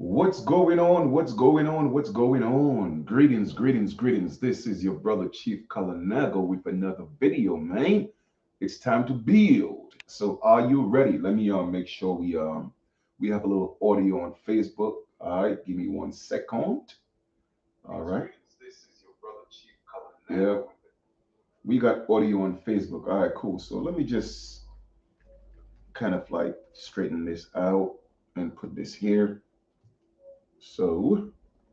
What's going on? What's going on? What's going on? Greetings, greetings, greetings. This is your brother Chief Kalinago with another video, man. It's time to build. So are you ready? Let me make sure we have a little audio on Facebook. All right, give me 1 second. All right. This is your brother Chief Kalinago. Yeah, we got audio on Facebook. All right, cool. So let me just kind of like straighten this out and put this here. So,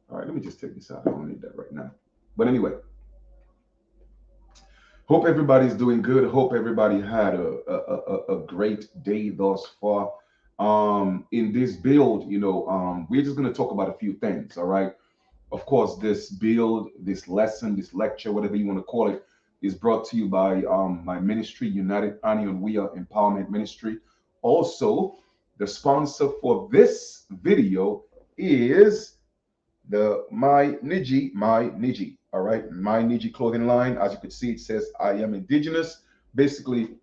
all right, let me just take this out. I don't need that right now. But anyway, hope everybody's doing good. Hope everybody had a great day thus far. In this build, we're just going to talk about a few things. All right. Of course, this build, this lesson, this lecture, whatever you want to call it, is brought to you by my ministry, United Anion We Are Empowerment Ministry. Also, the sponsor for this video is the My Niji, all right, My Niji clothing line. As you can see, it says I am indigenous. Basically,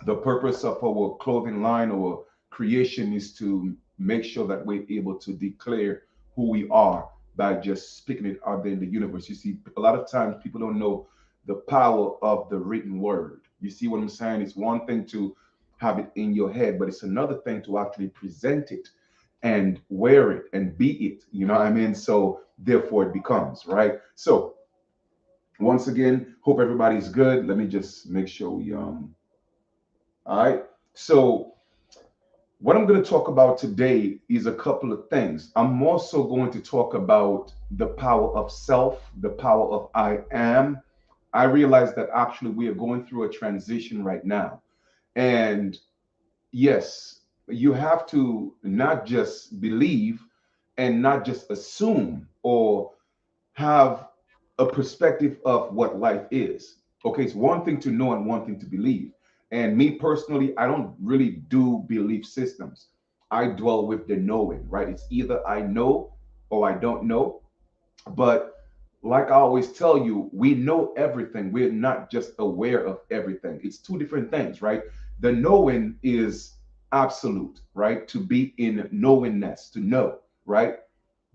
the purpose of our clothing line or creation is to make sure that we're able to declare who we are by just speaking it out there in the universe. You see, a lot of times people don't know the power of the written word. You see what I'm saying? It's one thing to have it in your head, but it's another thing to actually present it and wear it and be it. You know what I mean? So therefore it becomes, right? So once again, hope everybody's good. Let me just make sure we all right. So what I'm going to talk about today is a couple of things. I'm also going to talk about the power of self, the power of I am. I realize that actually we are going through a transition right now. And yes, you have to not just believe and not just assume or have a perspective of what life is. Okay, it's one thing to know and one thing to believe. And me personally, I don't really do belief systems. I dwell with the knowing, right? It's either I know or I don't know. But like I always tell you, we know everything. We're not just aware of everything. It's two different things, right? The knowing is absolute, right? To be in knowingness, to know, right?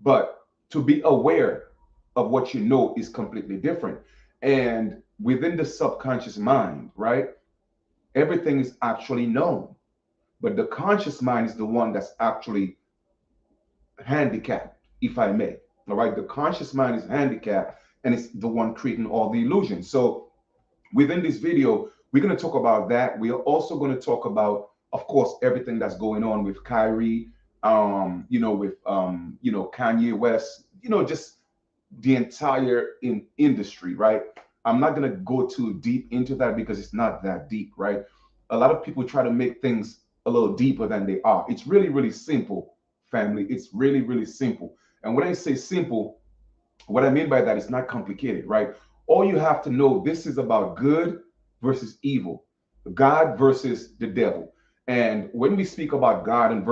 But to be aware of what you know is completely different. And within the subconscious mind, right? Everything is actually known. But the conscious mind is the one that's actually handicapped, if I may. All right. The conscious mind is handicapped and it's the one creating all the illusions. So within this video, we're going to talk about that. We are also going to talk about, of course, everything that's going on with Kyrie, with Kanye West, just the entire industry, right? I'm not going to go too deep into that because it's not that deep, right? A lot of people try to make things a little deeper than they are. It's really, really simple, family. It's really, really simple. And when I say simple, what I mean by that is not complicated, right? All you have to know, this is about good versus evil, God versus the devil. And when we speak about God and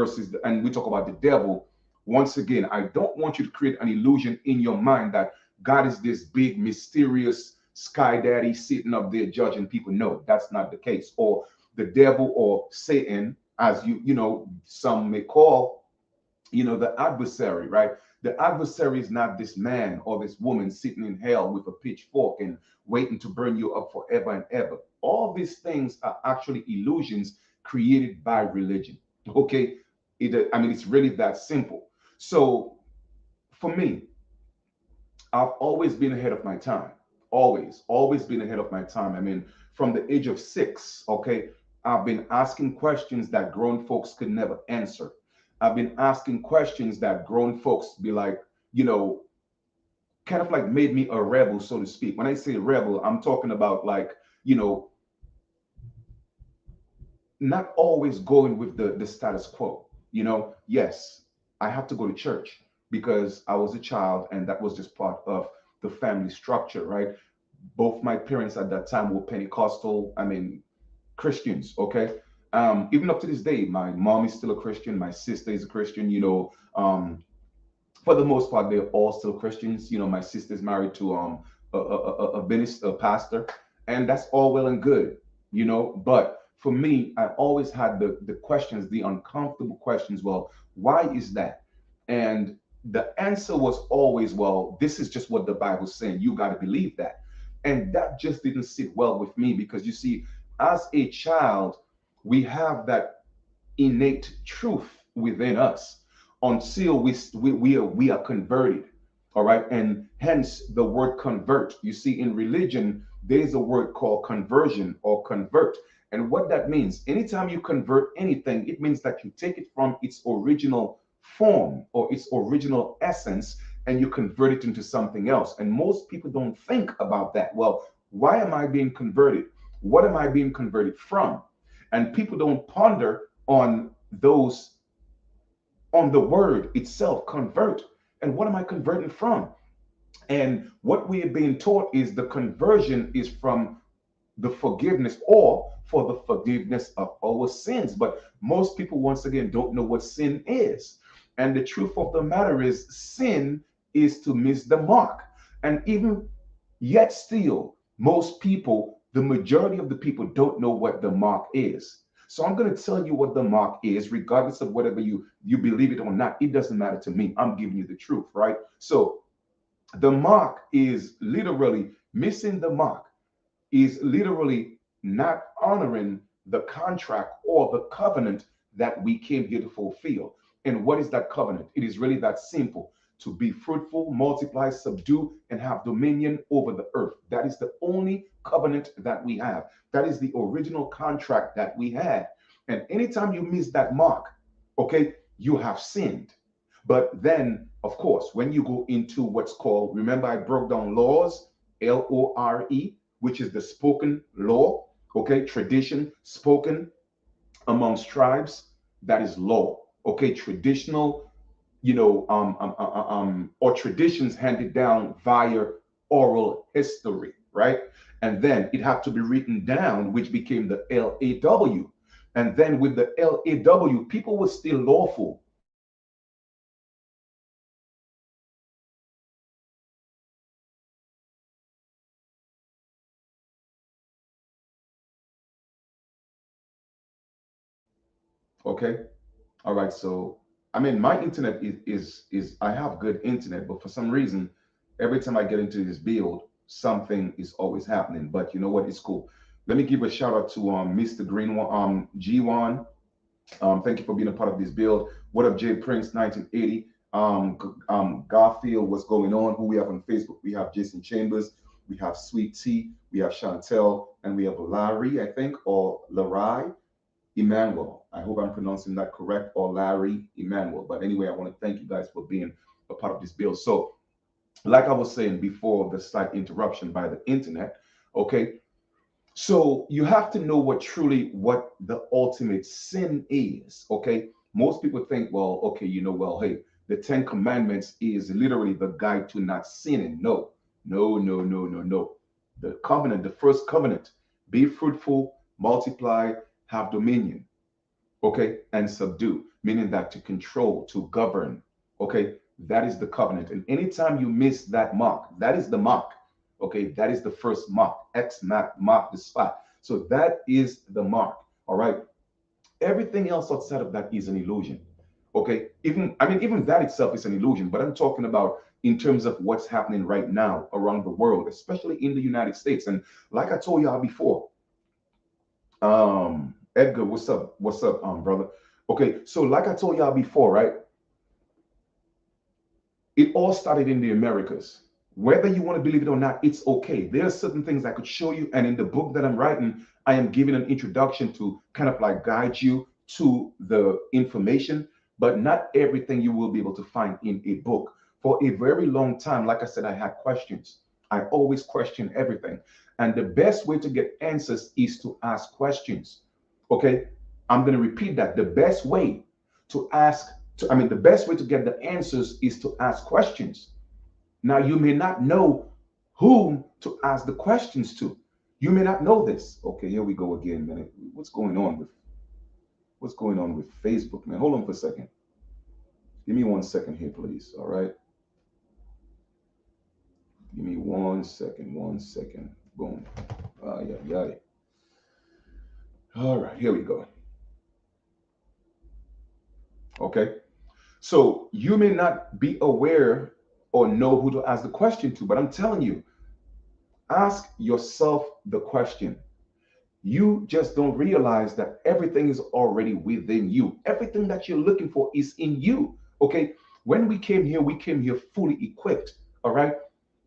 we talk about the devil, once again, I don't want you to create an illusion in your mind that God is this big, mysterious sky daddy sitting up there judging people. No, that's not the case. Or the devil or Satan, as some may call, the adversary, right? The adversary is not this man or this woman sitting in hell with a pitchfork and waiting to burn you up forever and ever. All these things are actually illusions created by religion. Okay. It's really that simple. So for me, I've always been ahead of my time. Always been ahead of my time. From the age of 6, okay, I've been asking questions that grown folks could never answer. I've been asking questions that grown folks be like, you know, kind of like made me a rebel, so to speak. When I say rebel, I'm talking about like, you know, not always going with the status quo. Yes, I have to go to church because I was a child and that was just part of the family structure, right? Both my parents at that time were Pentecostal, Christians, okay? Even up to this day, my mom is still a Christian, my sister is a Christian, for the most part, they're all still Christians. My sister's married to a minister, a pastor, and that's all well and good, But for me, I always had the questions, the uncomfortable questions. Well, why is that? And the answer was always, well, this is just what the Bible's saying. You got to believe that. And that just didn't sit well with me because you see, as a child, we have that innate truth within us until we are converted. All right. And hence the word convert. You see, in religion, there's a word called conversion or convert. And what that means, anytime you convert anything, it means that you take it from its original form or its original essence and you convert it into something else. And most people don't think about that. Well, why am I being converted? What am I being converted from? And people don't ponder on those, on the word itself, convert. And what am I converting from? And what we are being taught is the conversion is from the forgiveness or for the forgiveness of our sins. But most people, once again, don't know what sin is. And the truth of the matter is, sin is to miss the mark. And even yet, still, most people, the majority of the people, don't know what the mark is. So I'm going to tell you what the mark is, regardless of whatever you believe it or not. It doesn't matter to me. I'm giving you the truth, right? So the mark is literally missing the mark is literally not honoring the contract or the covenant that we came here to fulfill. And what is that covenant? It is really that simple: to be fruitful, multiply, subdue, and have dominion over the earth. That is the only covenant that we have. That is the original contract that we had. And anytime you miss that mark, okay, you have sinned. But then, of course, when you go into what's called, remember I broke down laws, LORE, which is the spoken law, okay, tradition spoken amongst tribes, that is law, okay, traditional, or traditions handed down via oral history, right? And then it had to be written down, which became the LAW. And then with the LAW, people were still lawful. Okay. All right. So, I mean, my internet is I have good internet, but for some reason, every time I get into this build, something is always happening. But you know what? It's cool. Let me give a shout out to Mr. Green G1. Thank you for being a part of this build. What up, Jay Prince 1980? Garfield, what's going on? Who we have on Facebook? We have Jason Chambers, we have Sweet Tea, we have Chantel, and we have Larry, I think, or Larai. Emmanuel. I hope I'm pronouncing that correct, or Larry Emmanuel. But anyway, I want to thank you guys for being a part of this build. So, like I was saying before the slight interruption by the internet, okay. So you have to know what the ultimate sin is, okay. Most people think, well, okay, well, hey, the Ten Commandments is literally the guide to not sinning. No, no, no, no, no, no. The covenant, the first covenant: be fruitful, multiply, have dominion, okay, and subdue, meaning that to control, to govern, okay, that is the covenant. And anytime you miss that mark, that is the mark, okay, that is the first mark. X mark the spot. So that is the mark. All right. Everything else outside of that is an illusion. Okay. Even that itself is an illusion, but I'm talking about in terms of what's happening right now around the world, especially in the United States. And like I told y'all before, Edgar, what's up? What's up, brother? Okay, so like I told y'all before, right? It all started in the Americas. Whether you want to believe it or not, it's okay. There are certain things I could show you, and in the book that I'm writing, I am giving an introduction to kind of like guide you to the information, but not everything you will be able to find in a book. For a very long time, like I said, I had questions. I always question everything. And the best way to get answers is to ask questions. Okay, I'm going to repeat that. The best way to ask, the best way to get the answers is to ask questions. Now, you may not know whom to ask the questions to. You may not know this. Okay, here we go again, man. What's going on with Facebook, man? Hold on for a second. Give me 1 second here, please. All right. Give me 1 second. 1 second. Boom. Yeah, yeah. All right, here we go. Okay. So you may not be aware or know who to ask the question to, but I'm telling you, ask yourself the question. You just don't realize that everything is already within you. Everything that you're looking for is in you. Okay. When we came here fully equipped. All right.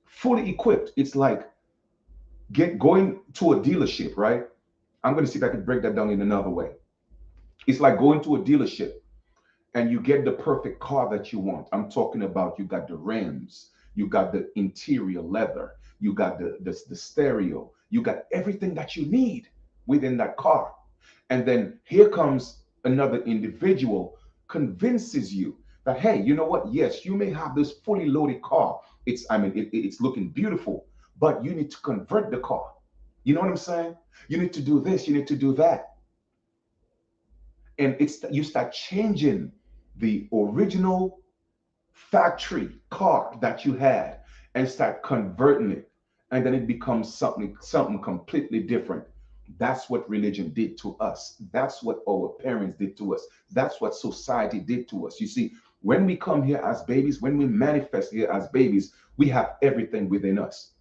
Fully equipped. It's like get going to a dealership, right? I'm going to see if I can break that down in another way. It's like going to a dealership and you get the perfect car that you want. I'm talking about you got the rims, you got the interior leather, you got the stereo, you got everything that you need within that car. And then here comes another individual convinces you that, hey, you know what? Yes, you may have this fully loaded car. It's looking beautiful, but you need to convert the car. You know what I'm saying? You need to do this, you need to do that. And it's you start changing the original factory car that you had and start converting it, and then it becomes something completely different. That's what religion did to us. That's what our parents did to us. That's what society did to us. You see, when we come here as babies, when we manifest here as babies, we have everything within us.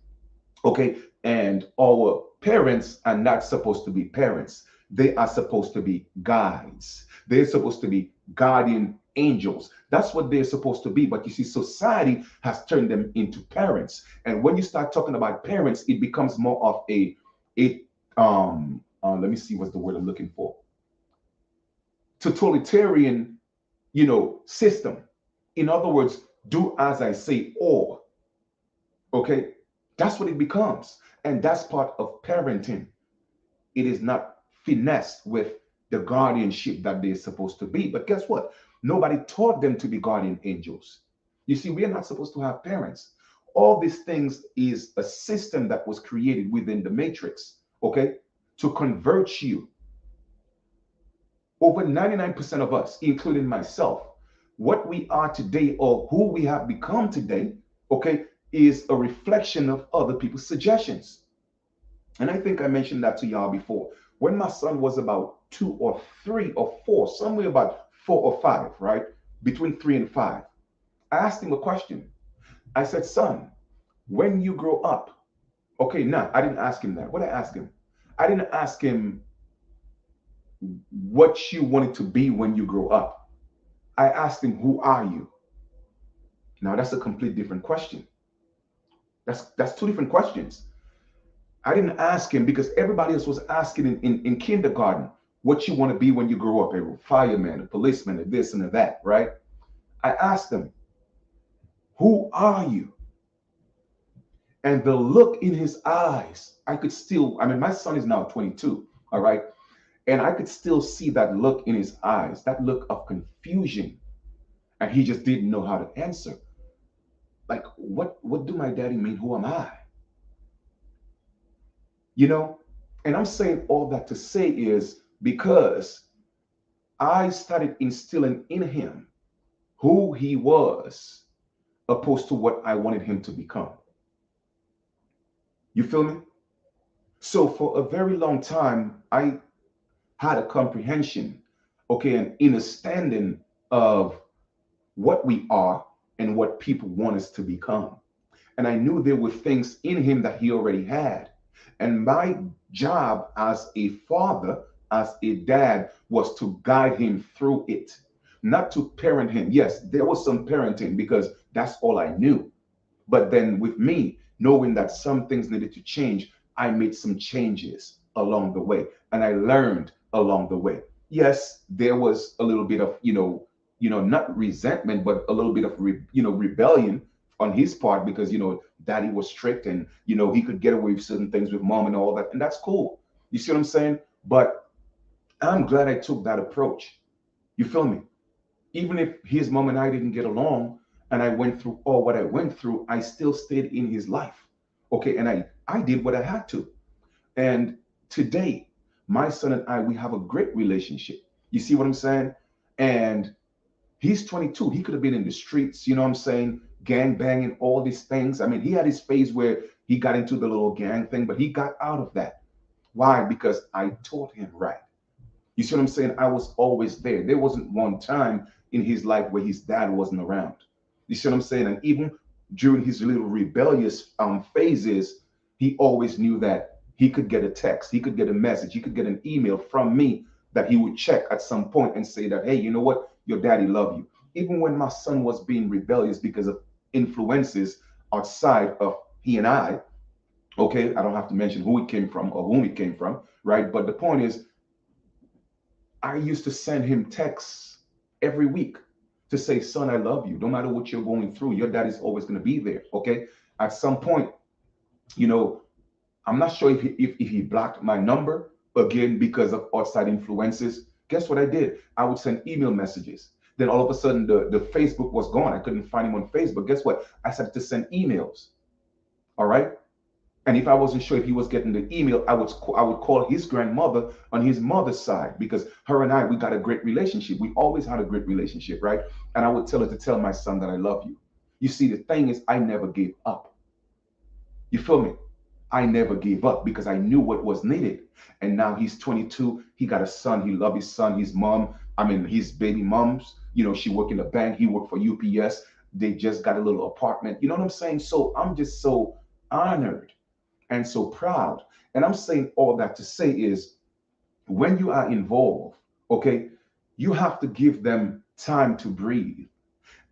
Okay. And our parents are not supposed to be parents. They are supposed to be guides. They're supposed to be guardian angels. That's what they're supposed to be. But you see, society has turned them into parents. And when you start talking about parents, it becomes more of a let me see what's the word I'm looking for. Totalitarian, system. In other words, do as I say, or okay, that's what it becomes. And that's part of parenting. It is not finessed with the guardianship that they're supposed to be. But guess what? Nobody taught them to be guardian angels. You see, we are not supposed to have parents. All these things is a system that was created within the matrix, okay, to convert you. Over 99% of us, including myself, what we are today or who we have become today, okay, is a reflection of other people's suggestions. And I think I mentioned that to y'all before. When my son was about 2 or 3 or 4, somewhere about 4 or 5, right? Between 3 and 5, I asked him a question. I said, son, when you grow up, okay, now I didn't ask him that. What I asked him, I didn't ask him what you wanted to be when you grow up. I asked him, who are you? Now that's a complete different question. That's two different questions. I didn't ask him because everybody else was asking in kindergarten what you want to be when you grow up, a fireman, a policeman, a this and a that, right? I asked him, who are you? And the look in his eyes, I could still, my son is now 22, all right? And I could still see that look in his eyes, that look of confusion. And he just didn't know how to answer. Like, what do my daddy mean? Who am I? You know? And I'm saying all that to say is because I started instilling in him who he was opposed to what I wanted him to become. You feel me? So for a very long time, I had a comprehension, okay, an understanding of what we are and what people want us to become. And I knew there were things in him that he already had. And my job as a father, as a dad, was to guide him through it, not to parent him. Yes, there was some parenting because that's all I knew. But then with me, knowing that some things needed to change, I made some changes along the way and I learned along the way. Yes, there was a little bit of, not resentment, but a little bit of, rebellion on his part because, daddy was strict and, he could get away with certain things with mom and all that. And that's cool. You see what I'm saying? But I'm glad I took that approach. You feel me? Even if his mom and I didn't get along and I went through all what I went through, I still stayed in his life. Okay. And I did what I had to. And today, my son and I, we have a great relationship. You see what I'm saying? And he's 22. He could have been in the streets, you know what I'm saying? Gang banging, all these things. He had his phase where he got into the little gang thing, but he got out of that. Why? Because I taught him right. You see what I'm saying? I was always there. There wasn't one time in his life where his dad wasn't around. You see what I'm saying? And even during his little rebellious phases, he always knew that he could get a text, he could get a message, he could get an email from me that he would check at some point and say that, hey, you know what? Your daddy love you. Even when my son was being rebellious because of influences outside of he and I, okay, I don't have to mention who it came from or whom it came from, right? But the point is, I used to send him texts every week to say, son, I love you. No matter what you're going through, your dad is always going to be there. Okay. At some point, you know, I'm not sure if he blocked my number again because of outside influences. Guess what I did? I would send email messages. Then all of a sudden, the Facebook was gone. I couldn't find him on Facebook. Guess what? I started to send emails. All right. And if I wasn't sure if he was getting the email, I would call his grandmother on his mother's side, because her and I, we got a great relationship. We always had a great relationship, right? And I would tell her to tell my son that I love you. You see, the thing is, I never gave up. You feel me? I never gave up because I knew what was needed. And now he's 22. He got a son. He loves his son. His mom, I mean, his baby moms, she worked in a bank. He worked for UPS. They just got a little apartment. You know what I'm saying? So I'm just so honored and so proud. And I'm saying all that to say is, when you are involved, okay, you have to give them time to breathe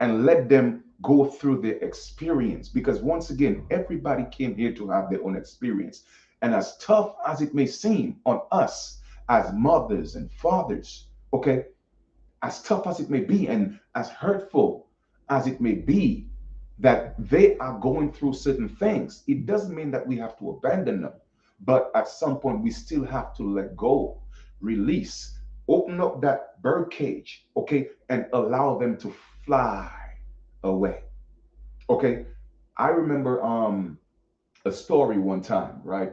and let them go through their experience. Because once again, everybody came here to have their own experience. And as tough as it may seem on us as mothers and fathers, okay, as tough as it may be and as hurtful as it may be, that they are going through certain things, it doesn't mean that we have to abandon them. But at some point, we still have to let go, release, open up that bird cage, okay, and allow them to fly away. Okay. I remember a story one time, right?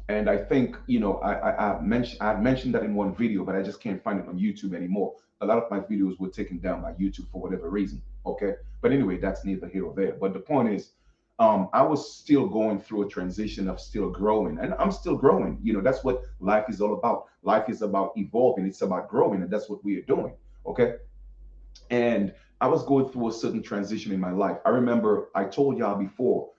And I think, I mentioned that in one video, but I just can't find it on YouTube anymore. A lot of my videos were taken down by YouTube for whatever reason. Okay. But anyway, that's neither here or there. But the point is, I was still going through a transition of still growing, and I'm still growing. That's what life is all about. Life is about evolving. It's about growing, and that's what we are doing. Okay. And I was going through a certain transition in my life. I remember I told y'all before,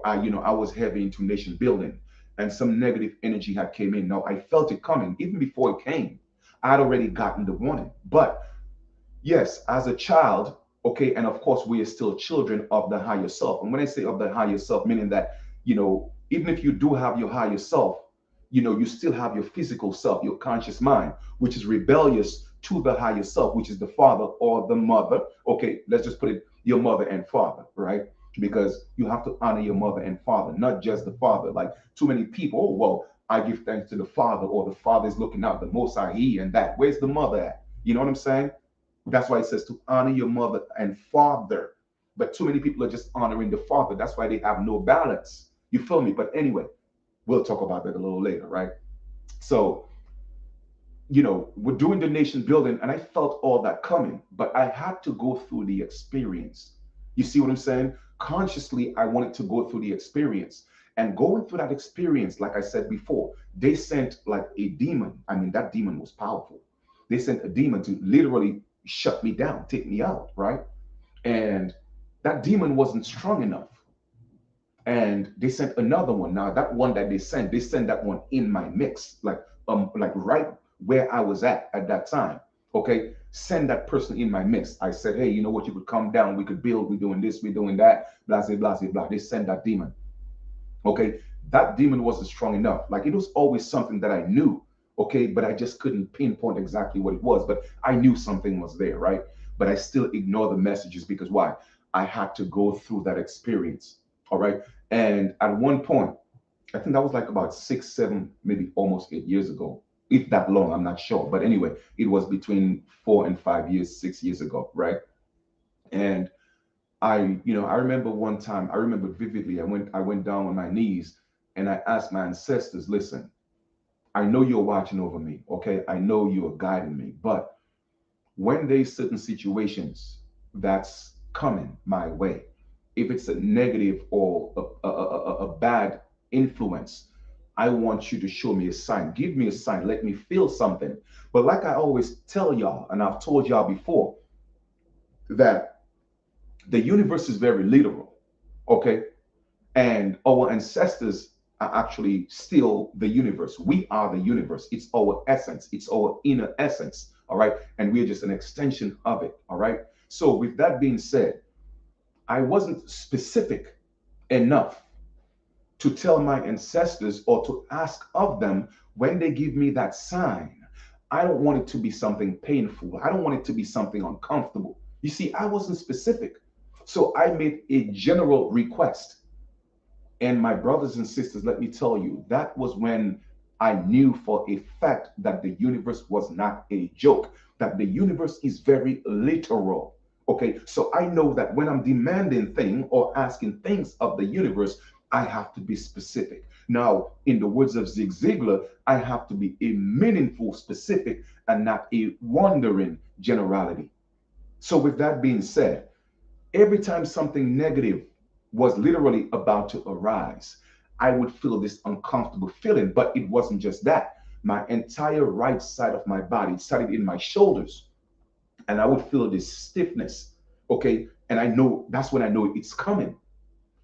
I was heavy into nation building, and some negative energy had came in. Now I felt it coming even before it came. I had already gotten the warning. But yes, as a child, okay, and of course we are still children of the higher self. And when I say of the higher self, meaning that, even if you do have your higher self, you still have your physical self, your conscious mind, which is rebellious to the higher self, which is the father or the mother. Okay, let's just put it, your mother and father, right? Because you have to honor your mother and father, not just the father. Like too many people, oh, well, I give thanks to the father, or the father is looking out, the most high he and that. Where's the mother at? You know what I'm saying? That's why it says to honor your mother and father. But too many people are just honoring the father. That's why they have no balance. You feel me? But anyway, we'll talk about that a little later, right? So, we're doing the nation building, and I felt all that coming, but I had to go through the experience. You see what I'm saying? Consciously, I wanted to go through the experience. And going through that experience, like I said before, they sent like a demon. I mean, that demon was powerful. They sent a demon to literally shut me down, take me out, right? And that demon wasn't strong enough. And they sent another one. Now that one that they sent that one in my mix, like right where I was at that time. Okay, send that person in my mix. I said, hey, you know what? You could come down. We could build. We're doing this. We're doing that. Blah blah blah blah. They sent that demon. Okay, that demon wasn't strong enough. Like it was always something that I knew. Okay, but I just couldn't pinpoint exactly what it was. But I knew something was there, right? But I still ignore the messages because why? I had to go through that experience. All right. And at one point, I think that was like about 6, 7, maybe almost 8 years ago, if that long, I'm not sure. But anyway, it was between 4 and 5 years, 6 years ago, right? And I remember one time, I remember vividly, I went down on my knees and I asked my ancestors, listen, I know you're watching over me, okay? I know you're guiding me, but when there's certain situations that's coming my way, if it's a negative or a bad influence, I want you to show me a sign. Give me a sign. Let me feel something. But like I always tell y'all, and I've told y'all before, that the universe is very literal, okay? And our ancestors are actually still the universe. We are the universe. It's our essence, it's our inner essence, all right? And we're just an extension of it, all right? So, with that being said, I wasn't specific enough to tell my ancestors or to ask of them when they give me that sign. I don't want it to be something painful. I don't want it to be something uncomfortable. You see, I wasn't specific. So I made a general request. And my brothers and sisters, let me tell you, that was when I knew for a fact that the universe was not a joke, that the universe is very literal. Okay, so I know that when I'm demanding things or asking things of the universe, I have to be specific. Now, in the words of Zig Ziglar, I have to be a meaningful specific and not a wandering generality. So, with that being said, every time something negative was literally about to arise, I would feel this uncomfortable feeling. But it wasn't just that. My entire right side of my body started in my shoulders, and I would feel this stiffness. Okay. And I know that's when I know it's coming.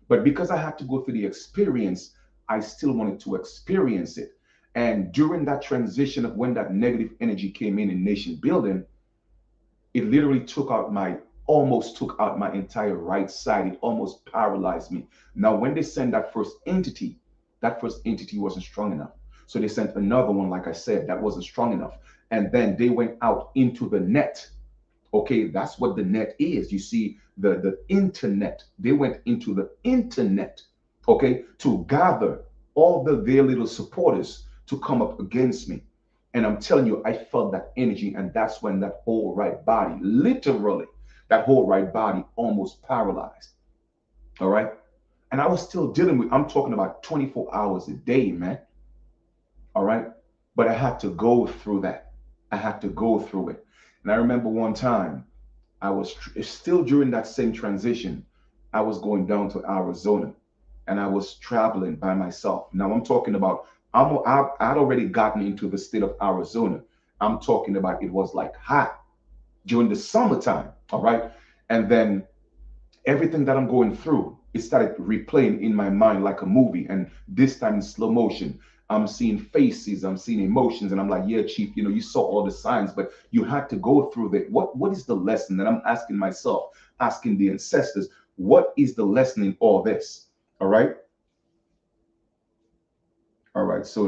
But because I had to go through the experience, I still wanted to experience it. And during that transition of when that negative energy came in nation building, it literally almost took out my entire right side. It almost paralyzed me. Now, when they sent that first entity wasn't strong enough. So they sent another one, like I said, that wasn't strong enough. And then they went out into the net. Okay, that's what the net is. You see, the internet. They went into the internet, okay, to gather all their little supporters to come up against me. And I'm telling you, I felt that energy, and that's when that whole right body, literally, that whole right body almost paralyzed. All right. And I was still dealing with, I'm talking about 24 hours a day, man. All right. But I had to go through that. I had to go through it. And I remember one time, I was still during that same transition. I was going down to Arizona and I was traveling by myself. Now I'm talking about, I'd already gotten into the state of Arizona. I'm talking about it was like hot during the summertime. All right. And then everything that I'm going through, it started replaying in my mind like a movie. And this time in slow motion, I'm seeing faces, I'm seeing emotions, and I'm like, yeah, Chief, you saw all the signs, but you had to go through that. What is the lesson that I'm asking myself, asking the ancestors? What is the lesson in all this? All right. All right. So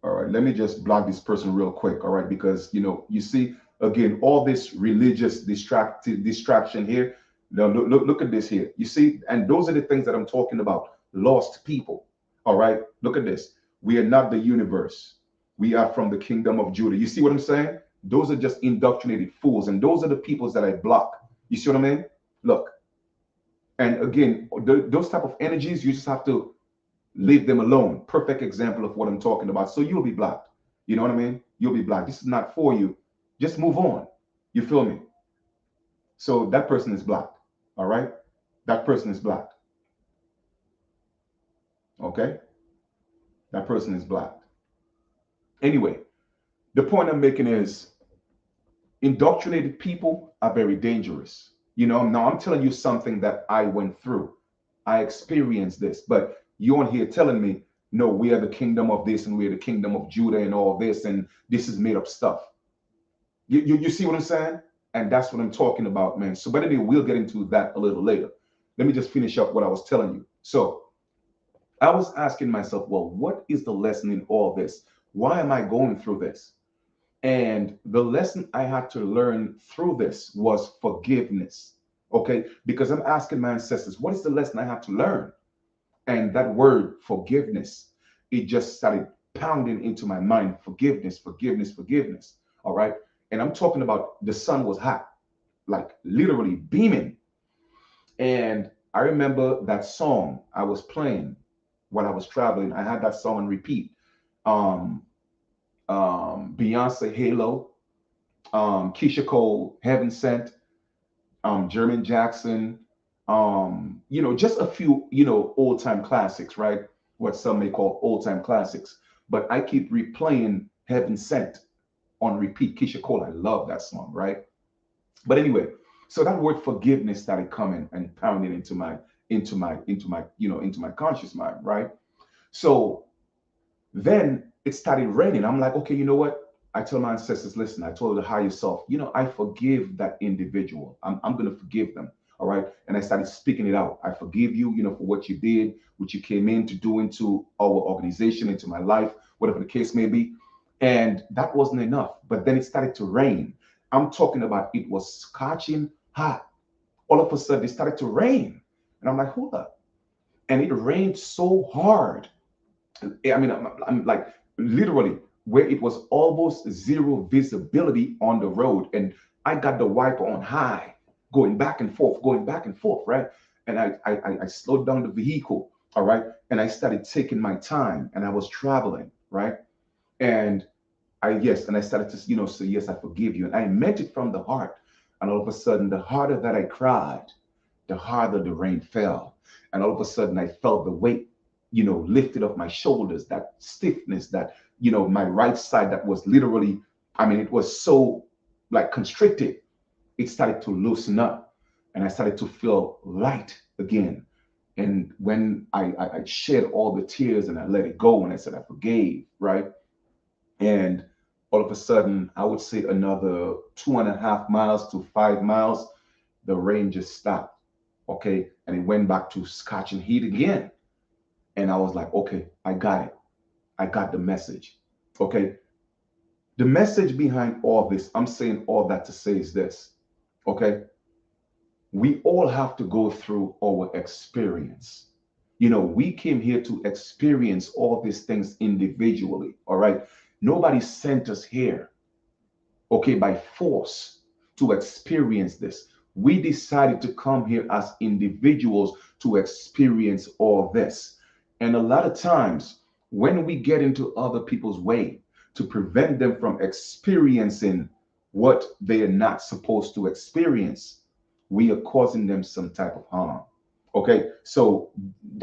all right, let me just block this person real quick. All right, because you see, again, all this religious distraction here. Now look at this here. You see, and those are the things that I'm talking about. Lost people. All right, look at this. We are not the universe. We are from the kingdom of Judah. You see what I'm saying? Those are just indoctrinated fools, and those are the peoples that I block. You see what I mean? Look, and again, those type of energies, you just have to leave them alone. Perfect example of what I'm talking about. So you'll be blocked. You know what I mean? You'll be blocked. This is not for you. Just move on. You feel me? So that person is blocked. All right? That person is blocked. Okay? That person is blocked. Anyway, the point I'm making is indoctrinated people are very dangerous. Now I'm telling you something that I went through. I experienced this, but you on here telling me, no, we are the kingdom of this and we're the kingdom of Judah and all this, and this is made up stuff. You see what I'm saying? And that's what I'm talking about, man. So, but anyway, we'll get into that a little later. Let me just finish up what I was telling you. So, I was asking myself, well, what is the lesson in all this? Why am I going through this? And the lesson I had to learn through this was forgiveness. Okay. Because I'm asking my ancestors, what is the lesson I have to learn? And that word forgiveness, it just started pounding into my mind. Forgiveness, forgiveness, forgiveness. All right. And I'm talking about the sun was hot, like literally beaming. And I remember that song I was playing while I was traveling. I had that song on repeat. Um, Beyonce Halo, Keisha Cole, Heaven Sent, Jermaine Jackson, just a few, old time classics, right? What some may call old time classics. But I keep replaying Heaven Sent on repeat. Keisha Cole, I love that song, right? But anyway, so that word forgiveness started coming and pounding into my conscious mind, right? So then it started raining. I'm like, okay, you know what? I told my ancestors, listen, I told the higher self, I forgive that individual. I'm going to forgive them. All right. And I started speaking it out. I forgive you, for what you did, what you came in to do into our organization, into my life, whatever the case may be. And that wasn't enough. But then it started to rain. I'm talking about it was scorching hot. All of a sudden, it started to rain. And I'm like, hold up. And it rained so hard. I mean, I'm like literally where it was almost zero visibility on the road. And I got the wiper on high, going back and forth, right? And I slowed down the vehicle, all right? And I started taking my time and I was traveling, right? And and I started to, say, yes, I forgive you. And I meant it from the heart. And all of a sudden, the harder that I cried, the harder the rain fell. And all of a sudden, I felt the weight, lifted off my shoulders, that stiffness, that, my right side that was literally, I mean, it was so like constricted. It started to loosen up and I started to feel light again. And when I shed all the tears and I let it go and I said, I forgave, right? And all of a sudden, I would say another 2.5 miles to 5 miles, the rain just stopped. Okay. And it went back to scorching heat again. And I was like, okay, I got it. I got the message. Okay. The message behind all this, I'm saying all that to say is this. Okay. We all have to go through our experience. We came here to experience all these things individually. All right. Nobody sent us here, okay, by force to experience this. We decided to come here as individuals to experience all this. And a lot of times, when we get into other people's way to prevent them from experiencing what they are not supposed to experience, we are causing them some type of harm. Okay, so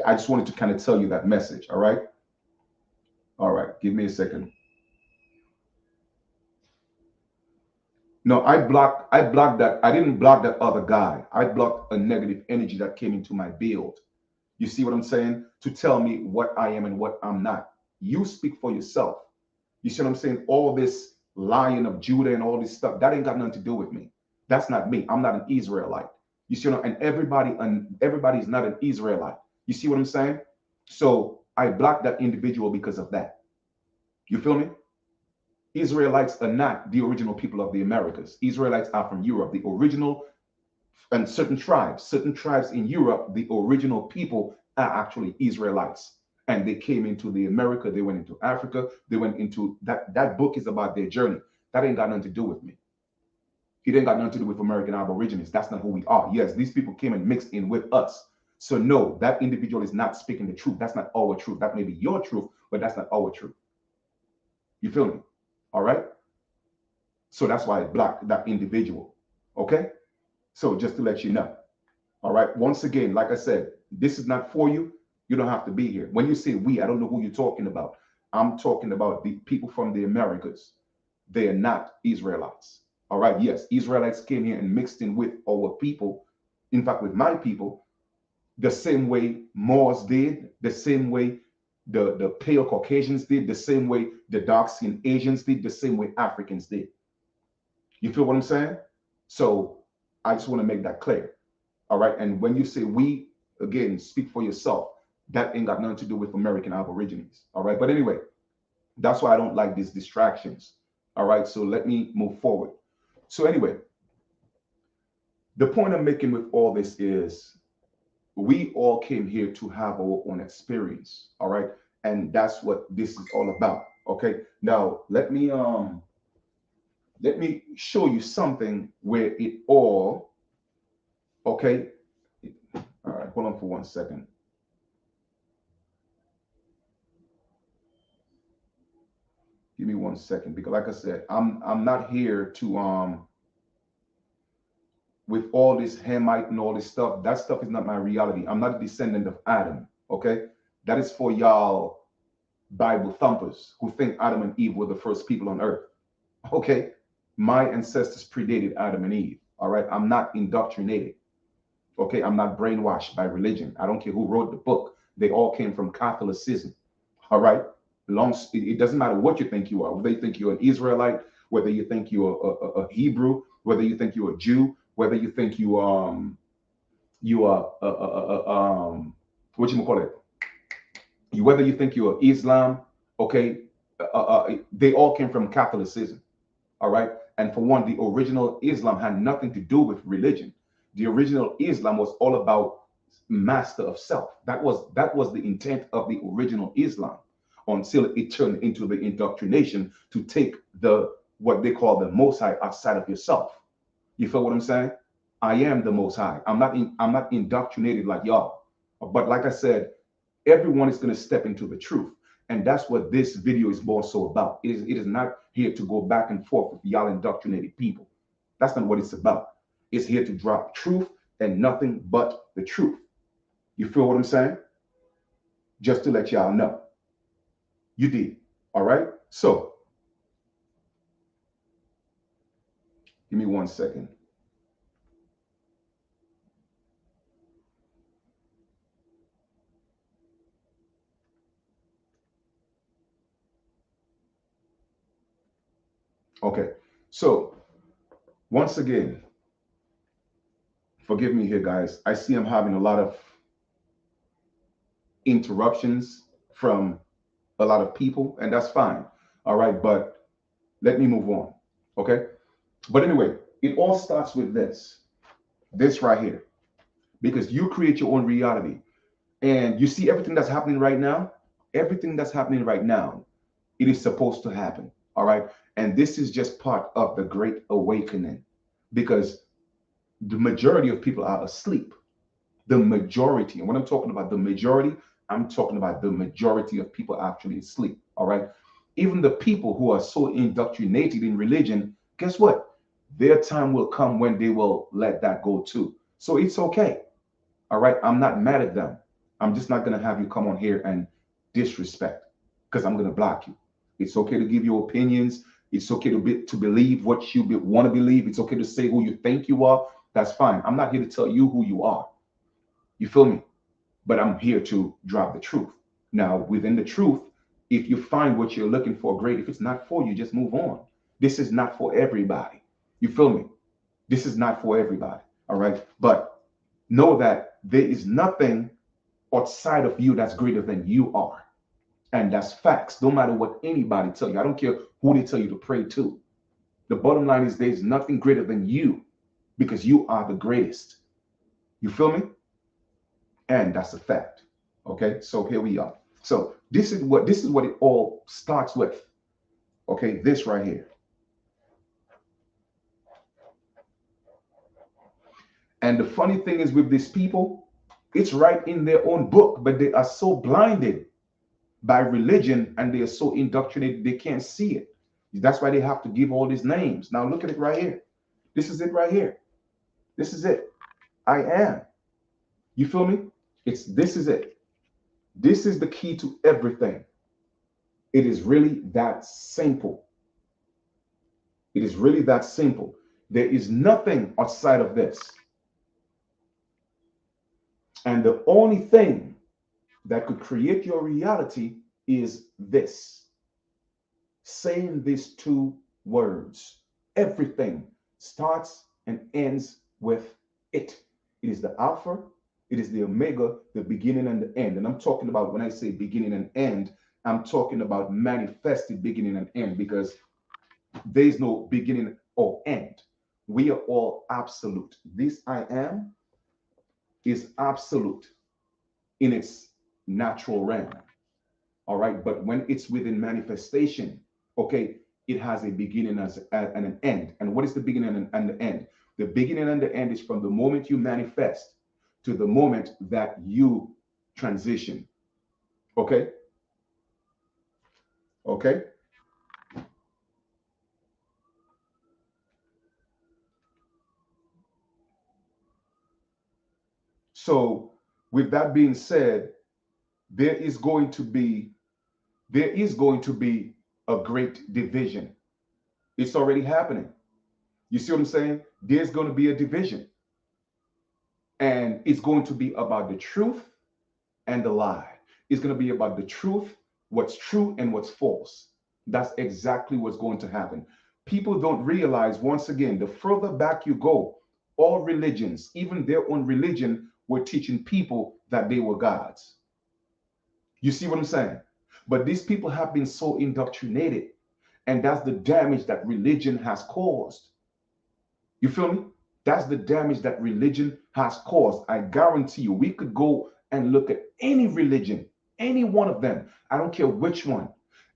I just wanted to kind of tell you that message. All right. All right. Give me a second. No, I blocked that. I didn't block that other guy. I blocked a negative energy that came into my build. You see what I'm saying? To tell me what I am and what I'm not. You speak for yourself. You see what I'm saying? All this Lion of Judah and all this stuff, that ain't got nothing to do with me. That's not me. I'm not an Israelite. You see what I'm, and everybody's not an Israelite. You see what I'm saying? So I blocked that individual because of that. You feel me? Israelites are not the original people of the Americas. Israelites are from Europe, the original, and certain tribes in Europe, the original people are actually Israelites. And they came into the America, they went into Africa, they went into that book is about their journey. That ain't got nothing to do with me. It ain't got nothing to do with American Aborigines. That's not who we are. Yes, these people came and mixed in with us. So no, that individual is not speaking the truth. That's not our truth. That may be your truth, but that's not our truth. You feel me? All right. So that's why I blocked that individual. Okay. So just to let you know. All right. Once again, like I said, this is not for you. You don't have to be here. When you say we, I don't know who you're talking about. I'm talking about the people from the Americas. They are not Israelites. All right. Yes, Israelites came here and mixed in with our people. In fact, with my people, the same way Moors did, the same way the pale Caucasians did, the same way the dark skinned Asians did, the same way Africans did. You feel what I'm saying? So I just want to make that clear. All right. And when you say we, again, speak for yourself. That ain't got nothing to do with American Aborigines. All right. But anyway, that's why I don't like these distractions. All right. So let me move forward. So anyway, the point I'm making with all this is we all came here to have our own experience. All right. And that's what this is all about. Okay. Now let me show you something where it all, okay. All right, hold on for 1 second. Give me 1 second, because like I said, I'm not here to with all this Hamite and all this stuff. That stuff is not my reality. I'm not a descendant of Adam. Okay. That is for y'all Bible thumpers who think Adam and Eve were the first people on earth. Okay. My ancestors predated Adam and Eve. All right. I'm not indoctrinated. Okay. I'm not brainwashed by religion. I don't care who wrote the book. They all came from Catholicism. All right. It doesn't matter what you think you are, whether you think you're an Israelite, whether you think you're a Hebrew, whether you think you're a Jew, whether you think you are what you call it, whether you think you're Islam, okay, they all came from Catholicism. All right. And for one, the original Islam had nothing to do with religion. The original Islam was all about master of self. That was the intent of the original Islam until it turned into the indoctrination to take the what they call the most high outside of yourself. You feel what I'm saying? I am the most high. I'm not indoctrinated like y'all. But like I said, everyone is going to step into the truth. And that's what this video is more so about. It is not here to go back and forth with y'all indoctrinated people. That's not what it's about. It's here to drop truth and nothing but the truth. You feel what I'm saying? Just to let y'all know. You did. All right? So, give me 1 second. Okay. So, once again, forgive me here, guys. I see I'm having a lot of interruptions from a lot of people, and that's fine. All right. But let me move on. Okay. But anyway, it all starts with this right here, because you create your own reality. And you see everything that's happening right now, everything that's happening right now, it is supposed to happen. All right. And this is just part of the great awakening, because the majority of people are asleep. The majority. And when I'm talking about the majority, I'm talking about the majority of people actually asleep. All right. Even the people who are so indoctrinated in religion, guess what? Their time will come when they will let that go too. So it's okay. All right. I'm not mad at them. I'm just not going to have you come on here and disrespect, because I'm going to block you. It's okay to give your opinions. It's okay to believe what you want to believe. It's okay to say who you think you are. That's fine. I'm not here to tell you who you are. You feel me? But I'm here to drop the truth. Now, within the truth, if you find what you're looking for, great. If it's not for you, just move on. This is not for everybody. You feel me? This is not for everybody. All right. But know that there is nothing outside of you that's greater than you are. And that's facts. No matter what anybody tell you. I don't care who they tell you to pray to. The bottom line is there's nothing greater than you, because you are the greatest. You feel me? And that's a fact. Okay, so here we are. So this is what it all starts with. Okay, this right here. And the funny thing is with these people, it's right in their own book, but they are so blinded by religion and they are so indoctrinated they can't see it. That's why they have to give all these names. Now look at it right here. This is it right here. This is it. I am. You feel me? This is it. This is the key to everything. It is really that simple. It is really that simple. There is nothing outside of this. And the only thing that could create your reality is this. Saying these two words. Everything starts and ends with it. It is the Alpha, it is the Omega, the beginning and the end. And I'm talking about, when I say beginning and end, I'm talking about manifested beginning and end, because there is no beginning or end. We are all absolute. This I am is absolute in its natural realm. All right. But when it's within manifestation, okay, it has a beginning and an end. And what is the beginning and the end? The beginning and the end is from the moment you manifest to the moment that you transition. Okay. Okay. So with that being said, there is going to be there is going to be a great division. It's already happening. You see what I'm saying? There's going to be a division, and it's going to be about the truth and the lie. It's going to be about the truth, what's true and what's false. That's exactly what's going to happen. People don't realize, once again, the further back you go, all religions, even their own religion, were teaching people that they were gods. You see what I'm saying? But these people have been so indoctrinated, and that's the damage that religion has caused. You feel me? That's the damage that religion has caused. I guarantee you, we could go and look at any religion, any one of them. I don't care which one.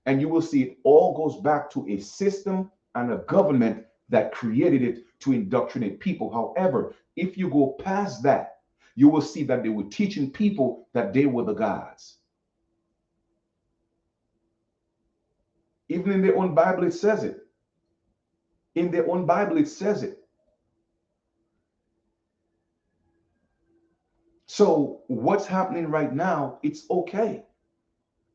And you will see it all goes back to a system and a government that created it to indoctrinate people. However, if you go past that, you will see that they were teaching people that they were the gods. Even in their own Bible, it says it. In their own Bible, it says it. So what's happening right now, it's okay.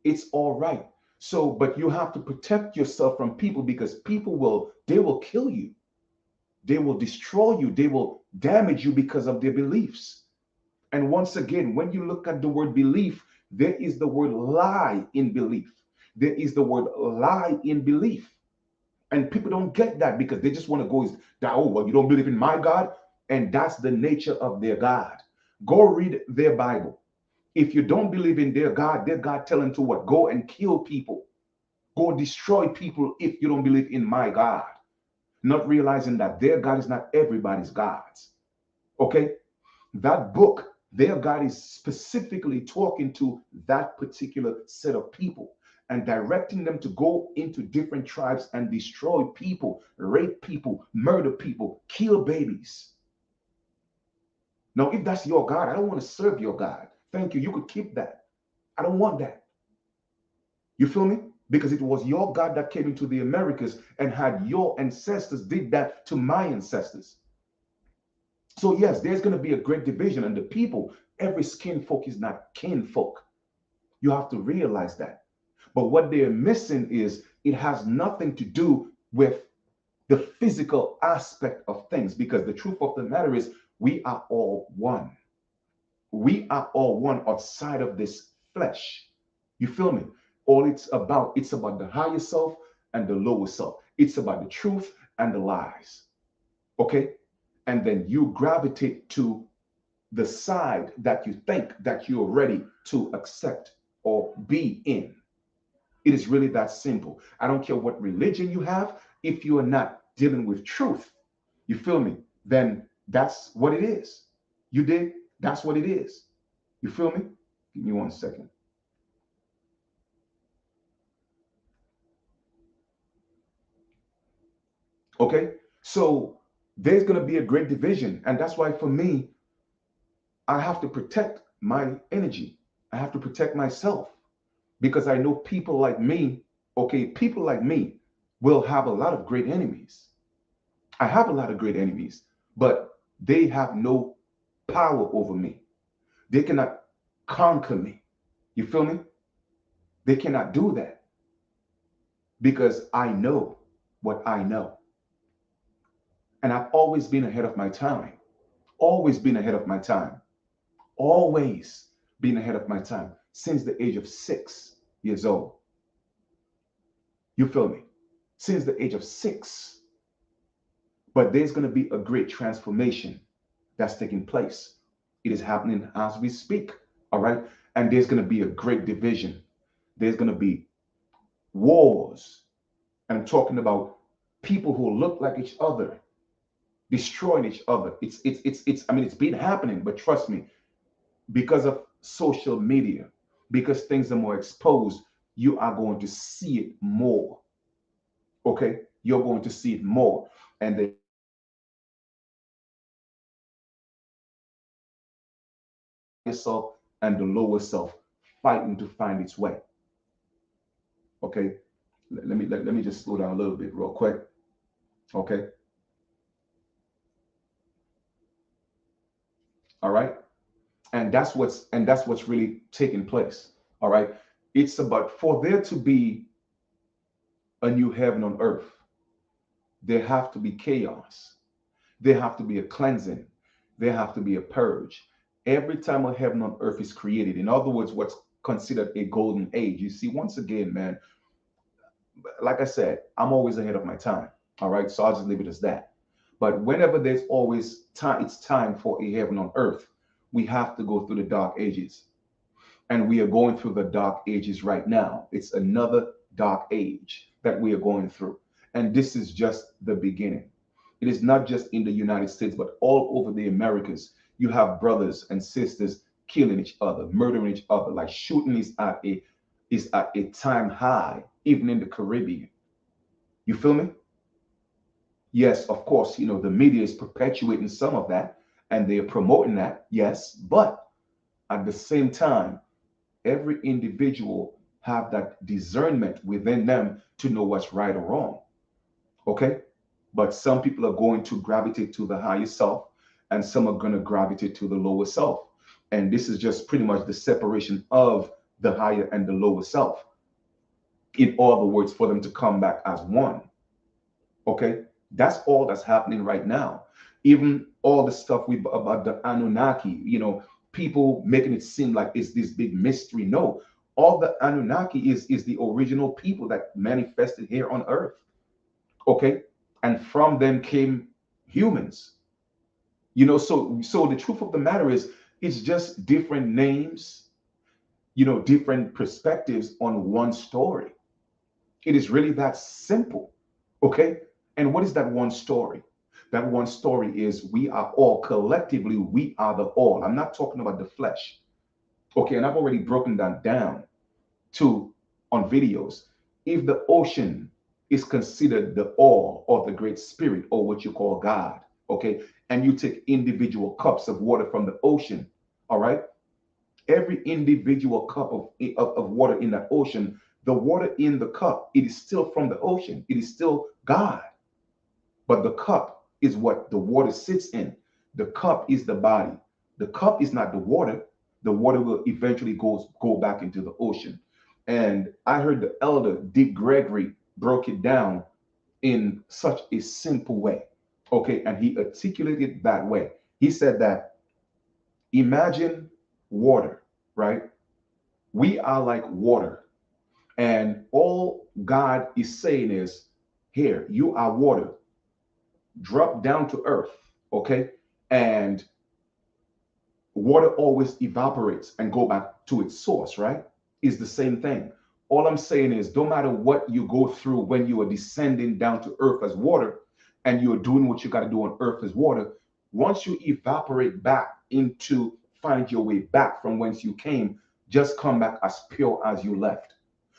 It's all right. So, but you have to protect yourself from people, because people they will kill you. They will destroy you. They will damage you because of their beliefs. And once again, when you look at the word belief, there is the word lie in belief. There is the word lie in belief. And people don't get that, because they just want to go, oh, well, you don't believe in my God? And that's the nature of their God. Go read their Bible. If you don't believe in their God telling to what? Go and kill people. Go destroy people if you don't believe in my God. Not realizing that their God is not everybody's gods. Okay? That book, their God is specifically talking to that particular set of people and directing them to go into different tribes and destroy people, rape people, murder people, kill babies. Now, if that's your God, I don't want to serve your God. Thank you. You could keep that. I don't want that. You feel me? Because it was your God that came into the Americas and had your ancestors did that to my ancestors. So yes, there's going to be a great division, and the people, every skin folk is not kin folk. You have to realize that. But what they're missing is it has nothing to do with the physical aspect of things, because the truth of the matter is we are all one. We are all one outside of this flesh. You feel me? All it's about the higher self and the lower self. It's about the truth and the lies. Okay? And then you gravitate to the side that you think that you're ready to accept or be in. It is really that simple. I don't care what religion you have. If you are not dealing with truth, you feel me? Then that's what it is. You dig? That's what it is. You feel me? Give me 1 second. Okay? So there's going to be a great division. And that's why for me, I have to protect my energy. I have to protect myself, because I know people like me, okay, people like me will have a lot of great enemies. I have a lot of great enemies, but they have no power over me. They cannot conquer me. You feel me? They cannot do that, because I know what I know. And I've always been ahead of my time. Always been ahead of my time. Always been ahead of my time since the age of 6 years old. You feel me? Since the age of 6. But there's going to be a great transformation that's taking place. It is happening as we speak. All right. And there's going to be a great division. There's going to be wars. And I'm talking about people who look like each other, destroying each other. I mean, it's been happening, but trust me, because of social media, because things are more exposed, you are going to see it more. Okay? You're going to see it more. And then yourself and the lower self fighting to find its way. Okay? Let me just slow down a little bit real quick. Okay? All right? And that's what's really taking place. All right? It's about, for there to be a new heaven on earth, there have to be chaos. There have to be a cleansing. There have to be a purge. Every time a heaven on earth is created, in other words, what's considered a golden age. You see, once again, man, like I said, I'm always ahead of my time. All right. So I'll just leave it as that. But whenever there's always time, it's time for a heaven on earth. We have to go through the dark ages. And we are going through the dark ages right now. It's another dark age that we are going through. And this is just the beginning. It is not just in the United States, but all over the Americas. You have brothers and sisters killing each other, murdering each other. Like shooting is at a time high, even in the Caribbean. You feel me? Yes, of course, the media is perpetuating some of that and they're promoting that. Yes, but at the same time, every individual have that discernment within them to know what's right or wrong. Okay? But some people are going to gravitate to the higher self and some are going to gravitate to the lower self. And this is just pretty much the separation of the higher and the lower self. In other words, for them to come back as one. Okay? That's all that's happening right now. Even all the stuff we about the Anunnaki, people making it seem like it's this big mystery. No, all the Anunnaki is the original people that manifested here on Earth. Okay, and from them came humans. So the truth of the matter is, it's just different names, different perspectives on one story. It is really that simple. Okay, and what is that one story? That one story is we are all collectively, we are the all. I'm not talking about the flesh. Okay, and I've already broken that down to on videos. If the ocean is considered the all or the great spirit or what you call God, okay, and you take individual cups of water from the ocean, all right, every individual cup of water in that ocean, the water in the cup, it is still from the ocean, it is still God. But the cup is what the water sits in. The cup is the body. The cup is not the water. The water will eventually go back into the ocean. And I heard the elder Dick Gregory broke it down in such a simple way. Okay, and he articulated it that way. He said that imagine water, right? We are like water. And all God is saying is, here, you are water. Drop down to earth, okay? And water always evaporates and go back to its source, right? Is the same thing. All I'm saying is no matter what you go through when you are descending down to earth as water and you're doing what you got to do on earth as water, once you evaporate back into find your way back from whence you came, just come back as pure as you left.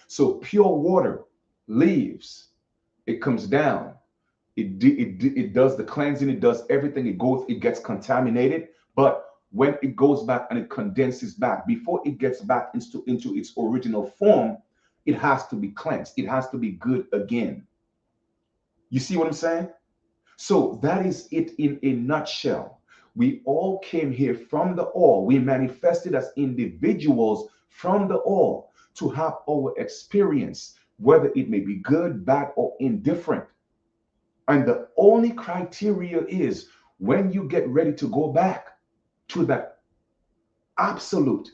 So pure water leaves, it comes down, it does the cleansing, it does everything, it gets contaminated, but when it goes back and it condenses back, before it gets back into its original form, it has to be cleansed, it has to be good again. You see what I'm saying? So that is it in a nutshell. We all came here from the all. We manifested as individuals from the all to have our experience, whether it may be good, bad, or indifferent. And the only criteria is when you get ready to go back to that absolute,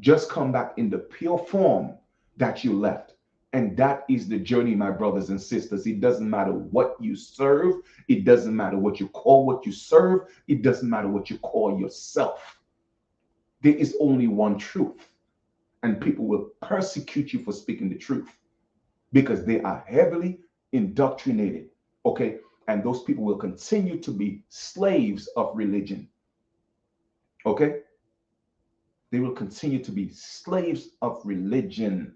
just come back in the pure form that you left. And that is the journey, my brothers and sisters. It doesn't matter what you serve. It doesn't matter what you call what you serve. It doesn't matter what you call yourself. There is only one truth. And people will persecute you for speaking the truth because they are heavily indoctrinated. Okay. And those people will continue to be slaves of religion. Okay. They will continue to be slaves of religion.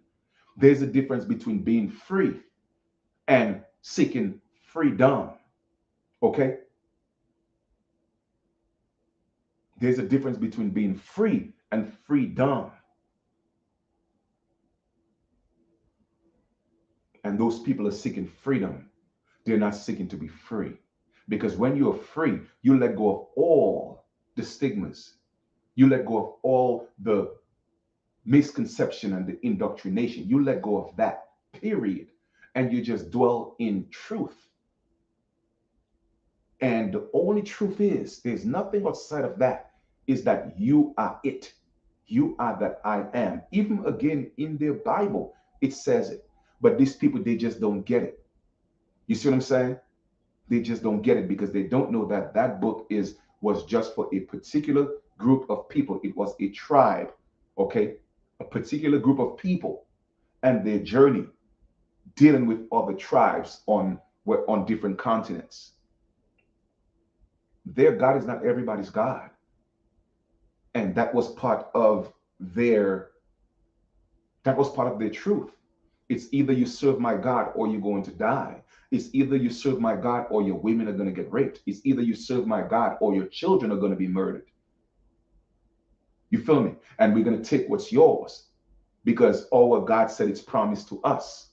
There's a difference between being free and seeking freedom. Okay? There's a difference between being free and freedom. And those people are seeking freedom. They're not seeking to be free. Because when you're free, you let go of all the stigmas. You let go of all the misconception and the indoctrination. You let go of that, period. And you just dwell in truth. And the only truth is, there's nothing outside of that, is that you are it. You are that I am. Even again in their Bible, it says it. But these people, they just don't get it. You see what I'm saying? They just don't get it because they don't know that that book was just for a particular group of people. It was a tribe, okay? A particular group of people and their journey dealing with other tribes on different continents. Their God is not everybody's God. And their that was part of their truth. It's either you serve my God or you're going to die. It's either you serve my God or your women are going to get raped. It's either you serve my God or your children are going to be murdered. You feel me? And we're going to take what's yours because all what God said it's promised to us.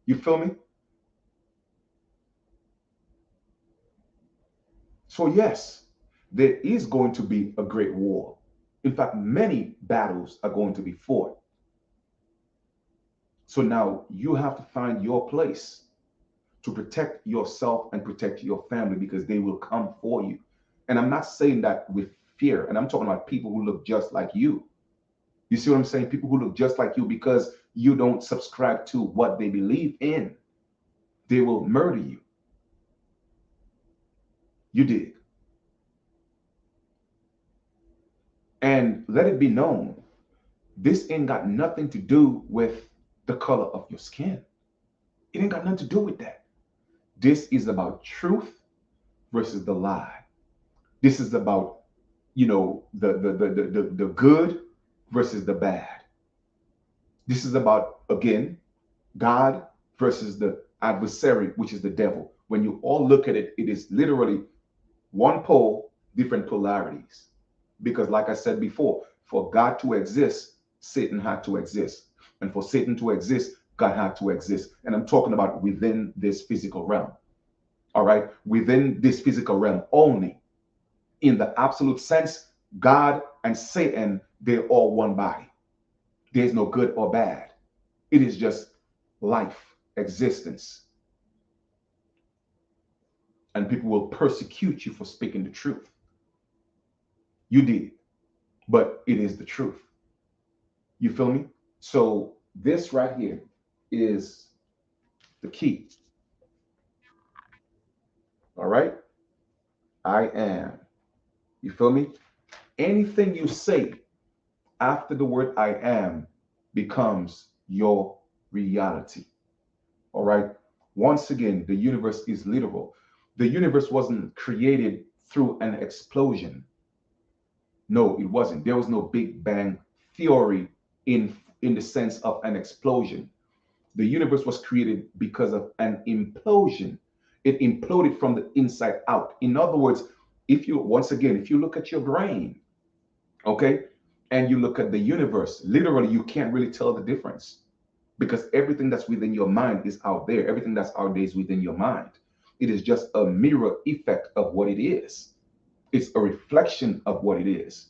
You feel me? So yes, there is going to be a great war. In fact, many battles are going to be fought. So now you have to find your place to protect yourself and protect your family because they will come for you. And I'm not saying that with fear, and I'm talking about people who look just like you. You see what I'm saying? People who look just like you because you don't subscribe to what they believe in. They will murder you. You did. And let it be known, this ain't got nothing to do with the color of your skin. It ain't got nothing to do with that. This is about truth versus the lie. This is about, the good versus the bad. This is about, again, God versus the adversary, which is the devil. When you all look at it, it is literally one pole, different polarities. Because like I said before, for God to exist, Satan had to exist. And for Satan to exist, God had to exist. And I'm talking about within this physical realm. All right? Within this physical realm only. In the absolute sense, God and Satan, they're all one body. There's no good or bad. It is just life, existence. And people will persecute you for speaking the truth. You did, but it is the truth. You feel me? So this right here is the key. All right? I am. You feel me? Anything you say after the word I am becomes your reality. All right? Once again, the universe is literal. The universe wasn't created through an explosion. No, it wasn't. There was no Big Bang theory in the sense of an explosion. The universe was created because of an implosion. It imploded from the inside out. In other words, if you look at your brain, okay, and you look at the universe, literally, you can't really tell the difference because everything that's within your mind is out there. Everything that's out there is within your mind. It is just a mirror effect of what it is. It's a reflection of what it is.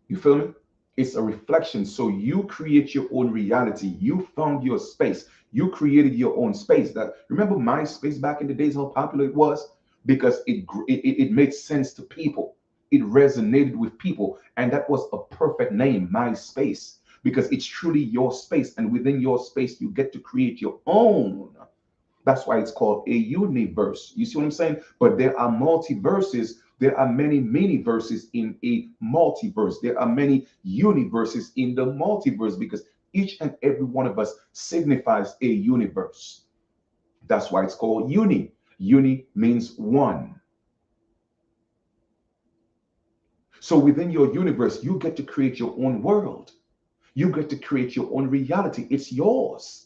You feel me? It's a reflection. So you create your own reality. You found your space. You created your own space. That remember MySpace back in the days, how popular it was? Because it made sense to people. It resonated with people. And that was a perfect name, MySpace, because it's truly your space. And within your space, you get to create your own. That's why it's called a universe. You see what I'm saying? But there are multiverses. There are many verses in a multiverse. There are many universes in the multiverse because each and every one of us signifies a universe. That's why it's called uni. Uni means one. So within your universe, you get to create your own world. You get to create your own reality. It's yours.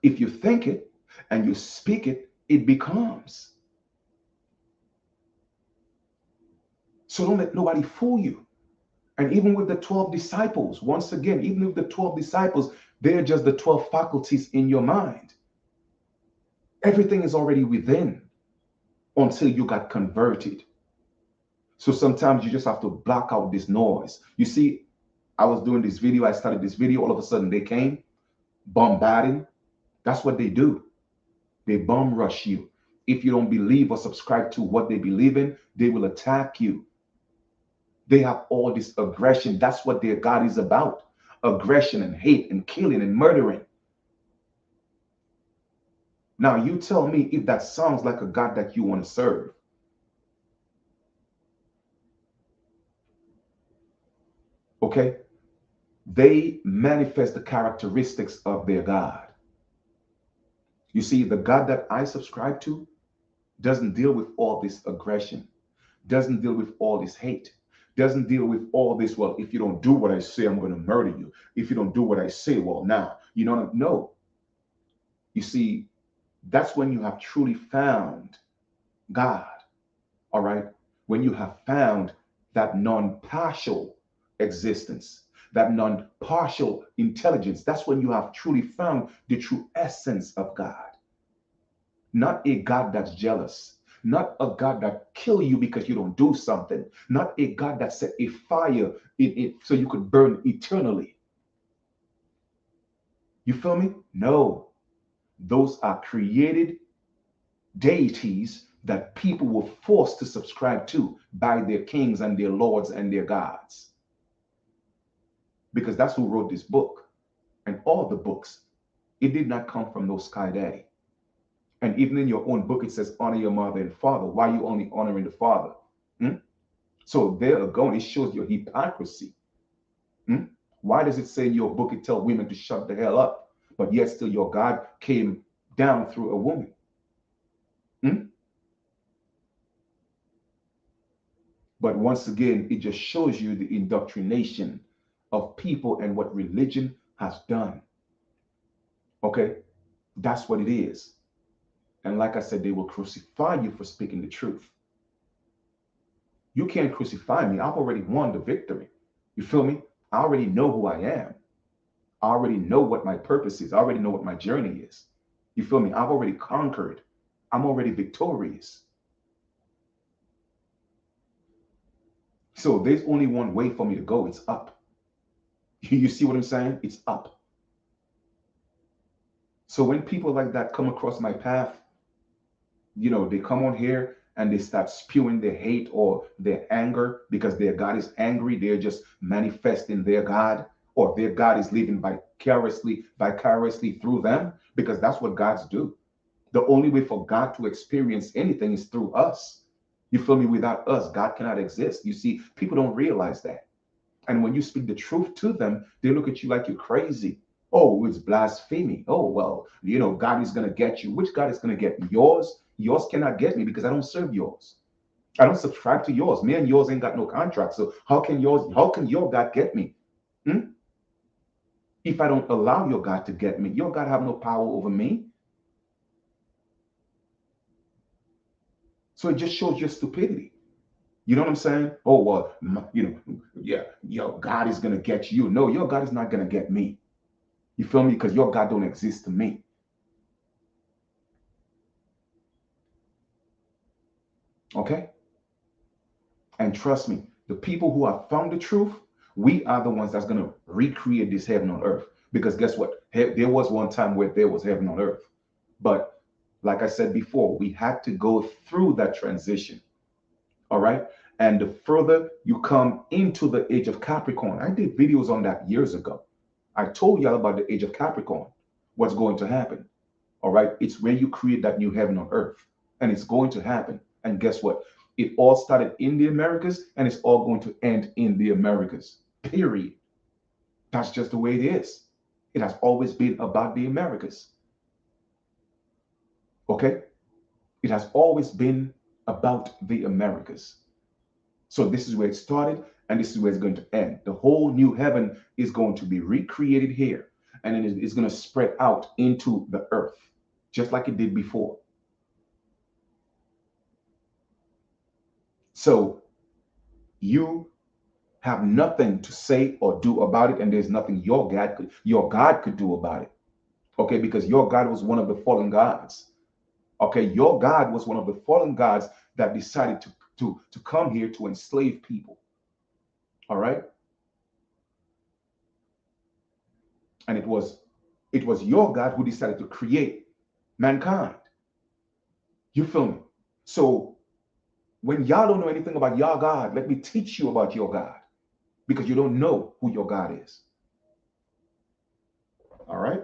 If you think it and you speak it, it becomes. So don't let nobody fool you. And even with the 12 disciples, once again, even with the 12 disciples, they're just the 12 faculties in your mind. Everything is already within until you got converted. So sometimes you just have to block out this noise. You see, I was doing this video, I started this video, all of a sudden they came bombarding. That's what they do. They bomb rush you. If you don't believe or subscribe to what they believe in, they will attack you. They have all this aggression. That's what their God is about. Aggression and hate and killing and murdering. Now you tell me if that sounds like a God that you want to serve. Okay? They manifest the characteristics of their God. You see, the God that I subscribe to doesn't deal with all this aggression, doesn't deal with all this hate, doesn't deal with all this, well, if you don't do what I say, I'm going to murder you. If you don't do what I say, well, now, you know, no. You see, that's when you have truly found God, all right? When you have found that non-partial existence, that non-partial intelligence, that's when you have truly found the true essence of God. Not a God that's jealous, not a God that kill you because you don't do something, not a God that set a fire in it so you could burn eternally. You feel me? No, those are created deities that people were forced to subscribe to by their kings and their lords and their gods. Because that's who wrote this book and all the books. It did not come from no sky daddy. And even in your own book, it says, honor your mother and father. Why are you only honoring the father? Hmm? So there again, it shows your hypocrisy. Hmm? Why does it say in your book, it tells women to shut the hell up, but yet still your God came down through a woman? Hmm? But once again, it just shows you the indoctrination of people and what religion has done. Okay? That's what it is. And like I said, they will crucify you for speaking the truth. You can't crucify me. I've already won the victory. You feel me? I already know who I am. I already know what my purpose is. I already know what my journey is. You feel me? I've already conquered. I'm already victorious. So there's only one way for me to go. It's up. You see what I'm saying? It's up. So when people like that come across my path, you know, they come on here and they start spewing their hate or their anger because their God is angry. They're just manifesting their God, or their God is living vicariously through them, because that's what gods do. The only way for God to experience anything is through us. You feel me? Without us, God cannot exist. You see, people don't realize that. And when you speak the truth to them, they look at you like you're crazy. Oh, it's blasphemy. Oh, well, you know, God is going to get you. Which God is going to get me? Yours? Yours cannot get me because I don't serve yours. I don't subscribe to yours. Me and yours ain't got no contract. So how can your God get me? Hmm? If I don't allow your God to get me, your God have no power over me. So it just shows your stupidity. You know what I'm saying? Oh, well, you know, yeah, your God is going to get you. No, your God is not going to get me. You feel me? Because your God don't exist to me. Okay? And trust me, the people who have found the truth, we are the ones that's going to recreate this heaven on earth. Because guess what? There was one time where there was heaven on earth. But like I said before, we had to go through that transition. All right? And the further you come into the age of Capricorn, I did videos on that years ago. I told y'all about the age of Capricorn, what's going to happen. All right? It's where you create that new heaven on earth. And it's going to happen. And guess what? It all started in the Americas and it's all going to end in the Americas. Period. That's just the way it is. It has always been about the Americas. Okay? It has always been about the Americas. So this is where it started and this is where it's going to end. The whole new heaven is going to be recreated here, and then it's going to spread out into the earth just like it did before. So you have nothing to say or do about it, and there's nothing your God could do about it. Okay, because your God was one of the fallen gods. Okay, your God was one of the fallen gods that decided to come here to enslave people. All right. And it was your God who decided to create mankind. You feel me? So when y'all don't know anything about your God, let me teach you about your God, because you don't know who your God is. All right?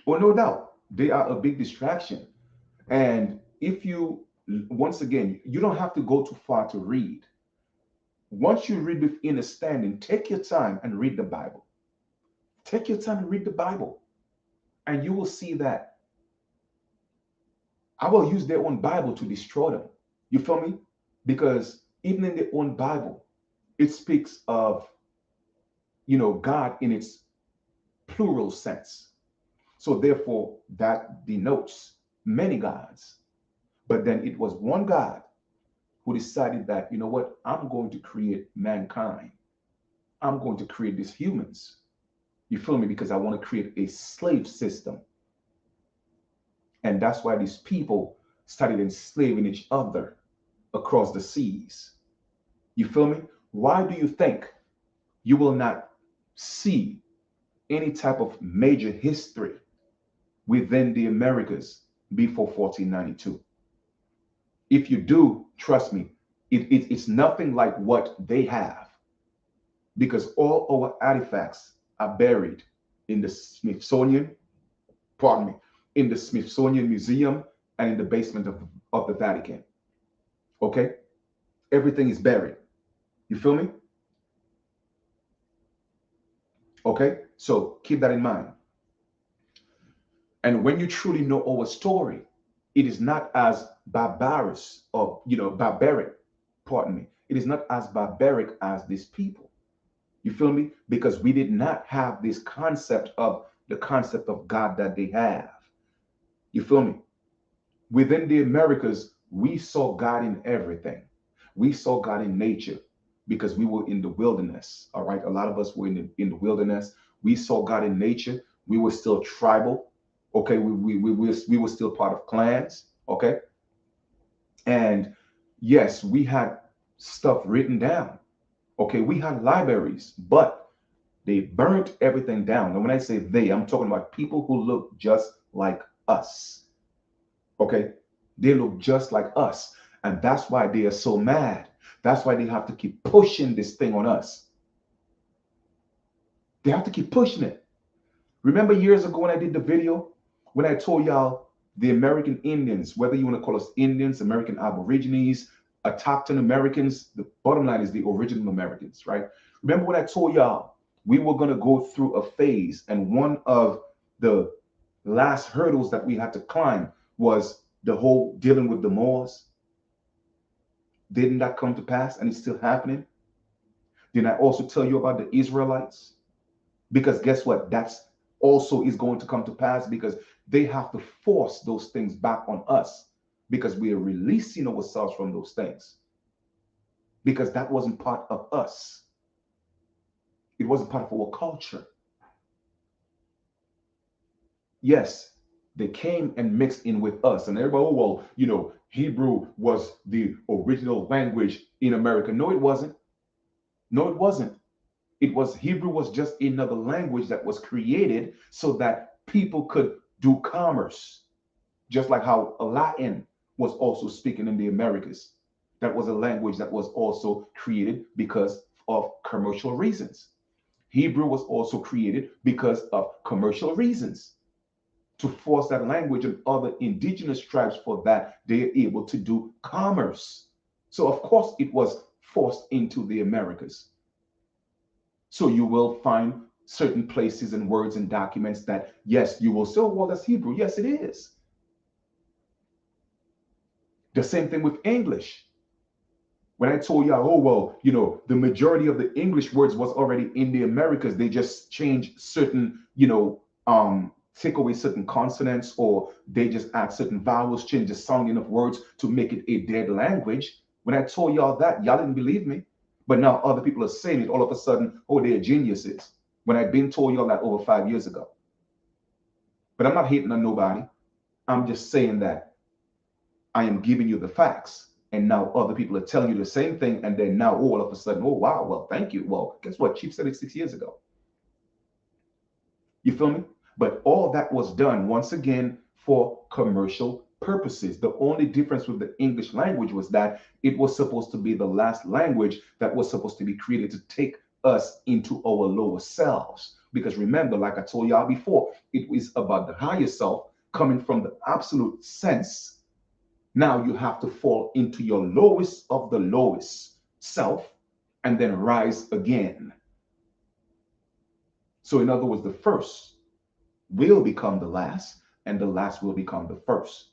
Well, no doubt, they are a big distraction. And if you, once again, you don't have to go too far to read. Once you read with understanding, take your time and read the Bible. Take your time and read the Bible, and you will see that I will use their own Bible to destroy them. You feel me? Because even in their own Bible, it speaks of, God in its plural sense. So therefore, that denotes many gods. But then it was one God who decided that, you know what, I'm going to create mankind. I'm going to create these humans. You feel me? Because I want to create a slave system. And that's why these people started enslaving each other across the seas. You feel me? Why do you think you will not see any type of major history within the Americas before 1492? If you do, trust me, it's nothing like what they have, because all our artifacts are buried in the Smithsonian, pardon me, in the Smithsonian Museum and in the basement of the Vatican. Okay? Everything is buried. You feel me? Okay? So keep that in mind. And when you truly know our story, it is not as barbarous or, barbaric, pardon me. It is not as barbaric as these people. You feel me? Because we did not have this concept of God that they have. You feel me? Within the Americas, we saw God in everything. We saw God in nature because we were in the wilderness. All right. A lot of us were in the wilderness. We saw God in nature. We were still tribal. Okay. We were still part of clans. Okay. And yes, we had stuff written down. Okay. We had libraries, but they burnt everything down. And when I say they, I'm talking about people who look just like us. Okay. They look just like us. And that's why they are so mad. That's why they have to keep pushing this thing on us. They have to keep pushing it. Remember years ago when I did the video, when I told y'all the American Indians, whether you want to call us Indians, American Aborigines, Autochthon Americans, the bottom line is the original Americans, right? Remember when I told y'all we were going to go through a phase, and one of the last hurdles that we had to climb was the whole dealing with the Moors? Didn't that come to pass, and it's still happening? Did I also tell you about the Israelites? Because guess what? That's also is going to come to pass, because they have to force those things back on us, because we are releasing ourselves from those things, because that wasn't part of us. It wasn't part of our culture. Yes, they came and mixed in with us, and everybody, oh, well, Hebrew was the original language in America. No, it wasn't. No, it wasn't. Hebrew was just another language that was created so that people could do commerce, just like how Latin was also speaking in the Americas. That was a language that was also created because of commercial reasons. Hebrew was also created because of commercial reasons, to force that language on other indigenous tribes, for that they are able to do commerce. So of course it was forced into the Americas. So you will find certain places and words and documents that, yes, you will say, oh, well, that's Hebrew. Yes, it is. The same thing with English. When I told you, oh, well, the majority of the English words was already in the Americas. They just changed certain, take away certain consonants, or they just add certain vowels, change the sounding of words to make it a dead language. When I told y'all that, y'all didn't believe me. But now other people are saying it all of a sudden, oh, they're geniuses. When I've been told y'all that over 5 years ago. But I'm not hating on nobody. I'm just saying that I am giving you the facts. And now other people are telling you the same thing. And then now all of a sudden, oh, wow, well, thank you. Well, guess what? Chief said it 6 years ago. You feel me? But all that was done once again for commercial purposes. The only difference with the English language was that it was supposed to be the last language that was supposed to be created to take us into our lower selves. Because remember, like I told y'all before, it is about the higher self coming from the absolute sense. Now you have to fall into your lowest of the lowest self and then rise again. So, in other words, the first will become the last, and the last will become the first.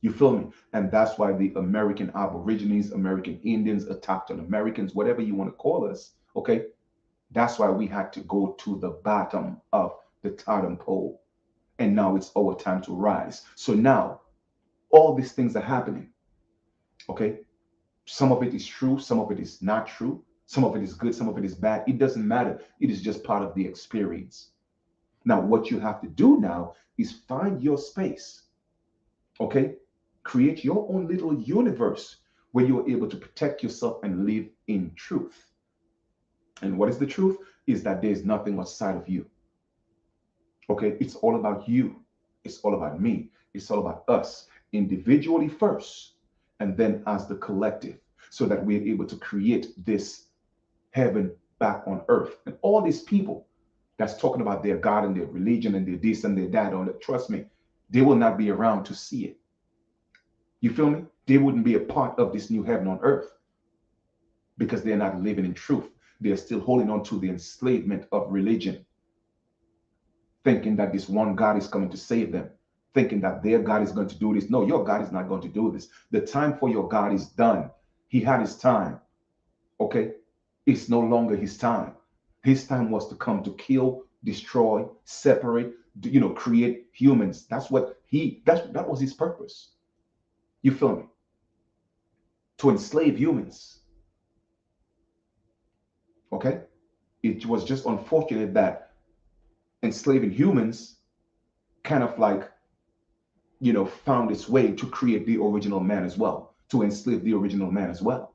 You feel me? And that's why the American Aborigines, American Indians attacked on Americans, whatever you want to call us, okay? That's why we had to go to the bottom of the totem pole. And now it's our time to rise. So now all these things are happening, okay? Some of it is true, some of it is not true, some of it is good, some of it is bad. It doesn't matter. It is just part of the experience. Now, what you have to do now is find your space, okay? Create your own little universe where you're able to protect yourself and live in truth. And what is the truth? Is that there's nothing outside of you. Okay, it's all about you. It's all about me. It's all about us individually first, and then as the collective, so that we're able to create this heaven back on earth. And all these people that's talking about their God and their religion and their this and their that, on it, trust me, they will not be around to see it. You feel me? They wouldn't be a part of this new heaven on earth because they're not living in truth. They're still holding on to the enslavement of religion, thinking that this one God is coming to save them, thinking that their God is going to do this. No, your God is not going to do this. The time for your God is done. He had his time. Okay? It's no longer his time. His time was to come to kill, destroy, separate, create humans. That was his purpose. You feel me? To enslave humans. Okay? It was just unfortunate that enslaving humans kind of like, found its way to create the original man as well, to enslave the original man as well.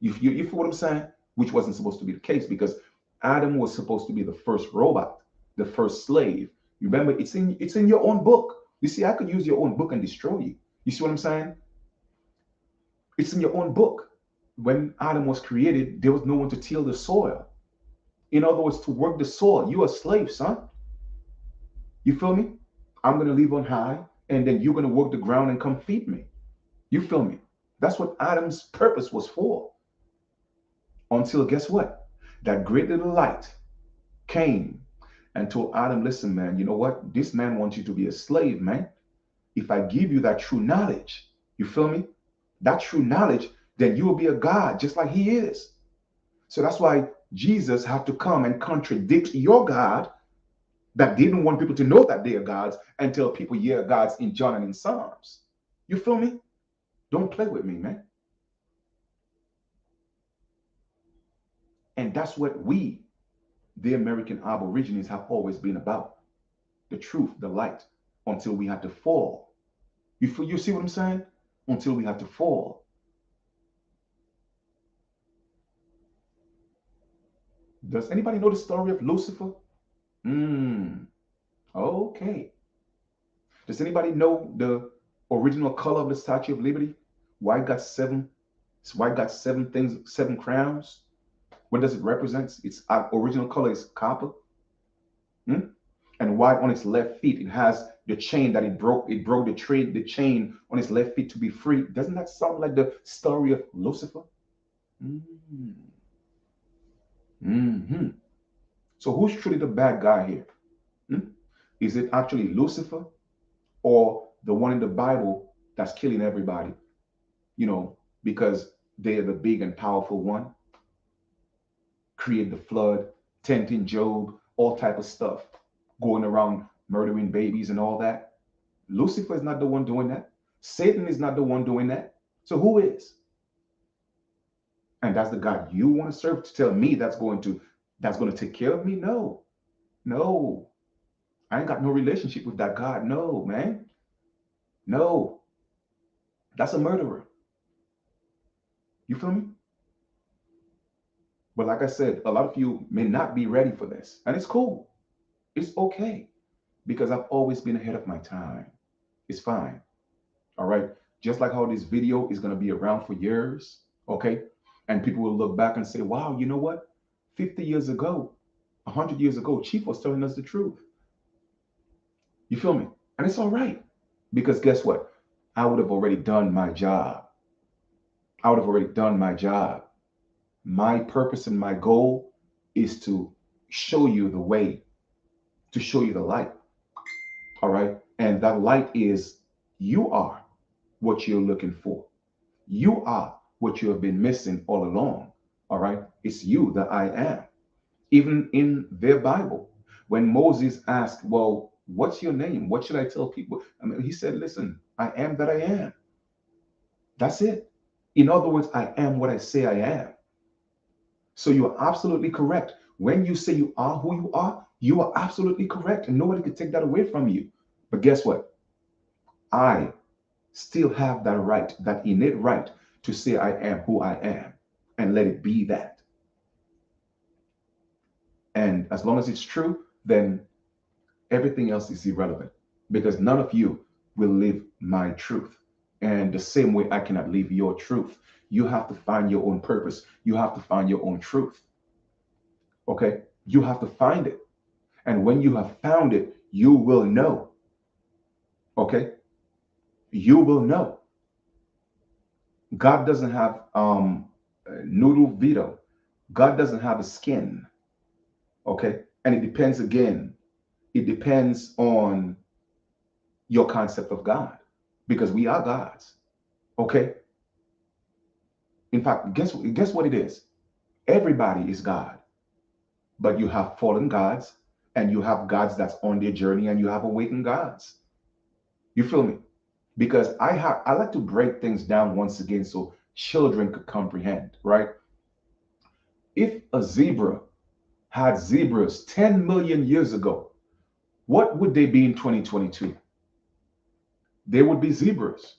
You feel what I'm saying? Which wasn't supposed to be the case, because Adam was supposed to be the first robot, the first slave. You remember, it's in your own book. You see, I could use your own book and destroy you. You see what I'm saying? It's in your own book. When Adam was created, there was no one to till the soil. In other words, to work the soil. You're a slave, son. You feel me? I'm going to live on high, and then you're going to work the ground and come feed me. You feel me? That's what Adam's purpose was for. Until, guess what? That great little light came and told Adam, listen, man, you know what? This man wants you to be a slave, man. If I give you that true knowledge, you feel me? That true knowledge, then you will be a God just like he is. So that's why Jesus had to come and contradict your God that didn't want people to know that they are gods and tell people, yeah, gods in John and in Psalms. You feel me? Don't play with me, man. And that's what we, the American Aborigines, have always been about. The truth, the light, until we had to fall. You see what I'm saying? Until we had to fall. Does anybody know the story of Lucifer? Okay. Does anybody know the original color of the Statue of Liberty? Why it got seven? Why it got seven things, seven crowns? What does it represent? Its original color is copper. And why on its left feet it has the chain that it broke. It broke the chain on its left feet to be free. Doesn't that sound like the story of Lucifer? Mm-hmm. Mm-hmm. So who's truly the bad guy here? Is it actually Lucifer, or the one in the Bible that's killing everybody? Because they're the big and powerful one. Create the flood, tempting Job, all type of stuff, going around murdering babies and all that. Lucifer is not the one doing that. Satan is not the one doing that. So who is? And that's the God you want to serve, to tell me that's going to take care of me? No. No. I ain't got no relationship with that God. No, man. No. That's a murderer. You feel me? But like I said, a lot of you may not be ready for this. And it's cool. It's okay because I've always been ahead of my time. It's fine. All right. Just like how this video is going to be around for years. Okay. And people will look back and say, wow, you know what? 50 years ago, 100 years ago, Chief was telling us the truth. You feel me? And it's all right. Because guess what? I would have already done my job. I would have already done my job. My purpose and my goal is to show you the way, to show you the light. All right. And that light is you are what you're looking for. You are what you have been missing all along. All right. It's you, the I am. Even in their Bible, when Moses asked, well, what's your name? What should I tell people? I mean, he said, listen, I am that I am. That's it. In other words, I am what I say I am. So you are absolutely correct. When you say you are who you are absolutely correct. And nobody can take that away from you. But guess what? I still have that right, that innate right to say I am who I am and let it be that. And as long as it's true, then everything else is irrelevant because none of you will live my truth. And the same way I cannot live your truth. You have to find your own purpose. You have to find your own truth. Okay? You have to find it. And when you have found it, you will know. Okay? You will know. God doesn't have noodle veto. God doesn't have a skin. Okay? And it depends again. It depends on your concept of God because we are gods. Okay? In fact, guess what it is? Everybody is God, but you have fallen gods and you have gods that's on their journey and you have awakened gods. You feel me? Because I like to break things down once again so children could comprehend, right? If a zebra had zebras 10 million years ago, what would they be in 2022? They would be zebras.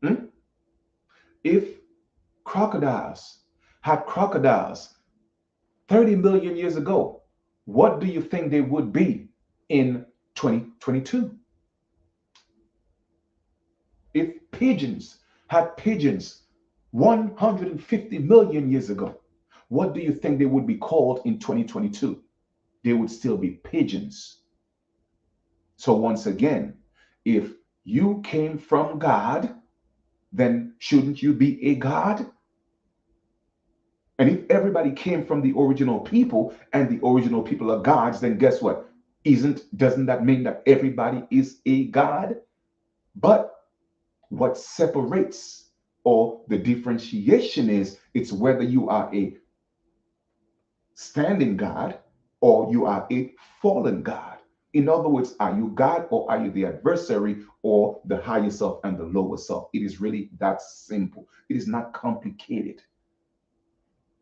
Hmm? If crocodiles had crocodiles 30 million years ago, what do you think they would be in 2022? If pigeons had pigeons 150 million years ago, what do you think they would be called in 2022? They would still be pigeons. So, once again, if you came from God, then shouldn't you be a God? And if everybody came from the original people and the original people are gods, then guess what? Doesn't that mean that everybody is a God? But what separates or the differentiation is it's whether you are a standing God or you are a fallen God. In other words, are you God or are you the adversary or the higher self and the lower self? It is really that simple. It is not complicated.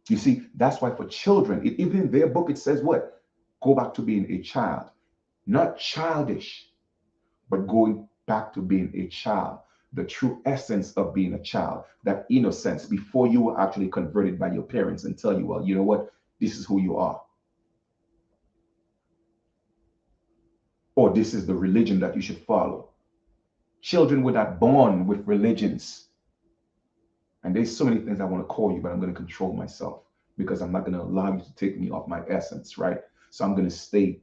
You see, that's why for children, even in their book, it says what? Go back to being a child. Not childish, but going back to being a child. The true essence of being a child, that innocence before you were actually converted by your parents and tell you, well, you know what? This is who you are. Or this is the religion that you should follow. Children were not born with religions. And there's so many things I want to call you, but I'm going to control myself because I'm not going to allow you to take me off my essence, right? So I'm going to stay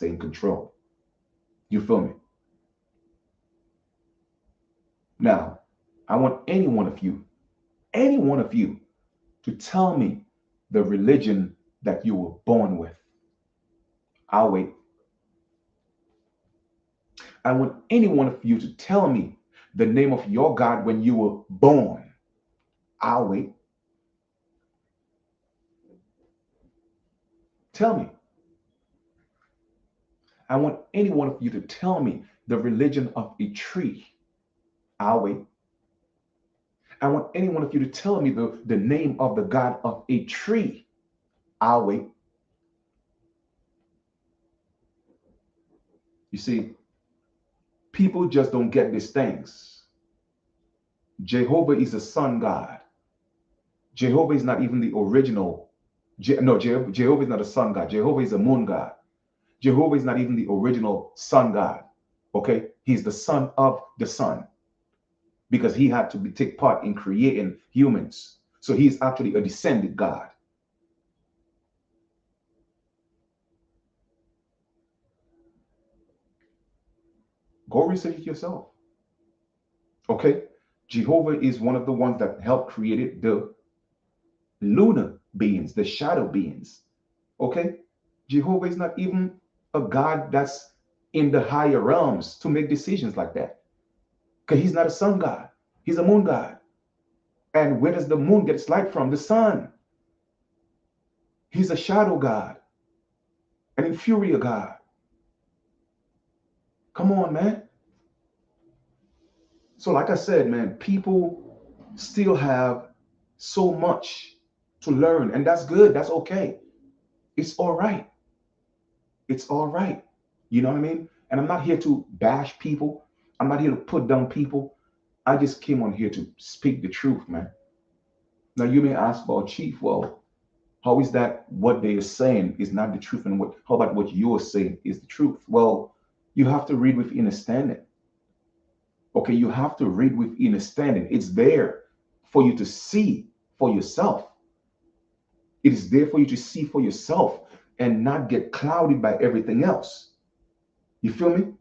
in control. You feel me? Now, I want any one of you to tell me the religion that you were born with. I'll wait. I want any one of you to tell me the name of your God when you were born. I'll wait. Tell me. I want any one of you to tell me the religion of a tree. I'll wait. I want any one of you to tell me the name of the God of a tree. I'll wait. You see, people just don't get these things. Jehovah is a sun God. Jehovah is not even the original. Jehovah is not a sun God. Jehovah is a moon God. Jehovah is not even the original sun God. Okay, he's the son of the sun because he had to take part in creating humans. So he's actually a descended God. Go research it yourself. Okay, Jehovah is one of the ones that helped create the lunar beings, the shadow beings. Okay, Jehovah is not even a God that's in the higher realms to make decisions like that. Because he's not a sun God, he's a moon God. And where does the moon get its light from? The sun. He's a shadow God, an inferior God. Come on, man. So, like I said, man, people still have so much to learn, and that's good. That's okay. It's all right. It's all right. You know what I mean? And I'm not here to bash people. I'm not here to put down people. I just came on here to speak the truth, man. Now you may ask about Chief, well, how is that what they are saying is not the truth? And what how about what you're saying is the truth? Well, you have to read with understanding. Okay, you have to read with understanding. It's there for you to see for yourself. It is there for you to see for yourself and not get clouded by everything else. You feel me?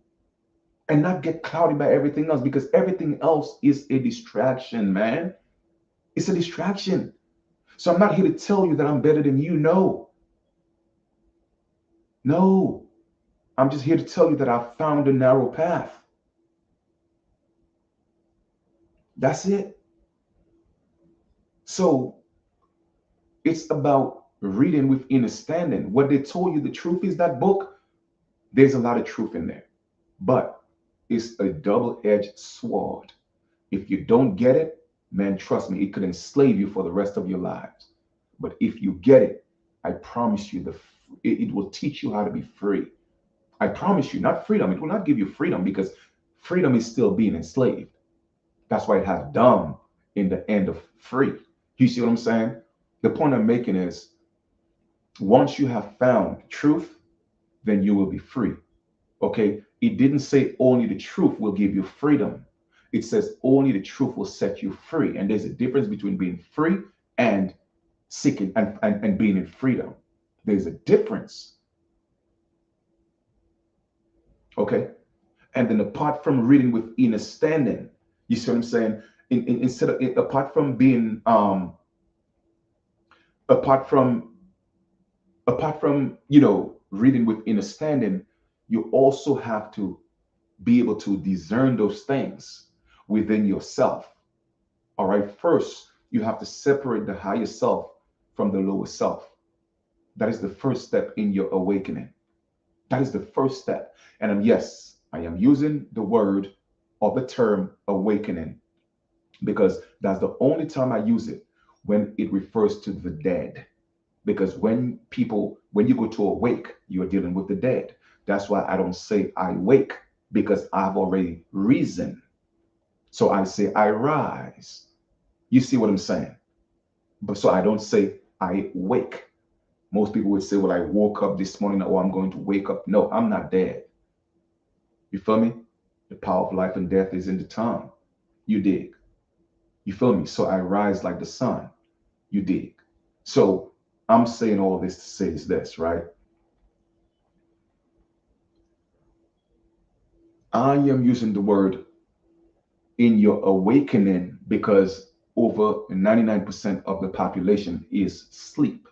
And not get clouded by everything else because everything else is a distraction, man. It's a distraction. So I'm not here to tell you that I'm better than you. No, no. I'm just here to tell you that I found a narrow path. That's it. So it's about reading with understanding. What they told you the truth is that book, there's a lot of truth in there. But it's a double-edged sword. If you don't get it, man, trust me, it could enslave you for the rest of your lives. But if you get it, I promise you, it will teach you how to be free. I promise you, not freedom. It will not give you freedom because freedom is still being enslaved. That's why it has dumb in the end of free. You see what I'm saying? The point I'm making is once you have found truth, then you will be free. Okay? It didn't say only the truth will give you freedom. It says only the truth will set you free. And there's a difference between being free and seeking and being in freedom. There's a difference. Okay? And then apart from reading with understanding, you see what I'm saying? Instead of apart from being apart from reading with understanding, you also have to be able to discern those things within yourself. All right. First, you have to separate the higher self from the lower self. That is the first step in your awakening. That is the first step. And yes, I am using the word or the term awakening because that's the only time I use it when it refers to the dead. Because when you go to awake, you're dealing with the dead. That's why I don't say I wake because I've already risen. So I say I rise. You see what I'm saying? But so I don't say I wake. Most people would say, well, I woke up this morning or I'm going to wake up. No, I'm not dead. You feel me? The power of life and death is in the tongue. You dig? You feel me? So I rise like the sun. You dig? So I'm saying all this to say is this, right? I am using the word in your awakening because over 99% of the population is sleep.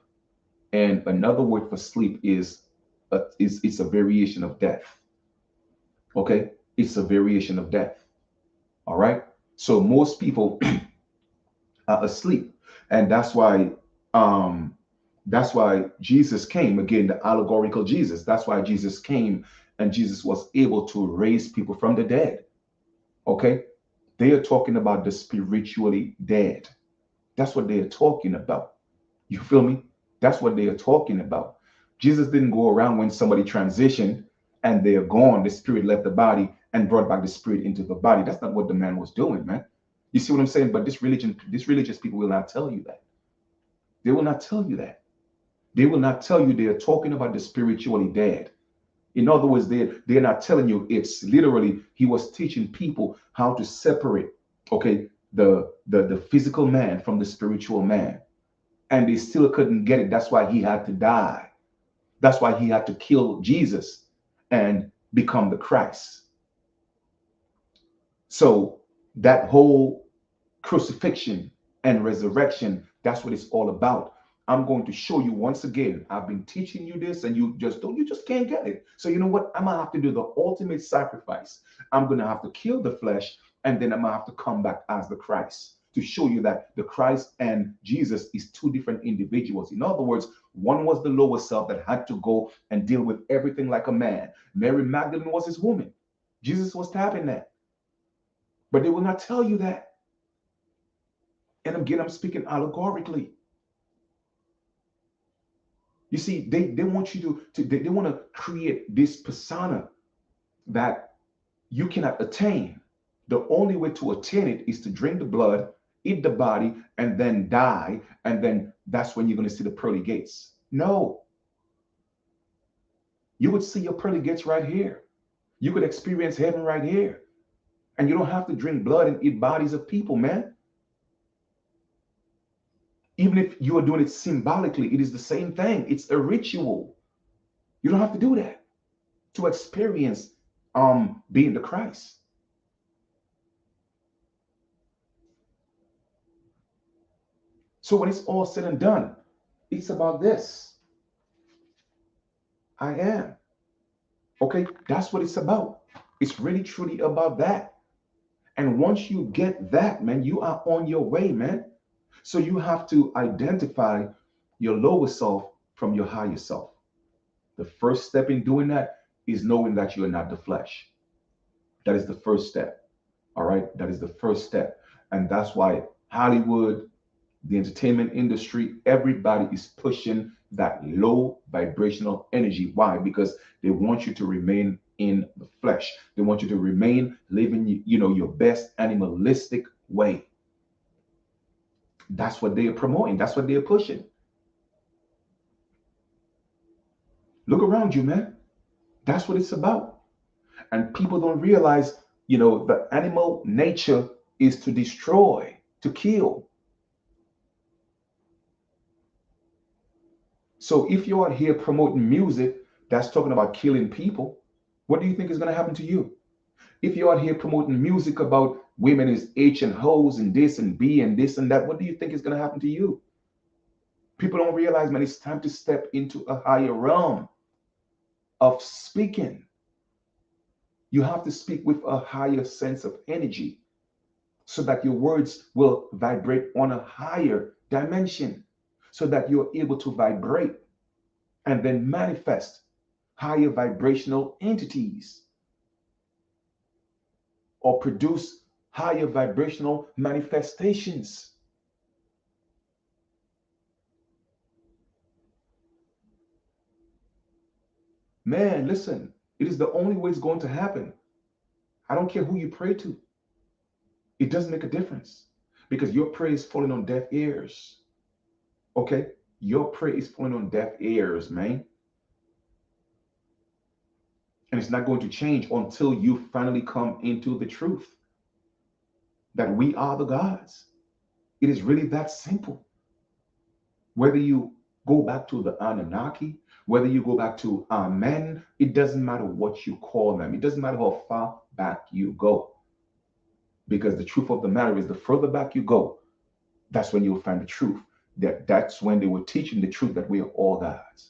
And another word for sleep is it's a variation of death. Okay? It's a variation of death. All right? So most people are asleep. And um that's why Jesus came, again, the allegorical Jesus. That's why Jesus came and Jesus was able to raise people from the dead. Okay? They are talking about the spiritually dead. That's what they are talking about. You feel me? That's what they are talking about. Jesus didn't go around when somebody transitioned and they are gone, the spirit left the body and brought back the spirit into the body. That's not what the man was doing, man. You see what I'm saying? But this religious people will not tell you that. They will not tell you that. They will not tell you they are talking about the spiritually dead. In other words, they're not telling you. It's literally he was teaching people how to separate, okay, the physical man from the spiritual man, and they still couldn't get it. That's why he had to die. That's why he had to kill Jesus and become the Christ. So that whole crucifixion and resurrection, that's what it's all about. I'm going to show you once again. I've been teaching you this and you just can't get it. So you know what? I'm gonna have to do the ultimate sacrifice. I'm gonna have to kill the flesh, and then I'm gonna have to come back as the Christ to show you that the Christ and Jesus is two different individuals. In other words, one was the lower self that had to go and deal with everything like a man. Mary Magdalene was his woman. Jesus was tapping that. But they will not tell you that. And again, I'm speaking allegorically. You see, they want you they want to create this persona that you cannot attain. The only way to attain it is to drink the blood, eat the body, and then die. And then that's when you're going to see the pearly gates. No, you would see your pearly gates right here. You could experience heaven right here. And you don't have to drink blood and eat bodies of people, man. Even if you are doing it symbolically, it is the same thing. It's a ritual. You don't have to do that to experience being the Christ. So when it's all said and done, it's about this. I am. Okay, that's what it's about. It's really truly about that. And once you get that, man, you are on your way, man. So you have to identify your lower self from your higher self. The first step in doing that is knowing that you're not the flesh. That is the first step. All right. That is the first step. And that's why Hollywood, the entertainment industry, everybody is pushing that low vibrational energy. Why? Because they want you to remain in the flesh. They want you to remain living, your best animalistic way. That's what they are promoting. That's what they are pushing. Look around you, man. That's what it's about. And people don't realize, the animal nature is to destroy, to kill. So if you are here promoting music that's talking about killing people, what do you think is going to happen to you? If you are here promoting music about women is H and hoes and this and B and this and that, what do you think is going to happen to you? People don't realize, man, it's time to step into a higher realm of speaking. You have to speak with a higher sense of energy so that your words will vibrate on a higher dimension, so that you're able to vibrate and then manifest higher vibrational entities or produce higher vibrational manifestations. Man, listen, it is the only way it's going to happen. I don't care who you pray to. It doesn't make a difference because your prayer is falling on deaf ears. Okay? Your prayer is falling on deaf ears, man. And it's not going to change until you finally come into the truth that we are the gods. It is really that simple. Whether you go back to the Anunnaki, whether you go back to Amen, it doesn't matter what you call them. It doesn't matter how far back you go. Because the truth of the matter is, the further back you go, that's when you'll find the truth. That's when they were teaching the truth that we are all gods.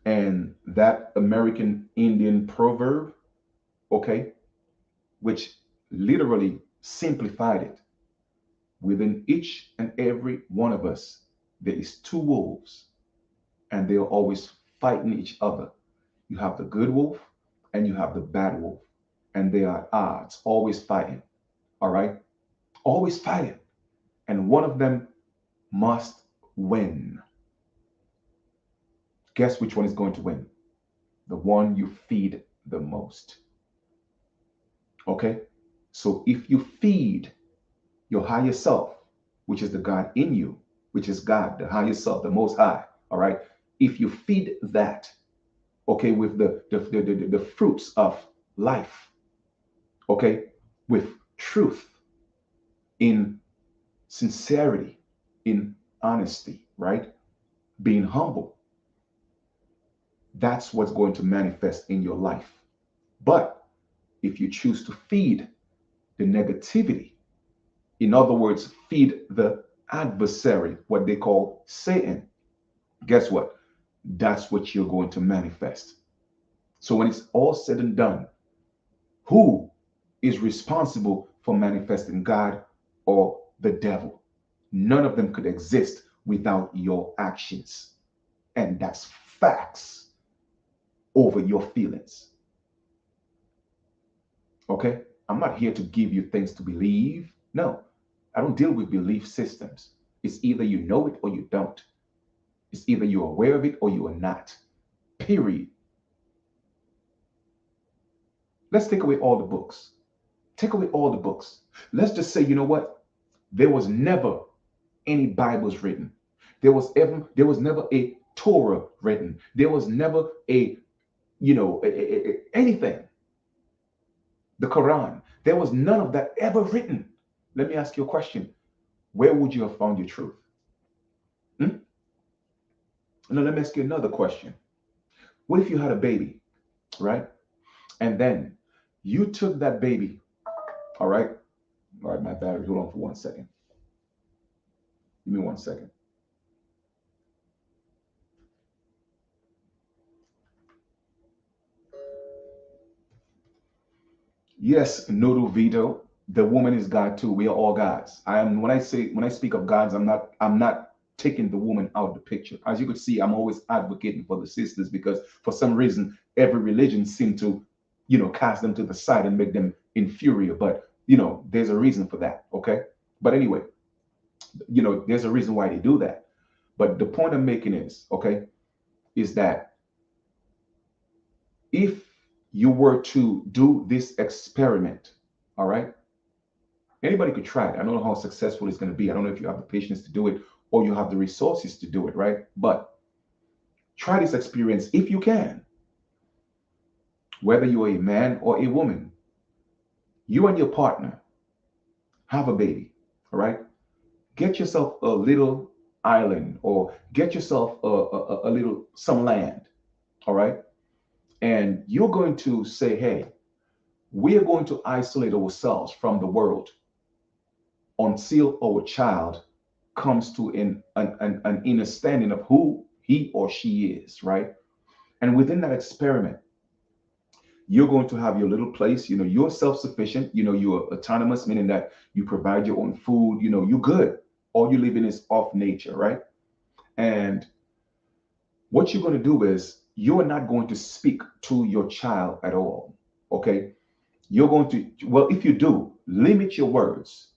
And that American Indian proverb, okay, which literally simplified it. Within each and every one of us, there is two wolves, and they are always fighting each other. You have the good wolf and you have the bad wolf, and they are at odds, always fighting. All right, always fighting, and one of them must win. Guess which one is going to win? The one you feed the most. Okay, so if you feed your higher self, which is the God in you, which is God, the higher self, the most high, all right? if you feed that, okay, with the fruits of life, okay, with truth, in sincerity, in honesty, right? Being humble, that's what's going to manifest in your life. But if you choose to feed the negativity, in other words, feed the adversary, what they call Satan, guess what? That's what you're going to manifest. So when it's all said and done, who is responsible for manifesting, God or the devil? None of them could exist without your actions. And that's facts over your feelings. Okay? I'm not here to give you things to believe. No, I don't deal with belief systems. It's either you know it or you don't. It's either you're aware of it or you are not. Period. Let's take away all the books. Take away all the books. Let's just say, you know what? There was never any Bibles written. There was never a Torah written. There was never a, anything. The Quran. There was none of that ever written. Let me ask you a question. Where would you have found your truth? Hmm? Now let me ask you another question. What if you had a baby, right? And then you took that baby, all right? All right, my battery, hold on for 1 second. Give me 1 second. Yes, Noodle Vito, the woman is God too. We are all gods. I am when I speak of gods, I'm not taking the woman out of the picture. As you could see, I'm always advocating for the sisters because for some reason every religion seemed to, cast them to the side and make them inferior. But there's a reason for that. Okay. But anyway, there's a reason why they do that. But the point I'm making is that if you were to do this experiment, all right, anybody could try it. I don't know how successful it's going to be. I don't know if you have the patience to do it or you have the resources to do it, right? But try this experience if you can, whether you are a man or a woman. You and your partner have a baby, all right? Get yourself a little island or get yourself a little some land, all right? And you're going to say, hey, we are going to isolate ourselves from the world until our child comes to an understanding of who he or she is, right? And within that experiment, you're going to have your little place. You're self-sufficient. You're autonomous, meaning that you provide your own food. You're good. All you live in is off nature, right? And what you're going to do is you're not going to speak to your child at all, okay? You're going to, well, if you do, limit your words.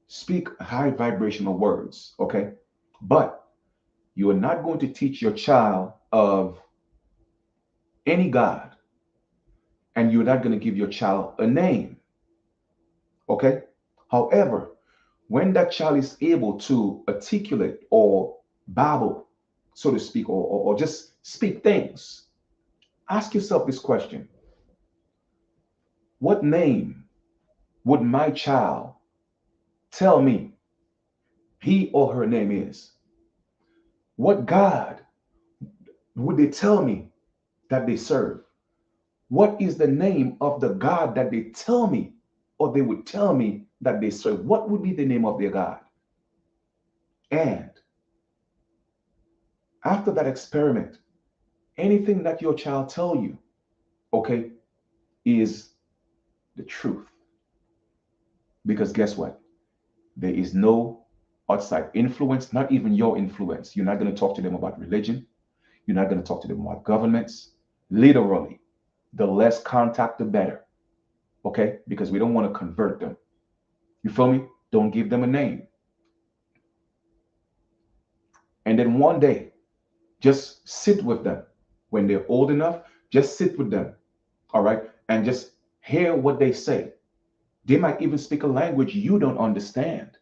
Speak high vibrational words, okay? But you are not going to teach your child of any God, and you're not going to give your child a name, okay? However, when that child is able to articulate or babble, so to speak, or just speak things, ask yourself this question. What name would my child tell me he or her name is? What God would they tell me that they serve? What is the name of the God that they tell me or they would tell me that they serve? What would be the name of their God? And after that experiment, anything that your child tell you, okay, is the truth. Because guess what? There is no outside influence, not even your influence. You're not going to talk to them about religion. You're not going to talk to them about governments. Literally, the less contact, the better. Okay? Because we don't want to convert them. You feel me? Don't give them a name. And then one day, just sit with them. When they're old enough, just sit with them. All right? And just hear what they say. They might even speak a language you don't understand.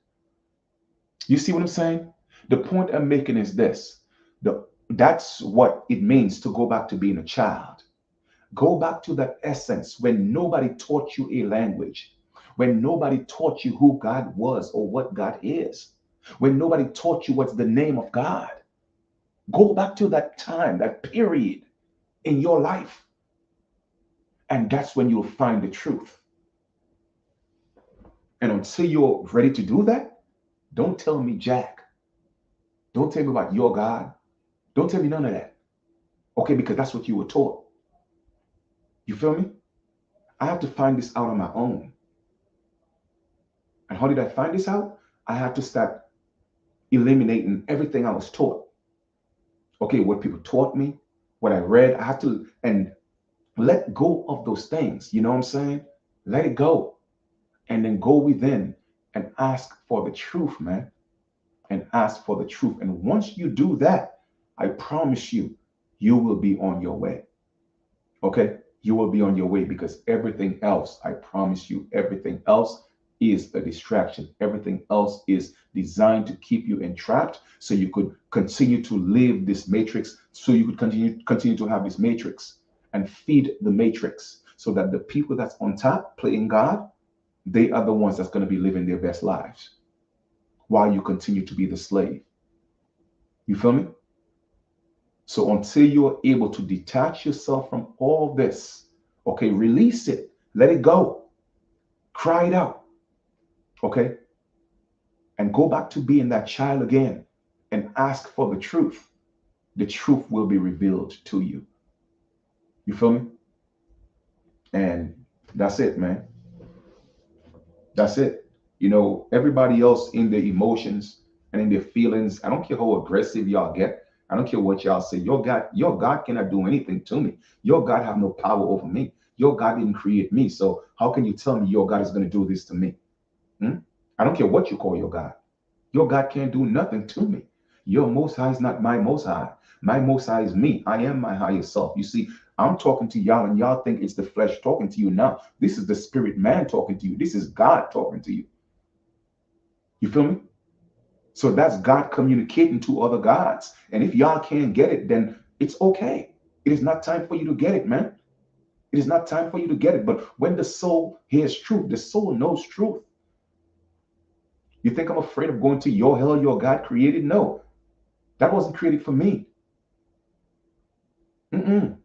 You see what I'm saying? The point I'm making is this. The That's what it means to go back to being a child. Go back to that essence when nobody taught you a language, when nobody taught you who God was or what God is, when nobody taught you what's the name of God. Go back to that time, that period in your life, and that's when you'll find the truth. And until you're ready to do that, don't tell me Jack. Don't tell me about your God. Don't tell me none of that. Okay, because that's what you were taught. You feel me? I have to find this out on my own. And how did I find this out? I had to start eliminating everything I was taught. Okay, what people taught me, what I read, I had to and let go of those things. You know what I'm saying? Let it go. And then go within and ask for the truth, man. And ask for the truth. And once you do that, I promise you, you will be on your way. Okay? You will be on your way because everything else, I promise you, everything else is a distraction. Everything else is designed to keep you entrapped so you could continue to live this matrix, so you could continue to have this matrix and feed the matrix so that the people that's on top playing God, they are the ones that's going to be living their best lives while you continue to be the slave. You feel me? So until you're able to detach yourself from all this, okay, release it, let it go, cry it out, okay, and go back to being that child again and ask for the truth. The truth will be revealed to you. You feel me? And that's it, man. That's it. Everybody else in their emotions and in their feelings, I don't care how aggressive y'all get. I don't care what y'all say. Your God cannot do anything to me. Your God have no power over me. Your God didn't create me. So how can you tell me your God is going to do this to me? Hmm? I don't care what you call your God. Your God can't do nothing to me. Your most high is not my most high. My most high is me. I am my higher self. You see, I'm talking to y'all and y'all think it's the flesh talking to you now. This is the spirit man talking to you. This is God talking to you. You feel me? So that's God communicating to other gods. And if y'all can't get it, then it's okay. It is not time for you to get it, man. It is not time for you to get it. But when the soul hears truth, the soul knows truth. You think I'm afraid of going to your hell your God created? No, that wasn't created for me. Mm-mm.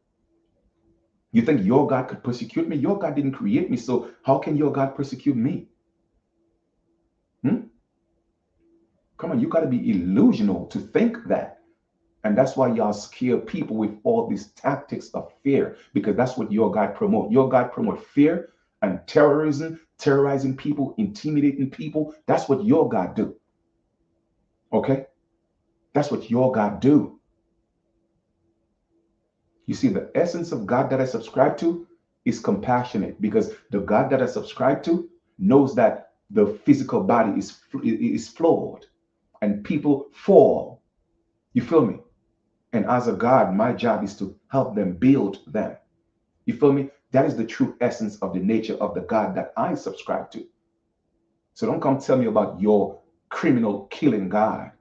You think your God could persecute me? Your God didn't create me. So how can your God persecute me? Hmm? Come on, you got to be illusional to think that. And that's why y'all scare people with all these tactics of fear, because that's what your God promote. Your God promote fear and terrorism, terrorizing people, intimidating people. That's what your God do. Okay? That's what your God do. You see, the essence of God that I subscribe to is compassionate, because the God that I subscribe to knows that the physical body is flawed and people fall. You feel me? And as a God, my job is to help them build them. You feel me? That is the true essence of the nature of the God that I subscribe to. So don't come tell me about your criminal killing God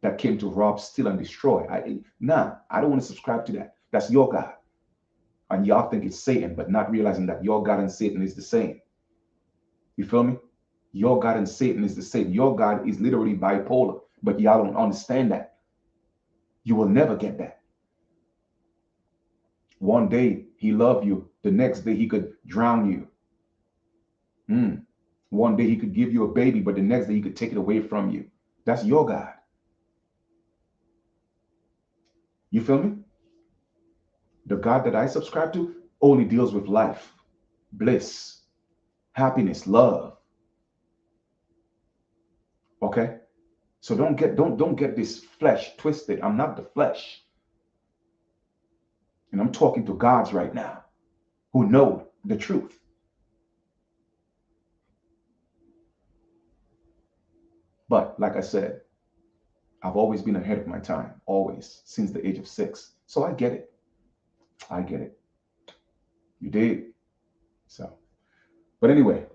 that came to rob, steal, and destroy. I don't want to subscribe to that. That's your God. And y'all think it's Satan, but not realizing that your God and Satan is the same. You feel me? Your God and Satan is the same. Your God is literally bipolar, but y'all don't understand that. You will never get that. One day he loved you, the next day he could drown you. One day he could give you a baby, but the next day he could take it away from you. That's your God. You feel me? The God that I subscribe to only deals with life, bliss, happiness, love. Okay? So don't get this flesh twisted. I'm not the flesh. And I'm talking to gods right now who know the truth. But like I said, I've always been ahead of my time, always, since the age of 6. So I get it. I get it. You did. So, but anyway,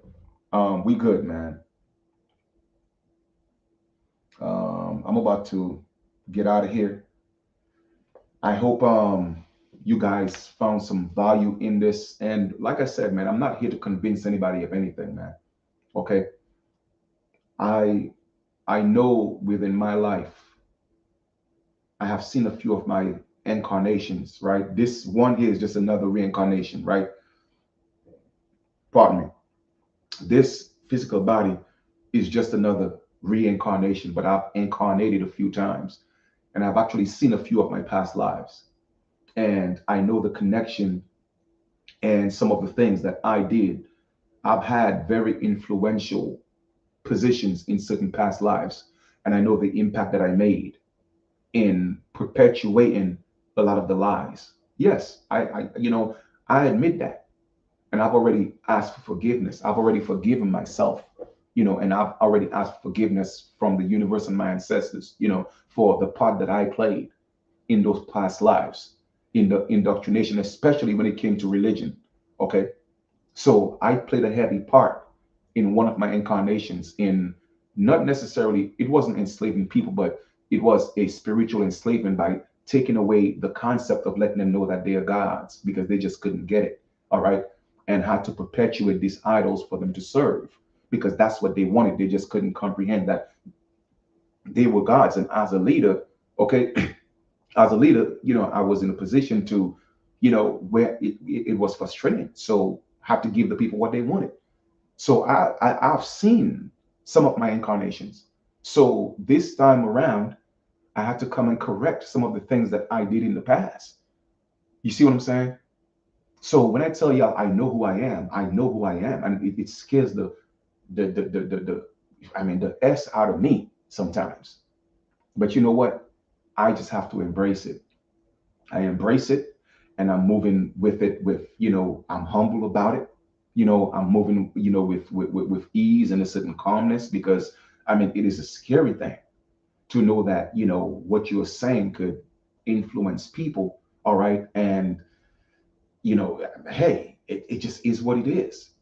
we good, man. I'm about to get out of here. I hope you guys found some value in this. And like I said, man, I'm not here to convince anybody of anything, man. Okay. I I know within my life, I have seen a few of my incarnations, right? This one here is just another reincarnation, right? Pardon me. This physical body is just another reincarnation, but I've incarnated a few times and I've actually seen a few of my past lives. And I know the connection and some of the things that I did. I've had very influential positions in certain past lives, and I know the impact that I made in perpetuating a lot of the lies. Yes, I admit that, and I've already asked for forgiveness. I've already forgiven myself, and I've already asked forgiveness from the universe and my ancestors, for the part that I played in those past lives, in the indoctrination, especially when it came to religion. Okay, so I played a heavy part in one of my incarnations in, not necessarily, it wasn't enslaving people, but it was a spiritual enslavement by taking away the concept of letting them know that they are gods because they just couldn't get it. All right. And had to perpetuate these idols for them to serve because that's what they wanted. They just couldn't comprehend that they were gods. And as a leader, okay, as a leader, I was in a position to, where it was frustrating. So have to give the people what they wanted. So I've seen some of my incarnations. So this time around, I had to come and correct some of the things that I did in the past. You see what I'm saying? So when I tell y'all I know who I am, I know who I am, and it scares the I mean the S out of me sometimes. But you know what? I just have to embrace it. I embrace it and I'm moving with it with, I'm humble about it. I'm moving, with ease and a certain calmness because I mean, it is a scary thing to know that, what you're saying could influence people. All right. And, hey, it just is what it is,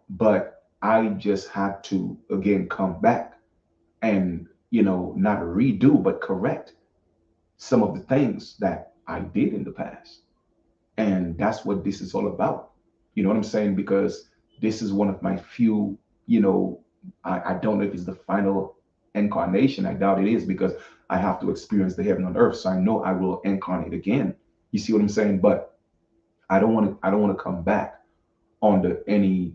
but I just had to, again, come back and, not redo, but correct some of the things that I did in the past. And that's what this is all about. You know what I'm saying? Because this is one of my few, I don't know if it's the final incarnation. I doubt it is because I have to experience the heaven on earth. So I know I will incarnate again. You see what I'm saying? But I don't want to come back under any,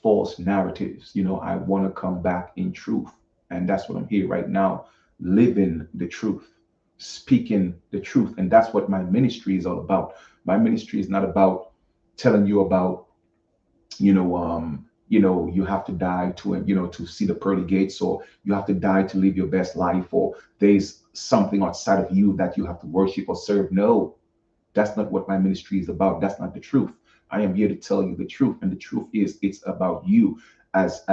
false narratives. I want to come back in truth. And that's what I'm here right now, living the truth, speaking the truth. And that's what my ministry is all about. My ministry is not about telling you about, you have to die to, to see the pearly gates, or you have to die to live your best life, or there's something outside of you that you have to worship or serve. No, that's not what my ministry is about. That's not the truth. I am here to tell you the truth, and the truth is it's about you. As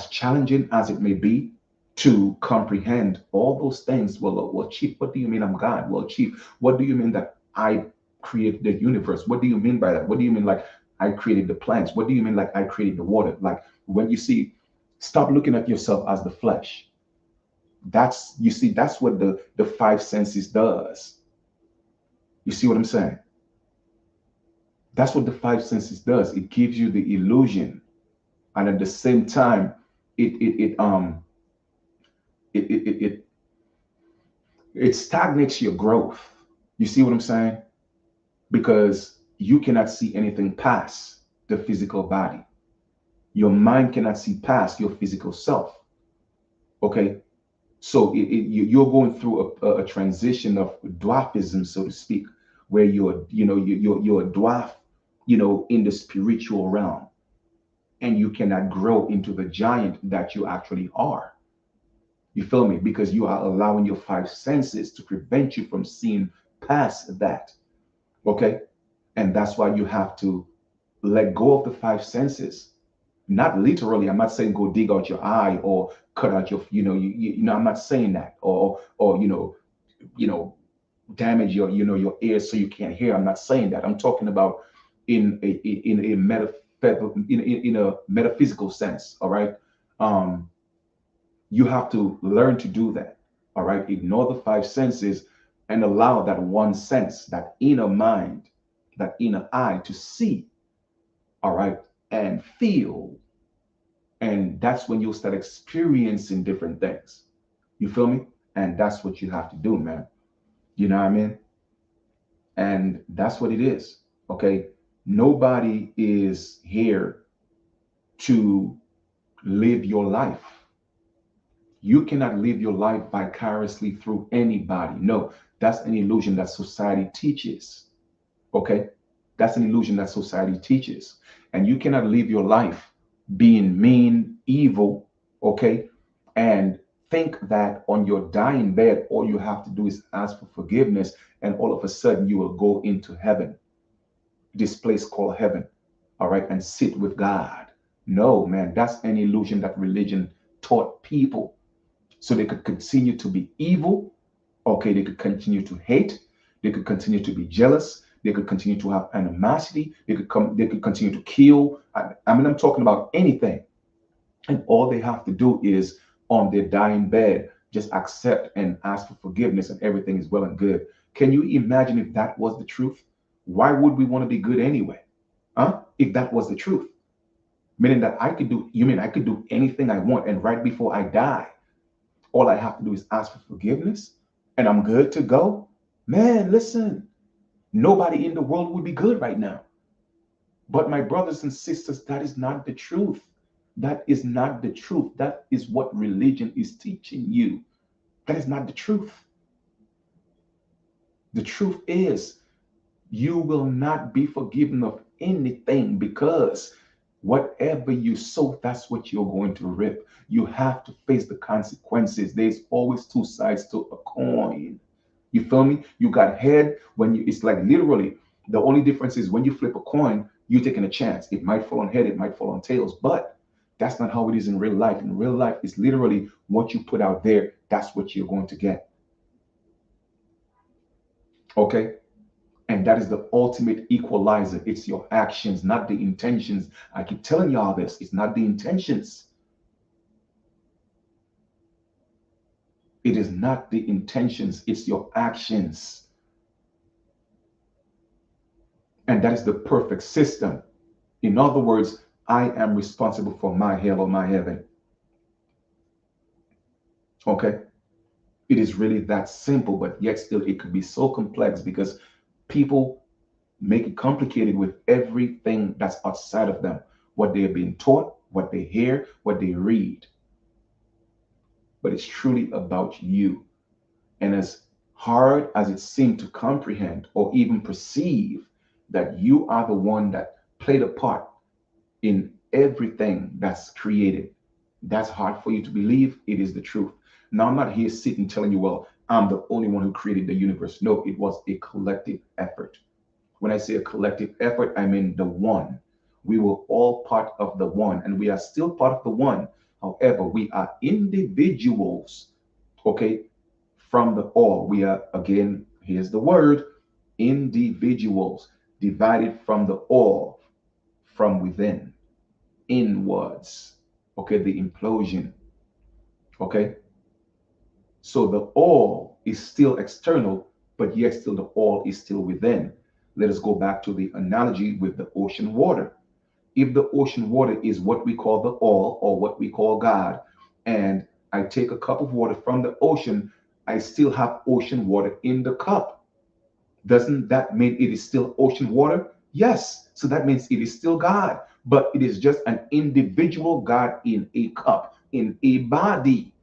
challenging as it may be to comprehend all those things. Well, Chief, what do you mean I'm God? Well, Chief, what do you mean that I created the universe? What do you mean by that? What do you mean like I created the plants? What do you mean like I created the water? Like when you see, stop looking at yourself as the flesh. That's what the five senses does. You see what I'm saying? That's what the five senses does. It gives you the illusion, and at the same time, it it it, it, it stagnates your growth. You see what I'm saying? Because you cannot see anything past the physical body. Your mind cannot see past your physical self. Okay, so you're going through a transition of dwarfism, so to speak, where you're a dwarf, in the spiritual realm, and you cannot grow into the giant that you actually are. You feel me? Because you are allowing your five senses to prevent you from seeing past that. Okay. And that's why you have to let go of the five senses. Not literally. I'm not saying go dig out your eye or cut out your, I'm not saying that. Or, you know, damage your, your ears so you can't hear. I'm not saying that. I'm talking about in a in a metaphysical sense. All right. You have to learn to do that. All right. Ignore the five senses and allow that one sense, that inner mind, that inner eye to see. All right. And feel. And that's when you'll start experiencing different things. You feel me? And that's what you have to do, man. You know what I mean? And that's what it is. Okay. Nobody is here to live your life. You cannot live your life vicariously through anybody. No, that's an illusion that society teaches. Okay. That's an illusion that society teaches. And you cannot live your life being mean, evil, okay, and think that on your dying bed, all you have to do is ask for forgiveness, and all of a sudden you will go into heaven, this place called heaven, all right, and sit with God. No, man, that's an illusion that religion taught people so they could continue to be evil. Okay, they could continue to hate, they could continue to be jealous, they could continue to have animosity, they could continue to kill. I mean, I'm talking about anything. And all they have to do is on their dying bed, just accept and ask for forgiveness, and everything is well and good. Can you imagine if that was the truth? Why would we want to be good anyway? Huh? If that was the truth, meaning that I could do, you mean I could do anything I want, and right before I die, all I have to do is ask for forgiveness and I'm good to go? Man, listen, nobody in the world would be good right now. But my brothers and sisters, that is not the truth. That is not the truth. That is what religion is teaching you. That is not the truth. The truth is, you will not be forgiven of anything, because whatever you sow, that's what you're going to reap. You have to face the consequences. There's always two sides to a coin. You feel me? You got head when you, it's like literally the only difference is when you flip a coin, you're taking a chance. It might fall on head, it might fall on tails, but that's not how it is in real life. In real life, it's literally what you put out there, that's what you're going to get. Okay? And that is the ultimate equalizer. It's your actions, not the intentions. I keep telling y'all this. It's not the intentions. It is not the intentions. It's your actions. And that is the perfect system. In other words, I am responsible for my hell or my heaven. Okay? It is really that simple, but yet still it could be so complex because people make it complicated with everything that's outside of them, what they're being taught, what they hear, what they read. But it's truly about you. And as hard as it seemed to comprehend or even perceive that you are the one that played a part in everything that's created, that's hard for you to believe. It is the truth. Now, I'm not here sitting telling you, well, I'm the only one who created the universe. No, it was a collective effort. When I say a collective effort, I mean the one. We were all part of the one, and we are still part of the one. However, we are individuals, okay, from the all. We are, again, here's the word, individuals, divided from the all, from within, inwards, okay, the implosion, okay. So the all is still external, but yet still the all is still within. Let us go back to the analogy with the ocean water. If the ocean water is what we call the all, or what we call God, and I take a cup of water from the ocean, I still have ocean water in the cup. Doesn't that mean it is still ocean water? Yes. So that means it is still God, but it is just an individual God in a cup, in a body.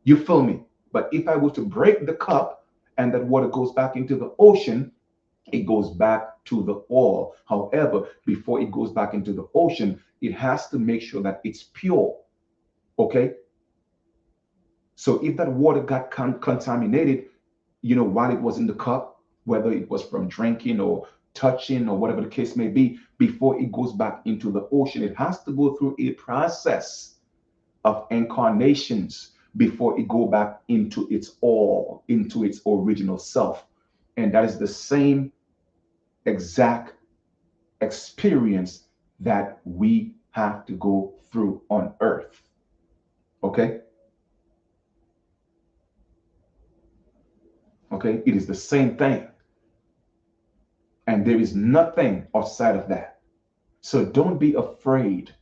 You feel me? But if I were to break the cup and that water goes back into the ocean, it goes back to the all. However, before it goes back into the ocean, it has to make sure that it's pure. Okay. So if that water got contaminated, while it was in the cup, whether it was from drinking or touching or whatever the case may be, before it goes back into the ocean, it has to go through a process of incarnations before it go back into its all, into its original self. And that is the same exact experience that we have to go through on earth. Okay? Okay, it is the same thing. And there is nothing outside of that. So don't be afraid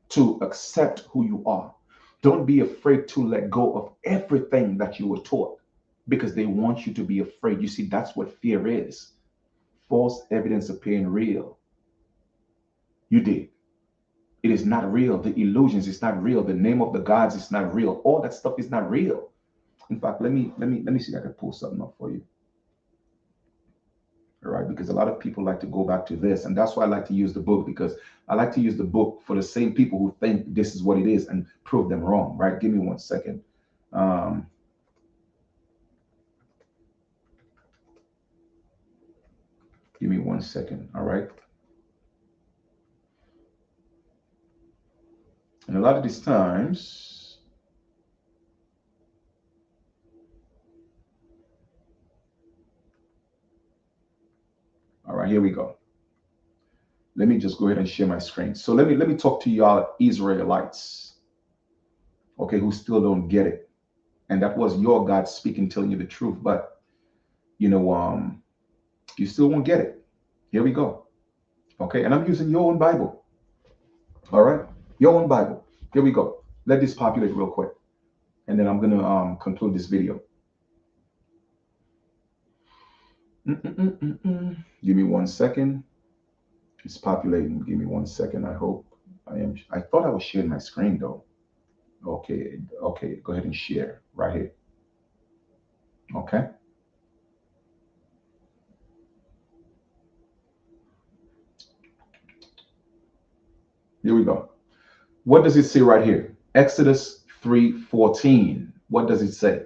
to accept who you are. Don't be afraid to let go of everything that you were taught because they want you to be afraid. You see, that's what fear is. False evidence appearing real. You did. It is not real. The illusions is not real. The name of the gods is not real. All that stuff is not real. In fact, let me see if I can pull something up for you. All right, because a lot of people like to go back to this, and that's why I like to use the book, because I like to use the book for the same people who think this is what it is and prove them wrong. Right? Give me 1 second. Um, give me 1 second. All right. And a lot of these times, all right, here we go. Let me just go ahead and share my screen. So let me talk to y'all Israelites, okay, who still don't get it. And that was your God speaking, telling you the truth, but you know, you still won't get it. Here we go. Okay, and I'm using your own Bible. All right, your own Bible. Here we go. Let this populate real quick, and then I'm gonna conclude this video. Give me 1 second. It's populating. Give me 1 second. I hope I am. I thought I was sharing my screen though. Okay, okay. Go ahead and share right here. Okay. Here we go. What does it say right here? Exodus 3:14. What does it say?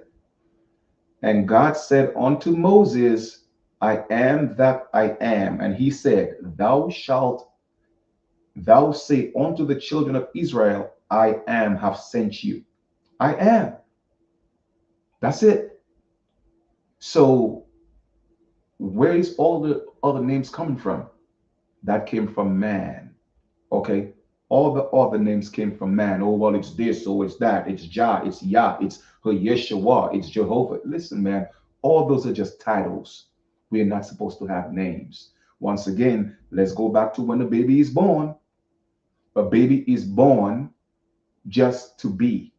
And God said unto Moses, I am that I am. And he said, thou say unto the children of Israel, I am have sent you. I am. That's it. So where is all the other names coming from? That came from man. Okay. All the other names came from man. Oh, well, it's this, oh, it's that, it's Jah, it's Yah, it's Yeshua, it's Jehovah. Listen, man, all those are just titles. We are not supposed to have names. Once again, let's go back to when the baby is born. A baby is born just to be.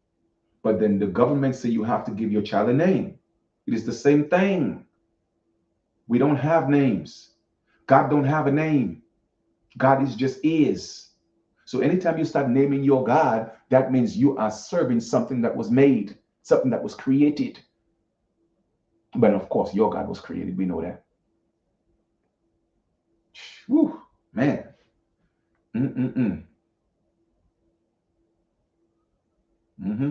But then the government say you have to give your child a name. It is the same thing. We don't have names. God don't have a name. God is just is. So anytime you start naming your God, that means you are serving something that was made, something that was created. But of course, your God was created. We know that. Whew, man. Mm-mm-mm. Mm-hmm.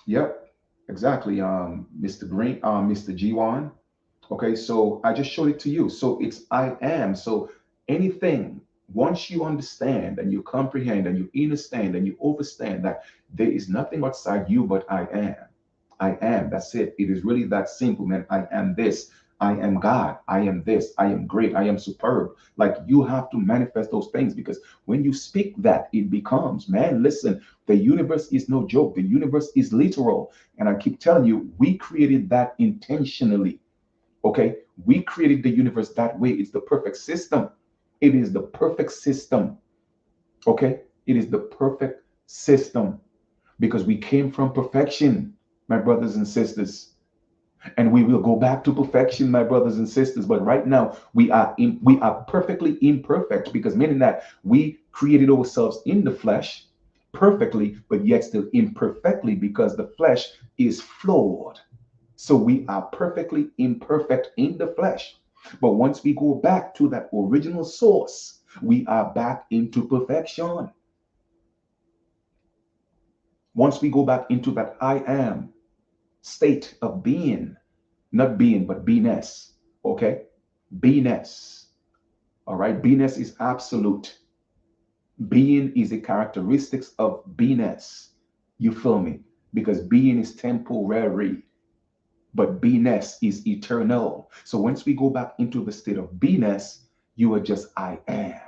Yep, exactly. Mr. Green, Mr. G1. Okay, so I just showed it to you. So it's I am. So anything, once you understand and you comprehend and you understand and you understand that there is nothing outside you but I am. I am. That's it. It is really that simple, man. I am this. I am God. I am this. I am great. I am superb. Like you have to manifest those things because when you speak that, it becomes, man, listen, the universe is no joke. The universe is literal. And I keep telling you, we created that intentionally. Okay, we created the universe that way. It's the perfect system. It is the perfect system. Okay, it is the perfect system because we came from perfection, my brothers and sisters, and we will go back to perfection, my brothers and sisters. But right now, we are perfectly imperfect because meaning that we created ourselves in the flesh perfectly, but yet still imperfectly because the flesh is flawed. So we are perfectly imperfect in the flesh. But once we go back to that original source, we are back into perfection. Once we go back into that I am state of being, not being, but beingness. Okay? Beingness. All right? Beingness is absolute. Being is a characteristics of beingness. You feel me? Because being is temporary. But beingness is eternal. So once we go back into the state of beingness, you are just I am.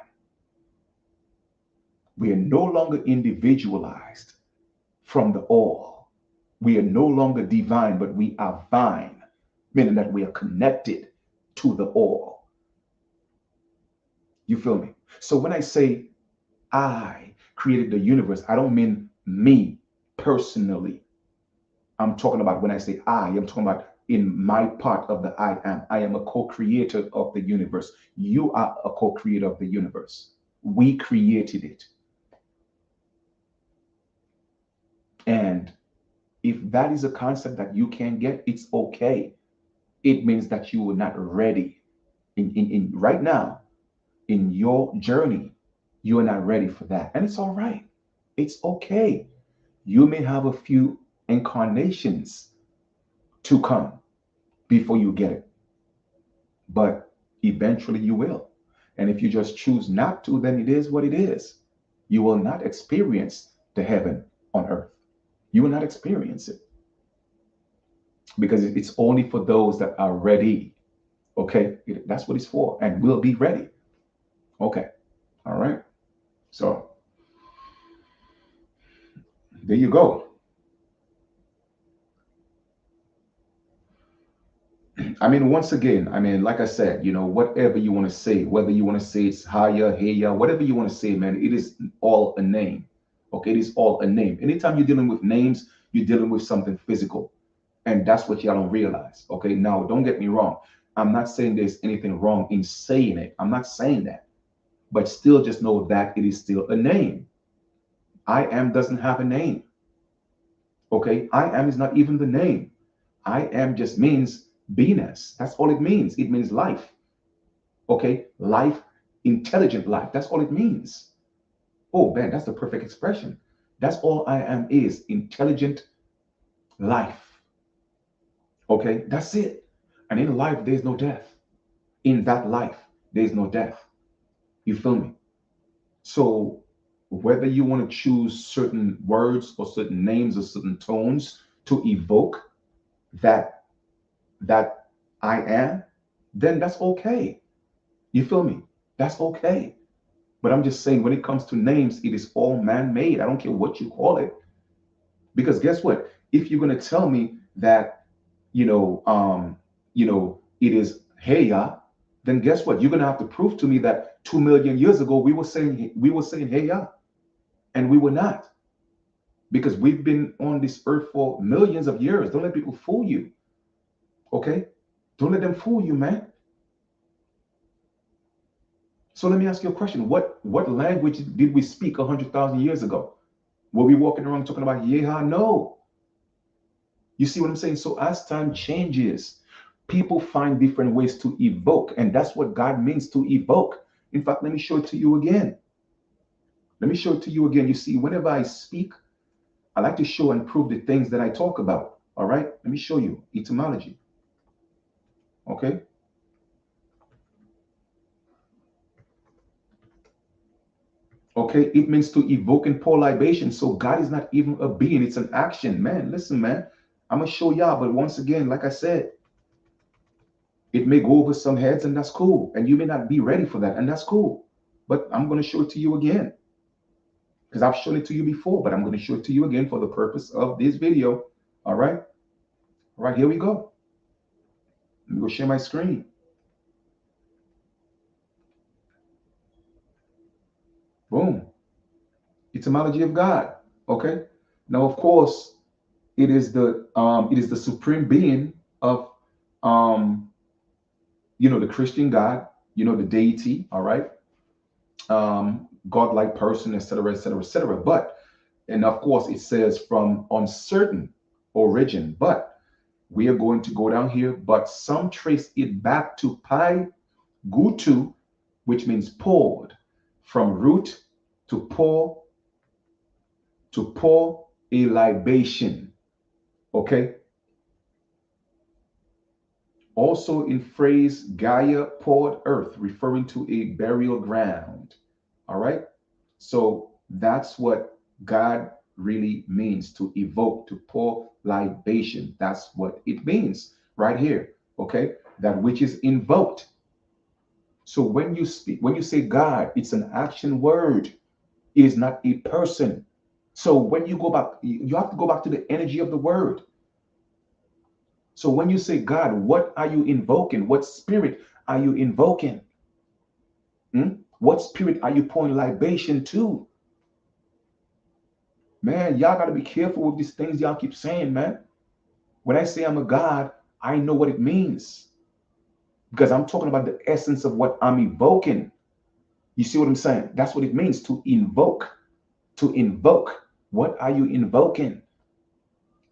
We are no longer individualized from the all. We are no longer divine, but we are vine, meaning that we are connected to the all. You feel me? So when I say I created the universe, I don't mean me personally. I'm talking about when I say I'm talking about in my part of the I am. I am a co creator of the universe. You are a co creator of the universe. We created it. And if that is a concept that you can get, it's okay. It means that you are not ready. In right now, in your journey, you are not ready for that. And it's all right. It's okay. You may have a few incarnations to come before you get it, but eventually you will. And if you just choose not to, then it is what it is. You will not experience the heaven on earth. You will not experience it because it's only for those that are ready. Okay, that's what it's for, and we'll be ready. Okay, all right. So there you go. I mean, once again, I mean, like I said, whatever you want to say, whether you want to say it's higher, heya, whatever you want to say, man, it is all a name. Okay, it is all a name. Anytime you're dealing with names, you're dealing with something physical. And that's what y'all don't realize. Okay, now don't get me wrong. I'm not saying there's anything wrong in saying it. I'm not saying that. But still just know that it is still a name. I am doesn't have a name. Okay, I am is not even the name. I am just means beingness. That's all it means. It means life. Okay, life, intelligent life. That's all it means. Oh man, that's the perfect expression. That's all I am is intelligent life. Okay, that's it. And in life, there's no death. In that life, there's no death. You feel me? So whether you want to choose certain words or certain names or certain tones to evoke that that I am, then that's okay. You feel me? That's okay. But I'm just saying when it comes to names, it is all man-made. I don't care what you call it. Because guess what? If you're gonna tell me that, it is Heya, then guess what? You're gonna have to prove to me that 2 million years ago we were saying Heya, and we were not. Because we've been on this earth for millions of years. Don't let people fool you. Okay? Don't let them fool you, man. So let me ask you a question. What language did we speak 100,000 years ago? Were we walking around talking about Yeha? No. You see what I'm saying? So as time changes, people find different ways to evoke, and that's what God means to evoke. In fact, let me show it to you again. Let me show it to you again. You see, whenever I speak, I like to show and prove the things that I talk about. All right? Let me show you etymology. Okay? Okay, it means to evoke and pour libation. So God is not even a being, it's an action. Man, listen, man. I'm gonna show y'all, but once again, like I said, it may go over some heads, and that's cool. And you may not be ready for that, and that's cool. But I'm gonna show it to you again. Because I've shown it to you before, but I'm gonna show it to you again for the purpose of this video. All right. All right, here we go. Let me go share my screen. Boom. Etymology of God. Okay. Now, of course, it is the supreme being of the Christian God, the deity, all right, godlike person, etc., etc., etc. But, and of course, it says from uncertain origin, but we are going to go down here, but some trace it back to pi gutu, which means poured, from root to pour a libation. Okay. Also in phrase Gaia poured earth, referring to a burial ground. All right. So that's what God really means, to evoke, to pour libation. That's what it means right here. Okay. That which is invoked. So when you say God, it's an action word. It is not a person. So when you go back, you have to go back to the energy of the word. So when you say God, what are you invoking? What spirit are you invoking? Hmm? What spirit are you pouring libation to? Man, y'all got to be careful with these things y'all keep saying, man. When I say I'm a God, I know what it means because I'm talking about the essence of what I'm evoking. You see what I'm saying? That's what it means to invoke. To invoke. What are you invoking?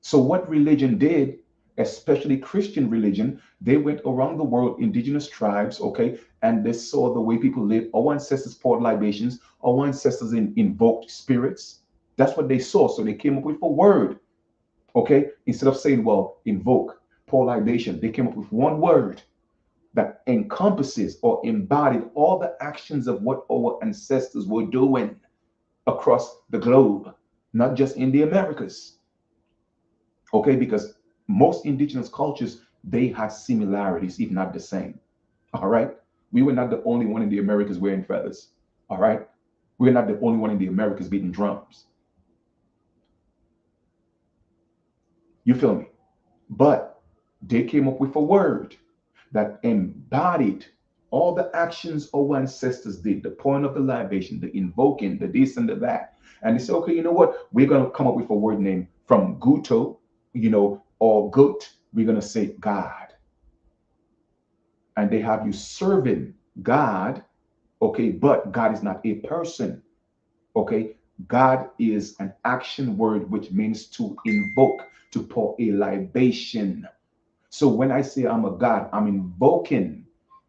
So, what religion did, especially Christian religion, they went around the world, indigenous tribes, okay, and they saw the way people live. Our ancestors poured libations, our ancestors invoked spirits. That's what they saw. So, they came up with a word, okay, instead of saying, well, invoke, pour libation, they came up with one word that encompasses or embodied all the actions of what our ancestors were doing across the globe, not just in the Americas. Okay, because most indigenous cultures they had similarities, if not the same. All right, we were not the only one in the Americas wearing feathers. All right, we're not the only one in the Americas beating drums. You feel me? But they came up with a word that embodied all the actions our ancestors did, the pouring of the libation, the invoking, the this and the that. And they said, okay, you know what? We're going to come up with a word name from Guto, or Gut. We're going to say God. And they have you serving God, okay? But God is not a person, okay? God is an action word which means to invoke, to pour a libation. So when I say I'm a God, I'm invoking,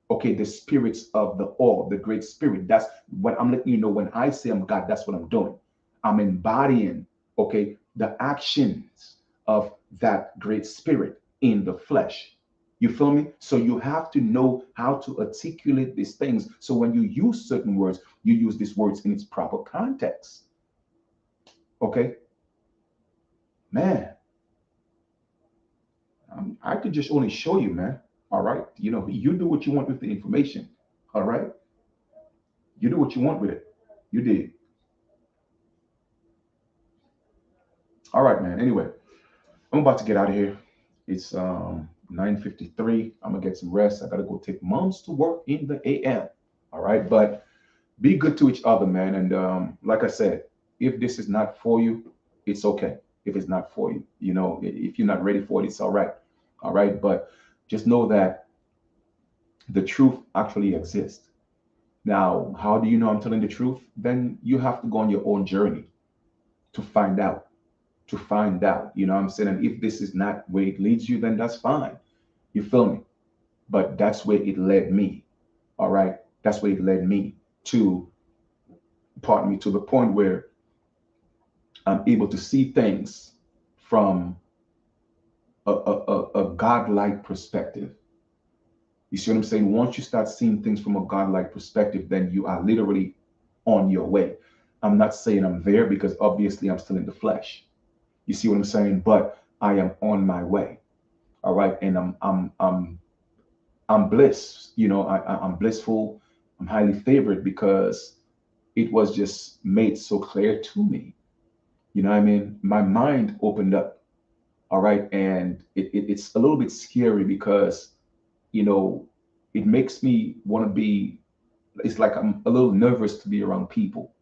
okay, the spirits of the all, the great spirit. That's what I'm letting you know. When I say I'm God, that's what I'm doing. I'm embodying, okay, the actions of that great spirit in the flesh. You feel me? So you have to know how to articulate these things. So when you use certain words, you use these words in its proper context. Okay, man, I could just only show you, man. All right, you do what you want with the information. All right, you do what you want with it. You did. All right, man. Anyway, I'm about to get out of here. It's 9:53. I'm gonna get some rest. I gotta go take moms to work in the AM. All right, but be good to each other, man. And like I said, if this is not for you, it's okay. If it's not for you, if you're not ready for it, it's all right. All right, but just know that the truth actually exists. Now, how do you know I'm telling the truth? Then you have to go on your own journey to find out. To find out, you know what I'm saying? And if this is not where it leads you, then that's fine. You feel me? But that's where it led me. All right. That's where it led me to, pardon me, to the point where I'm able to see things from a godlike perspective. You see what I'm saying? Once you start seeing things from a godlike perspective, then you are literally on your way. I'm not saying I'm there because obviously I'm still in the flesh. You see what I'm saying? But I am on my way. All right. And I'm blessed. I'm blissful. I'm highly favored because it was just made so clear to me. You know what I mean? My mind opened up. All right. And it's a little bit scary because, you know, it makes me want to be, it's like I'm a little nervous to be around people.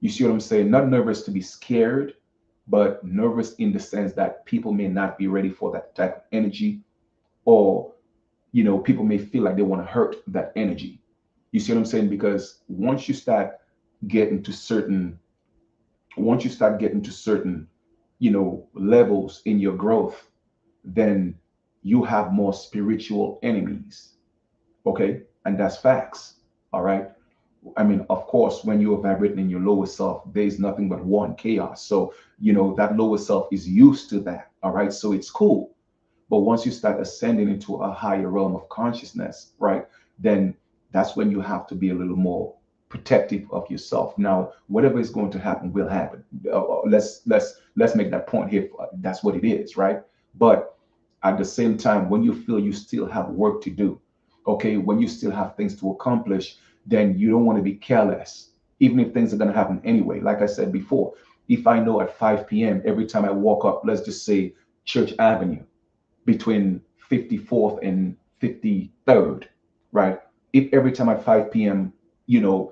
You see what I'm saying? Not nervous to be scared, but nervous in the sense that people may not be ready for that type of energy, or, people may feel like they want to hurt that energy. You see what I'm saying? Because getting to certain, once you start getting to certain, levels in your growth, then you have more spiritual enemies. Okay. And that's facts. All right. I mean, of course, when you're vibrating in your lower self, there's nothing but one chaos. So, that lower self is used to that. All right. So it's cool. But once you start ascending into a higher realm of consciousness, right, then that's when you have to be a little more protective of yourself. Now, whatever is going to happen will happen. Let's make that point here. That's what it is, right? But at the same time, when you feel you still have work to do, okay, when you still have things to accomplish, then you don't want to be careless, even if things are going to happen anyway. Like I said before, If I know at 5 p.m., every time I walk up, let's just say Church Avenue, between 54th and 53rd, right? If every time at 5 p.m.,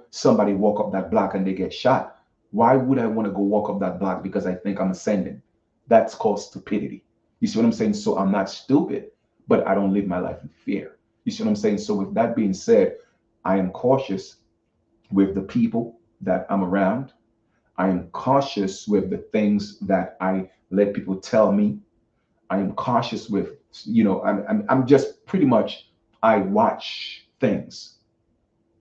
somebody walk up that block and they get shot, why would I want to go walk up that block because I think I'm ascending? That's called stupidity. You see what I'm saying? So I'm not stupid, but I don't live my life in fear. You see what I'm saying? So with that being said, I am cautious with the people that I'm around. I am cautious with the things that I let people tell me. I am cautious with, I'm just pretty much, I watch things.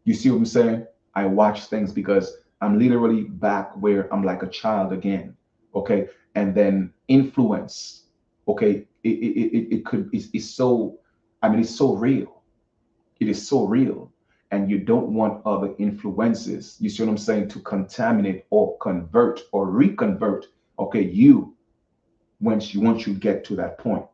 You see what I'm saying? I watch things because I'm literally back where I'm like a child again. Okay. And then influence. Okay. It could, it's so, it's so real. It is so real. And you don't want other influences, you see what I'm saying, to contaminate or convert or reconvert, okay, you once you get to that point.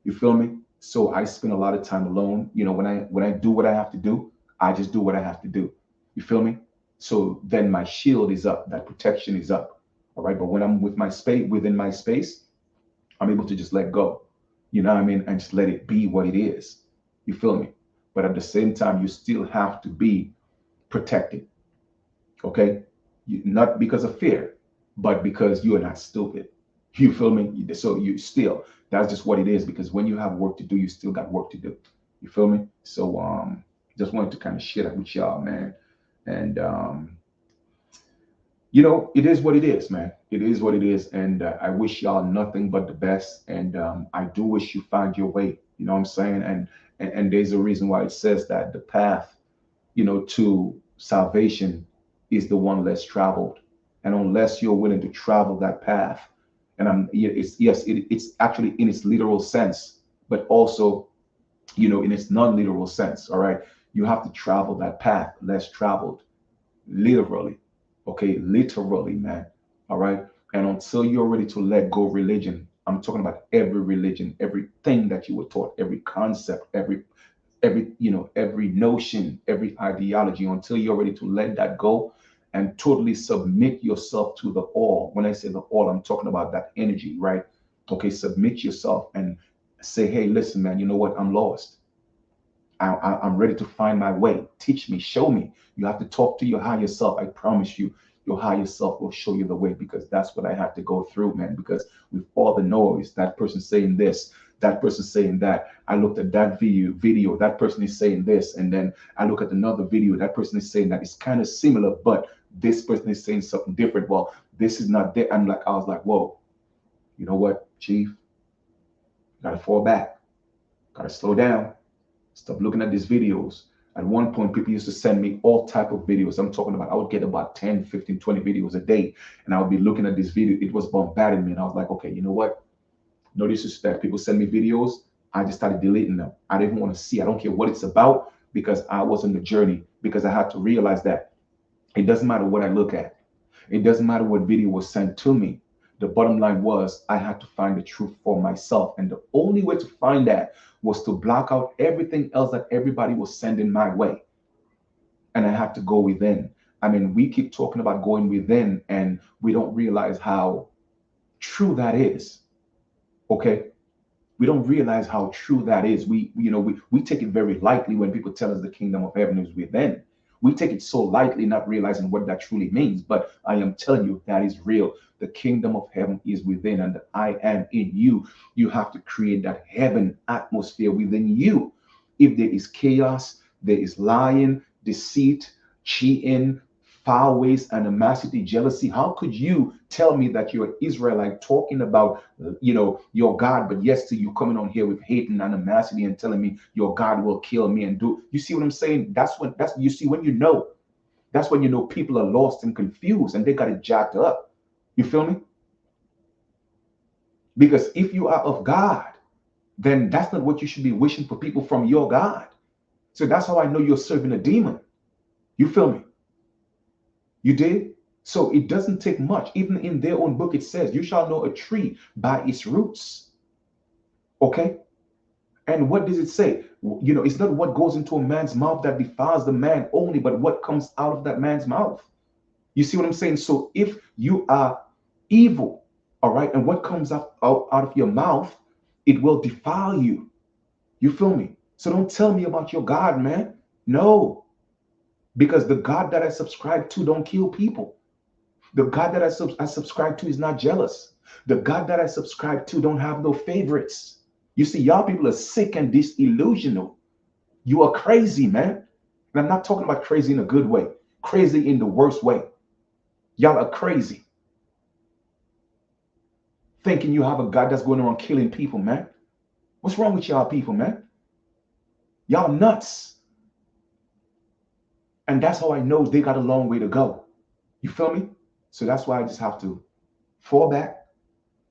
You feel me? So I spend a lot of time alone. When I do what I have to do, I just do what I have to do. You feel me? So then my shield is up, that protection is up. All right. But when I'm with my space, within my space, I'm able to just let go. You know what I mean? And just let it be what it is. You feel me? But at the same time, you still have to be protected. Okay? Not because of fear, but because you are not stupid. You feel me? So you still, that's just what it is. Because when you have work to do, you still got work to do. You feel me? So just wanted to kind of share that with y'all, man. And it is what it is, man. It is what it is. And I wish y'all nothing but the best. And I do wish you find your way. You know what I'm saying? And there's a reason why it says that the path, to salvation is the one less traveled. And unless you're willing to travel that path, and it's yes, it's actually in its literal sense, but also, in its non-literal sense. All right, you have to travel that path less traveled, literally. Okay, literally, man. All right. And until you're ready to let go of religion, I'm talking about every religion, everything that you were taught, every concept, every notion, every ideology, until you're ready to let that go and totally submit yourself to the all. When I say the all, I'm talking about that energy, right? Okay, submit yourself and say, hey, listen, man, you know what? I'm lost. I'm ready to find my way. Teach me, show me. You have to talk to your higher self. I promise you, your higher self will show you the way, because that's what I had to go through, man. Because with all the noise, that person saying this, that person saying that, I looked at that video, that person is saying this, and then I look at another video, that person is saying that it's kind of similar, but this person is saying something different. Well, this is not there. I was like, whoa, you know what, Chief? Gotta fall back, gotta slow down. Stop looking at these videos. At one point, people used to send me all type of videos. I'm talking about, I would get about 10, 15, 20 videos a day. And I would be looking at this video. It was bombarding me. And I was like, okay, you know what? No disrespect. People send me videos. I just started deleting them. I didn't want to see. I don't care what it's about, because I was on the journey, because I had to realize that it doesn't matter what I look at. It doesn't matter what video was sent to me. The bottom line was, I had to find the truth for myself. And the only way to find that was to block out everything else that everybody was sending my way. And I had to go within. We keep talking about going within, and we don't realize how true that is. Okay. We don't realize how true that is. We take it very lightly when people tell us the kingdom of heaven is within. We take it so lightly, not realizing what that truly means. But I am telling you, that is real. The kingdom of heaven is within, and I am in you. You have to create that heaven atmosphere within you. If there is chaos, there is lying, deceit, cheating, foul ways, animosity, jealousy, how could you tell me that you're an Israelite talking about, your God, but yes, to you coming on here with hate and animosity and telling me your God will kill me and do? You see what I'm saying? You see, that's when people are lost and confused, and they got it jacked up. You feel me? Because if you are of God, then that's not what you should be wishing for people from your God. So that's how I know you're serving a demon. You feel me? You did? So it doesn't take much. Even in their own book, it says, you shall know a tree by its roots. Okay? And what does it say? It's not what goes into a man's mouth that defiles the man only, but what comes out of that man's mouth. You see what I'm saying? So if you are evil. All right. And what comes out of your mouth, it will defile you. You feel me? So don't tell me about your God, man. No, because the God that I subscribe to don't kill people. The God that I subscribe to is not jealous. The God that I subscribe to don't have no favorites. You see, y'all people are sick and disillusional. You are crazy, man. And I'm not talking about crazy in a good way, crazy in the worst way. Y'all are crazy. Thinking you have a God that's going around killing people, man. What's wrong with y'all people, man? Y'all nuts. And that's how I know they got a long way to go. You feel me? So that's why I just have to fall back,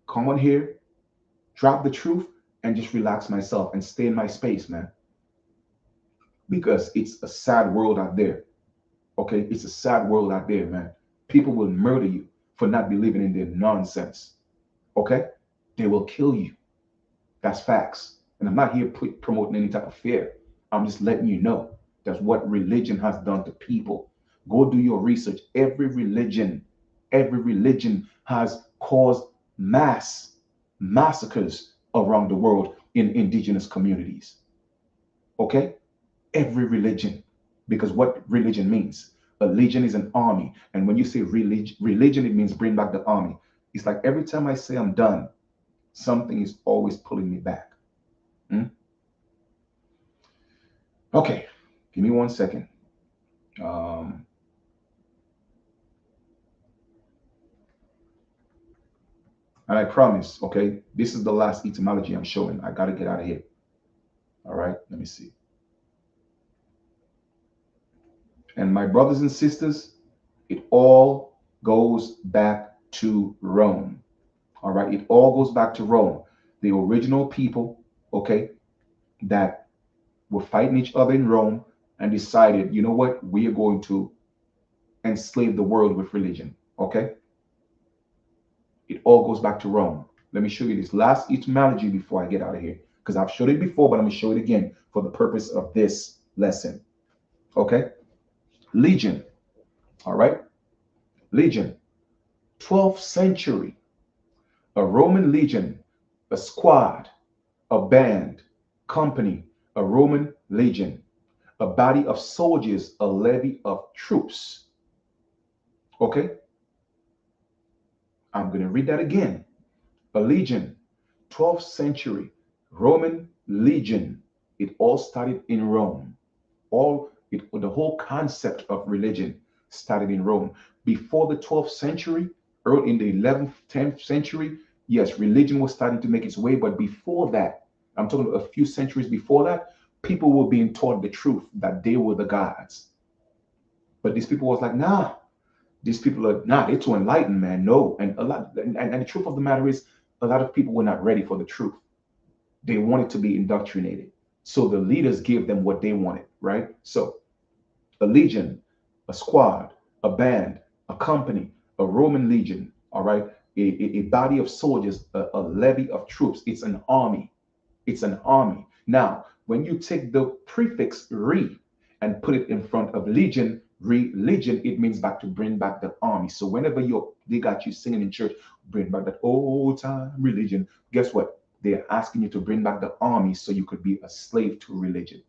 come on here, drop the truth, and just relax myself and stay in my space, man. Because it's a sad world out there. Okay? It's a sad world out there, man. People will murder you for not believing in their nonsense. Okay? They will kill you. That's facts. And I'm not here promoting any type of fear. I'm just letting you know that's what religion has done to people. Go do your research. Every religion has caused mass massacres around the world in indigenous communities. Okay? Every religion. Because what religion means? A legion is an army. And when you say religion, it means bring back the army. It's like every time I say I'm done, something is always pulling me back. Hmm? Okay, give me 1 second. Um, and I promise, okay, this is the last etymology I'm showing. I got to get out of here. All right, let me see. And my brothers and sisters, it all goes back to Rome. All right, it all goes back to Rome. The original people, okay, that were fighting each other in Rome and decided, you know what, we are going to enslave the world with religion. Okay, it all goes back to Rome. Let me show you this last etymology before I get out of here, because I've showed it before, but I'm going to show it again for the purpose of this lesson. Okay, legion. All right, legion. 12th century, a Roman legion, a squad, a band, company, a Roman legion, a body of soldiers, a levy of troops. Okay, I'm going to read that again. A legion, 12th century, Roman legion. It all started in Rome. The whole concept of religion started in Rome. Before the 12th century, early in the 11th, 10th century, yes, religion was starting to make its way. But before that, I'm talking a few centuries before that, people were being taught the truth that they were the gods. But these people was like, nah, these people are not, they're too enlightened, man. No. And the truth of the matter is, a lot of people were not ready for the truth. They wanted to be indoctrinated. So the leaders gave them what they wanted, right? So a legion, a squad, a band, a company, a Roman legion, all right? A body of soldiers, a levy of troops. It's an army. It's an army. Now, when you take the prefix re and put it in front of legion, religion, it means back to bring back the army. So whenever they got you singing in church, bring back that old time religion, guess what? They're asking you to bring back the army so you could be a slave to religion.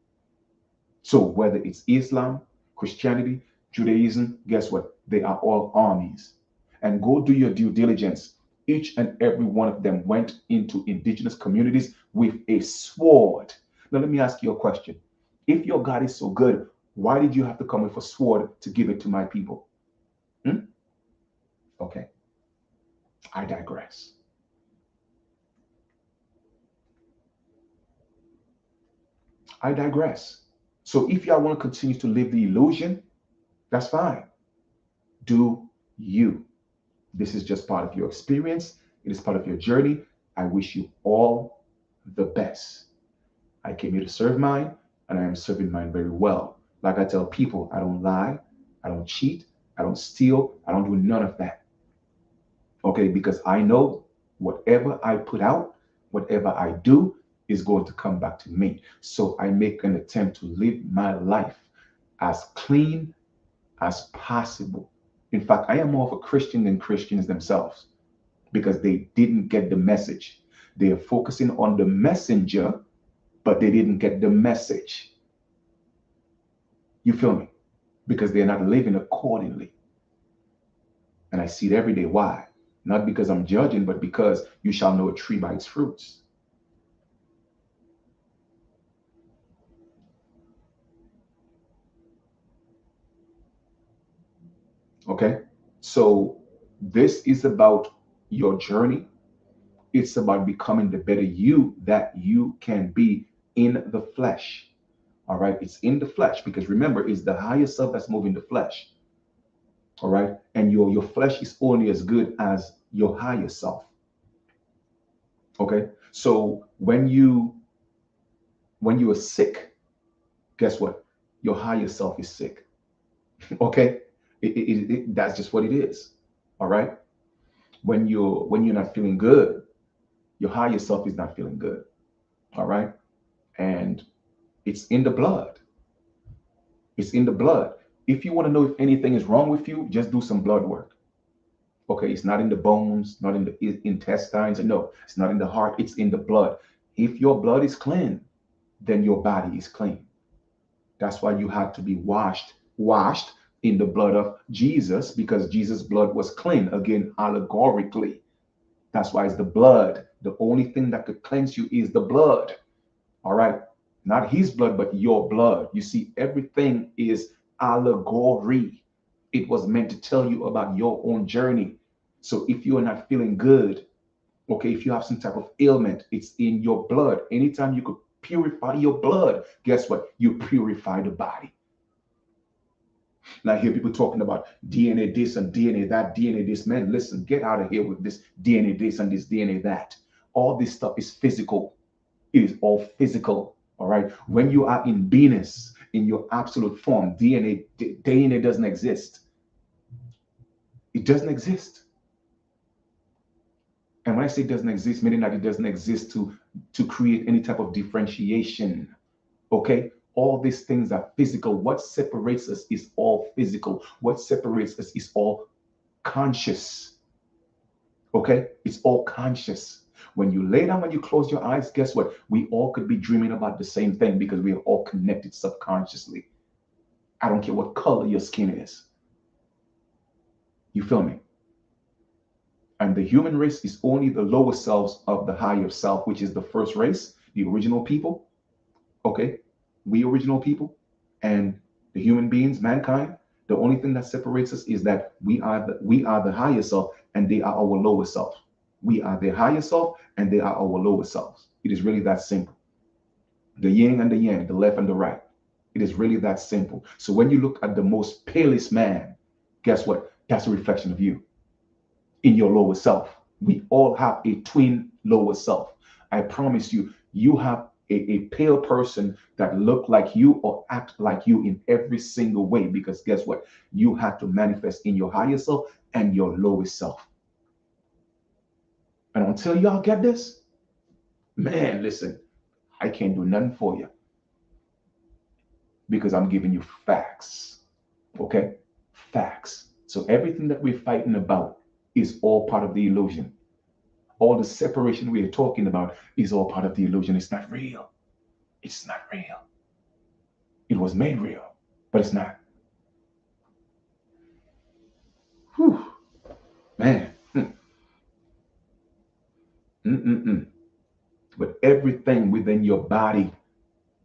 So whether it's Islam, Christianity, Judaism, guess what? They are all armies. And go do your due diligence. Each and every one of them went into indigenous communities with a sword. Now, let me ask you a question. If your God is so good, why did you have to come with a sword to give it to my people? Hmm? Okay, I digress. I digress. So if y'all want to continue to live the illusion, that's fine. Do you. This is just part of your experience. It is part of your journey. I wish you all the best. I came here to serve mine, and I am serving mine very well. Like I tell people, I don't lie, I don't cheat, I don't steal, I don't do none of that. Okay, because I know whatever I put out, whatever I do, is going to come back to me. So I make an attempt to live my life as clean as possible. In fact, I am more of a Christian than Christians themselves. because they didn't get the message. They're focusing on the messenger, but they didn't get the message. You feel me? Because they're not living accordingly. And I see it every day. Why? Not because I'm judging, but because you shall know a tree by its fruits. Okay? So this is about your journey. It's about becoming the better you that you can be in the flesh. All right? It's in the flesh because remember, it's the higher self that's moving the flesh. All right? And your flesh is only as good as your higher self. Okay? So when you are sick, guess what? Your higher self is sick. Okay? That's just what it is. All right? When you're not feeling good, your higher self is not feeling good. All right? And it's in the blood. It's in the blood. If you want to know if anything is wrong with you, just do some blood work. Okay, it's not in the bones, not in the intestines. No, it's not in the heart. It's in the blood. If your blood is clean, then your body is clean. That's why you had to be washed in the blood of Jesus, because Jesus' blood was clean. Again, allegorically. That's why it's the blood. The only thing that could cleanse you is the blood. All right. Not his blood, but your blood. You see, everything is allegory. It was meant to tell you about your own journey. So if you are not feeling good, okay, if you have some type of ailment, it's in your blood. Anytime you could purify your blood, guess what? You purify the body. Now I hear people talking about DNA this and DNA that, DNA this. Man, listen, get out of here with this DNA this and this DNA that. All this stuff is physical. It is all physical. All right. When you are in Venus, in your absolute form, DNA doesn't exist. It doesn't exist. And when I say doesn't exist, meaning that it doesn't exist to create any type of differentiation. Okay. All these things are physical. What separates us is all physical. What separates us is all conscious. Okay. It's all conscious. When you lay down, when you close your eyes, guess what? We all could be dreaming about the same thing because we are all connected subconsciously. I don't care what color your skin is. You feel me? And the human race is only the lower selves of the higher self, which is the first race, the original people. Okay? We original people and the human beings, mankind. The only thing that separates us is that we are the higher self and they are our lower self. We are their higher self and they are our lower selves. It is really that simple. The yin and the yang, the left and the right. It is really that simple. So when you look at the most palest man, guess what? That's a reflection of you in your lower self. We all have a twin lower self. I promise you, you have a pale person that look like you or act like you in every single way, because guess what? You have to manifest in your higher self and your lowest self. And until y'all get this, man, listen, I can't do nothing for you because I'm giving you facts. Okay? Facts. So everything that we're fighting about is all part of the illusion. All the separation we are talking about is all part of the illusion. It's not real. It's not real. It was made real, but it's not. Whew, man. Mm-mm-mm. But everything within your body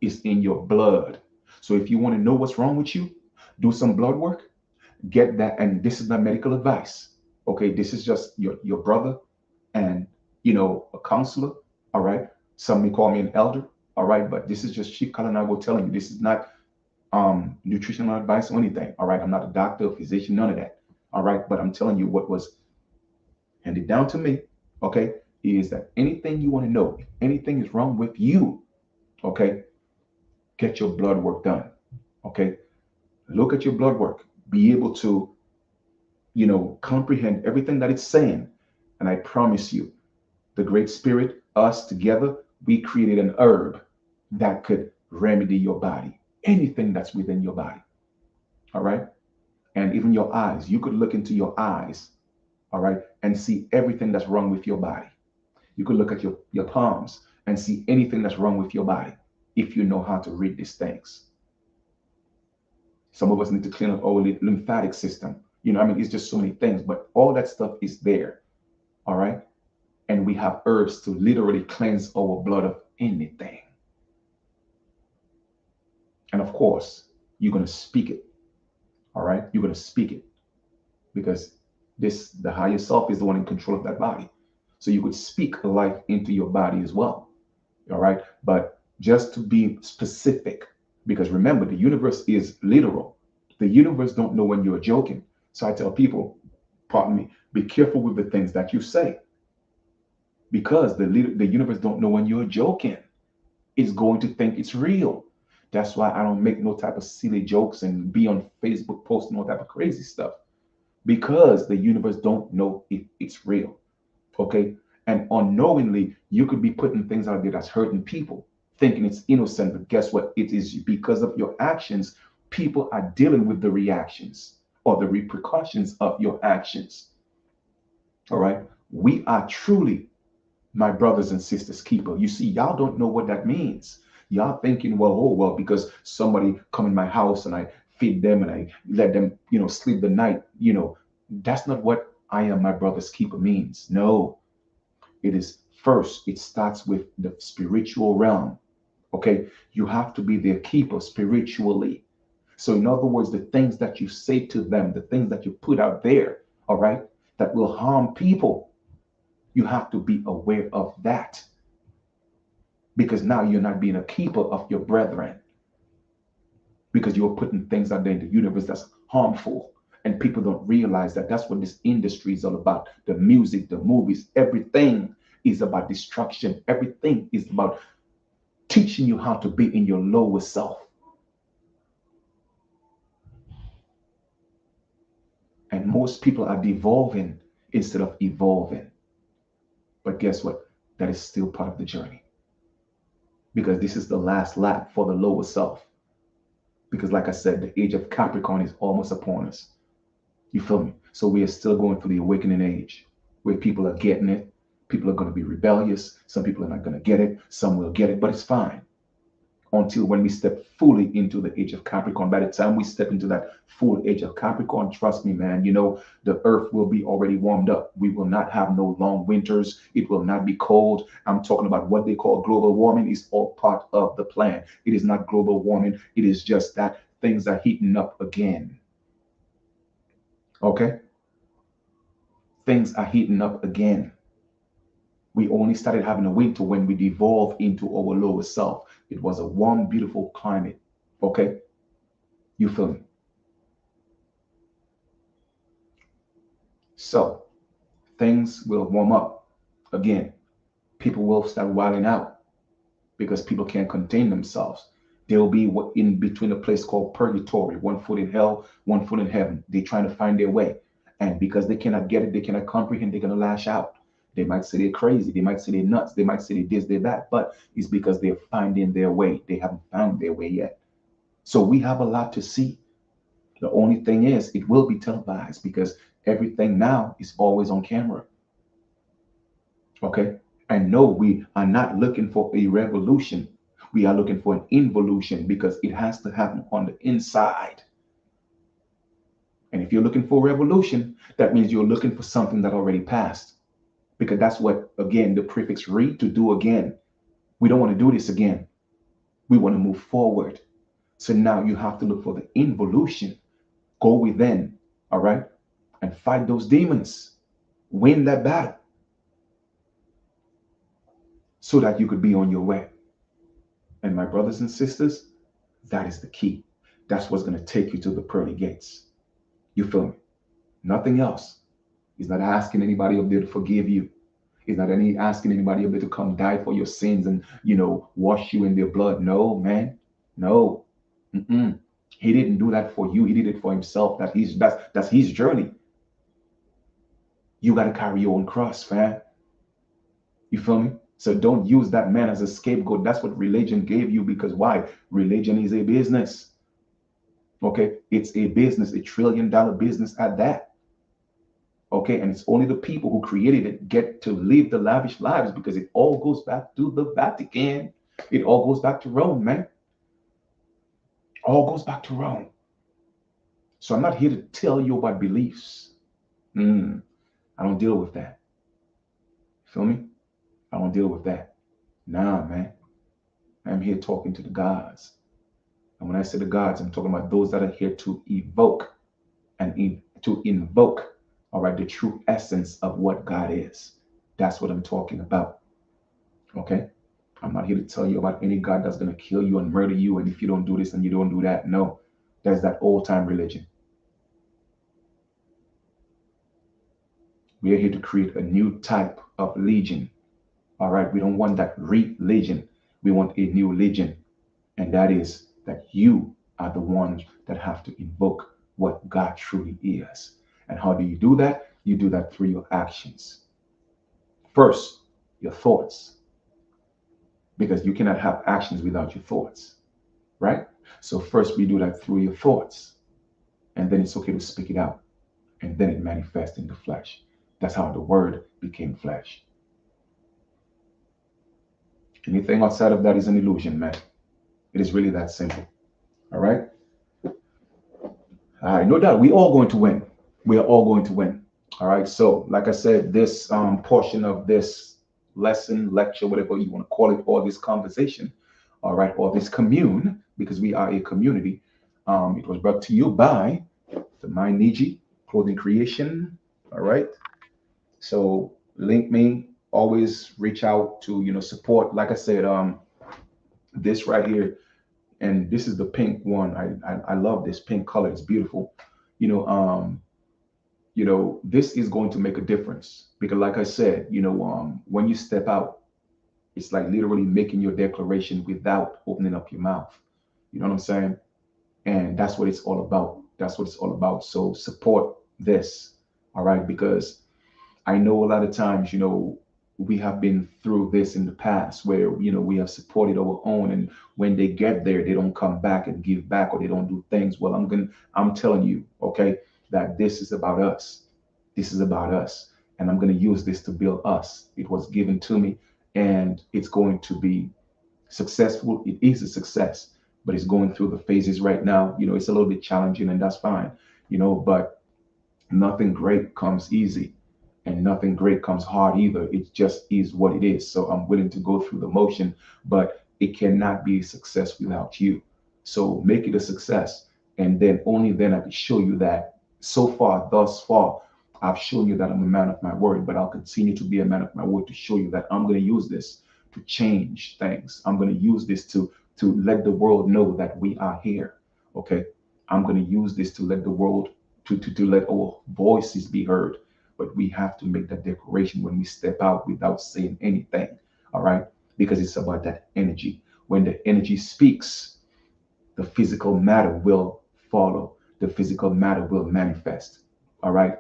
is in your blood. So if you want to know what's wrong with you, do some blood work, get that. And this is not medical advice. Okay, this is just your brother and a counselor. All right. Some may call me an elder. All right, but this is just Chief Kalinago telling you. This is not nutritional advice or anything. All right, I'm not a doctor, a physician, none of that. All right, but I'm telling you what was handed down to me. Okay, is that anything you want to know, if anything is wrong with you, okay, get your blood work done. Okay, look at your blood work, be able to, comprehend everything that it's saying, and I promise you, the Great Spirit, us together, we created an herb that could remedy your body, anything that's within your body. All right. And even your eyes, you could look into your eyes. all right, and see everything that's wrong with your body. You could look at your palms and see anything that's wrong with your body if you know how to read these things. Some of us need to clean up our lymphatic system. I mean, it's just so many things, but all that stuff is there, all right? And we have herbs to literally cleanse our blood of anything. And of course, you're going to speak it, all right? You're going to speak it because the higher self is the one in control of that body. So you could speak life into your body as well, all right? But just to be specific, because remember, the universe is literal. The universe don't know when you're joking. So I tell people, pardon me, be careful with the things that you say because the universe don't know when you're joking. It's going to think it's real. That's why I don't make no type of silly jokes and be on Facebook posting all type of crazy stuff because the universe don't know if it's real. Okay. And unknowingly, you could be putting things out there that's hurting people, thinking it's innocent. But guess what? It is because of your actions. People are dealing with the reactions or the repercussions of your actions. All right. We are truly my brothers and sisters keeper. You see, y'all don't know what that means. Y'all thinking, well, oh, well, because somebody come in my house and I feed them and I let them, sleep the night, that's not what I am my brother's keeper means. No, it is first, it starts with the spiritual realm. Okay. You have to be their keeper spiritually. So, in other words, the things that you say to them, the things that you put out there, all right, that will harm people, you have to be aware of that because now you're not being a keeper of your brethren because you're putting things out there in the universe that's harmful. And people don't realize that that's what this industry is all about. The music, the movies, everything is about destruction. Everything is about teaching you how to be in your lower self. And most people are devolving instead of evolving. But guess what? That is still part of the journey. Because this is the last lap for the lower self. Because like I said, the age of Capricorn is almost upon us. You feel me? So we are still going through the awakening age where people are getting it. People are going to be rebellious. Some people are not going to get it. Some will get it, but it's fine. Until when we step fully into the age of Capricorn. By the time we step into that full age of Capricorn, trust me, man, the earth will be already warmed up. We will not have no long winters. It will not be cold. I'm talking about what they call global warming is all part of the plan. It is not global warming. It is just that things are heating up again. Okay? Things are heating up again. We only started having a winter when we devolved into our lower self. It was a warm, beautiful climate. Okay? You feel me? So things will warm up again. People will start wilding out because people can't contain themselves. They'll be in between a place called purgatory, one foot in hell, one foot in heaven. They're trying to find their way. And because they cannot get it, they cannot comprehend, they're going to lash out. They might say they're crazy. They might say they're nuts. They might say they this, they that. But it's because they're finding their way. They haven't found their way yet. So we have a lot to see. The only thing is, it will be televised because everything now is always on camera. Okay? And no, we are not looking for a revolution. We are looking for an involution because it has to happen on the inside. And if you're looking for revolution, that means you're looking for something that already passed. Because that's what, again, the prefix re, to do again. We don't want to do this again. We want to move forward. So now you have to look for the involution. Go within, all right? And fight those demons. Win that battle. So that you could be on your way. And my brothers and sisters, that is the key. That's what's going to take you to the pearly gates. You feel me? Nothing else. He's not asking anybody up there to forgive you. He's not asking anybody up there to come die for your sins and, wash you in their blood. No, man. No. Mm-mm. He didn't do that for you. He did it for himself. That's his journey. You got to carry your own cross, man. You feel me? So don't use that man as a scapegoat. That's what religion gave you because why? Religion is a business. Okay? It's a business, $1 trillion business at that. Okay, and it's only the people who created it get to live the lavish lives because it all goes back to the Vatican. It all goes back to Rome, man. All goes back to Rome. So I'm not here to tell you about beliefs. Mm, I don't deal with that. Feel me? I don't deal with that. Nah, man. I'm here talking to the gods. And when I say the gods, I'm talking about those that are here to evoke to invoke, all right, the true essence of what God is. That's what I'm talking about. Okay? I'm not here to tell you about any God that's going to kill you and murder you. And if you don't do this and you don't do that, no. That's that old time religion. We are here to create a new type of legion. All right? We don't want that religion. We want a new legion. And that is that you are the ones that have to invoke what God truly is. And how do you do that? You do that through your actions. First, your thoughts, because you cannot have actions without your thoughts, right? So first we do that through your thoughts, and then it's okay to speak it out, and then it manifests in the flesh. That's how the word became flesh. Anything outside of that is an illusion, man. It is really that simple. All right? All right, no doubt. We all going to win. We are all going to win. All right. So, like I said, this portion of this lesson, lecture, whatever you want to call it, or this conversation, all right, or this commune, because we are a community. It was brought to you by the My Niji Clothing Creation. All right. So link me. Always reach out to support. Like I said, this right here, and this is the pink one. I love this pink color. It's beautiful. You know, um, this is going to make a difference because, like I said, when you step out, it's like literally making your declaration without opening up your mouth. You know what I'm saying? And that's what it's all about. That's what it's all about. So support this, all right? Because I know a lot of times, we have been through this in the past where, we have supported our own, and when they get there, they don't come back and give back, or they don't do things. Well, I'm telling you, okay, that this is about us. This is about us. And I'm going to use this to build us. It was given to me, and it's going to be successful. It is a success, but it's going through the phases right now. It's a little bit challenging, and that's fine, but nothing great comes easy, and nothing great comes hard either. It just is what it is. So I'm willing to go through the motion, but it cannot be a success without you. So make it a success. And then only then I can show you that so far, thus far, I've shown you that I'm a man of my word, but I'll continue to be a man of my word to show you that I'm going to use this to change things. I'm going to use this to let the world know that we are here. Okay. I'm going to use this to let the world to let our voices be heard. But we have to make that declaration when we step out without saying anything. All right. Because it's about that energy. When the energy speaks, the physical matter will follow. The physical matter will manifest. All right.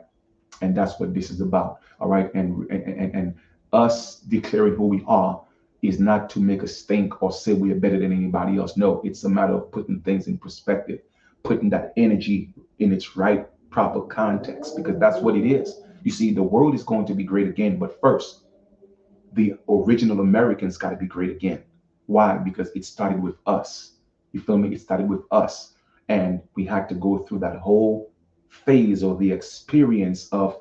And that's what this is about. All right. And us declaring who we are is not to make us think or say we are better than anybody else. No, it's a matter of putting things in perspective, putting that energy in its right proper context, because that's what it is. You see, the world is going to be great again, but first, the original Americans got to be great again. Why? Because it started with us. You feel me? It started with us. And we had to go through that whole phase or the experience of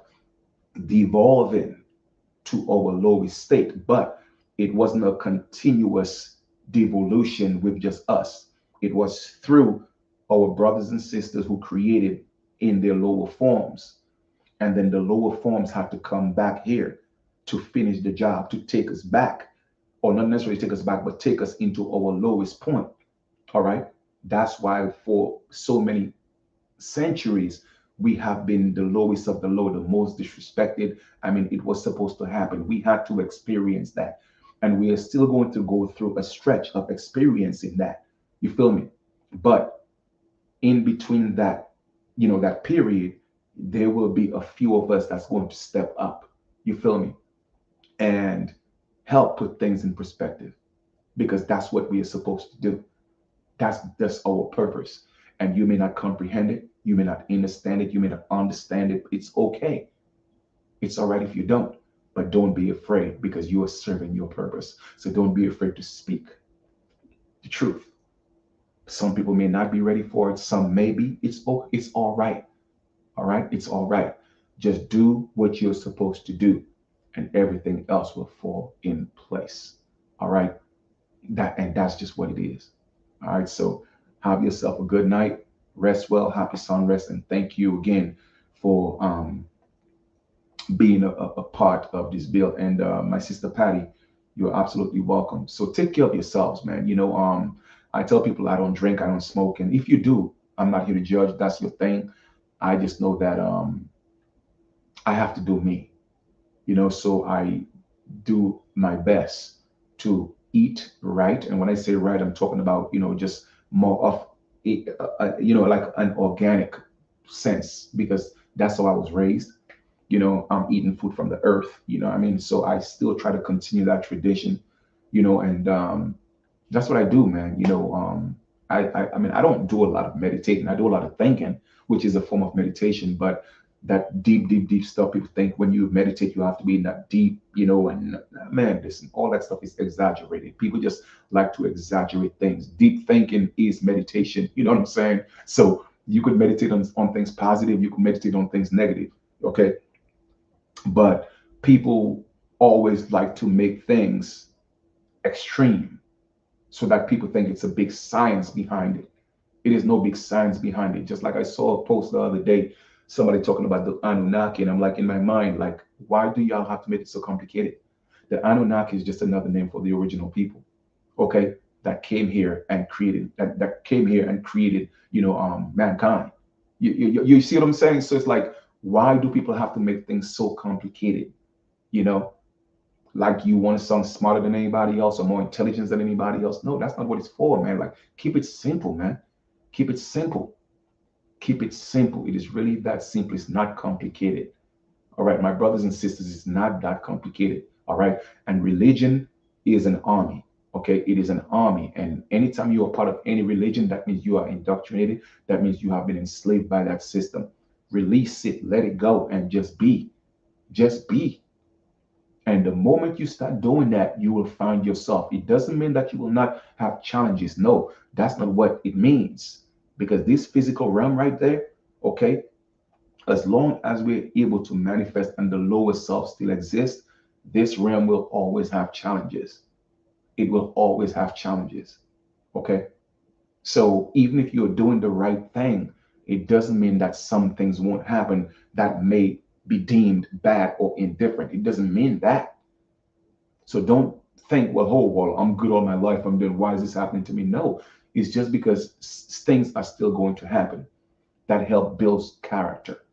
devolving to our lowest state. But it wasn't a continuous devolution with just us. It was through our brothers and sisters who created in their lower forms. And then the lower forms had to come back here to finish the job, to take us back, or not necessarily take us back, but take us into our lowest point. All right. That's why for so many centuries, we have been the lowest of the low, the most disrespected. I mean, it was supposed to happen. We had to experience that. And we are still going to go through a stretch of experiencing that. You feel me? But in between that, that period, there will be a few of us that's going to step up. You feel me? And help put things in perspective, because that's what we are supposed to do. That's our purpose. And you may not comprehend it, you may not understand it, you may not understand it. It's okay. It's all right if you don't, but don't be afraid because you are serving your purpose. So don't be afraid to speak the truth. Some people may not be ready for it. Some may be. It's all right. All right. It's all right. Just do what you're supposed to do, and everything else will fall in place. All right. That's just what it is. All right. So have yourself a good night. Rest well. Happy sunrest, and thank you again for being a part of this build. And my sister Patty, you're absolutely welcome. So take care of yourselves, man. I tell people I don't drink, I don't smoke, and if you do, I'm not here to judge. That's your thing. I just know that I have to do me. So I do my best to eat right. And when I say right, I'm talking about just more of like an organic sense because that's how I was raised. I'm eating food from the earth. I mean? So I still try to continue that tradition, and that's what I do, man. I mean, I don't do a lot of meditating. I do a lot of thinking, which is a form of meditation. But that deep, deep, deep stuff, people think when you meditate, you have to be in that deep, and man, listen, all that stuff is exaggerated. People just like to exaggerate things. Deep thinking is meditation. You know what I'm saying? So you could meditate on things positive. You could meditate on things negative. Okay. But people always like to make things extreme so that people think it's a big science behind it. It is no big science behind it. Just like I saw a post the other day, somebody talking about the Anunnaki, and I'm like in my mind, like, why do y'all have to make it so complicated? The Anunnaki is just another name for the original people, okay, that came here and created mankind. You see what I'm saying? So it's like, why do people have to make things so complicated? You know, like you want to sound smarter than anybody else or more intelligent than anybody else. No, that's not what it's for, man. Like, keep it simple, man. Keep it simple. Keep it simple. It is really that simple. It's not complicated. All right, my brothers and sisters, it's not that complicated. All right. And religion is an army. Okay. It is an army. And anytime you are part of any religion, that means you are indoctrinated. That means you have been enslaved by that system. Release it, let it go, and just be. Just be. And the moment you start doing that, you will find yourself. It doesn't mean that you will not have challenges. No, that's not what it means. Because this physical realm right there, okay, as long as we're able to manifest and the lower self still exists, this realm will always have challenges. It will always have challenges. Okay. So even if you're doing the right thing, it doesn't mean that some things won't happen that may be deemed bad or indifferent. It doesn't mean that. So don't think, well, I'm good all my life. I'm doing, why is this happening to me? No, it's just because things are still going to happen that help builds character.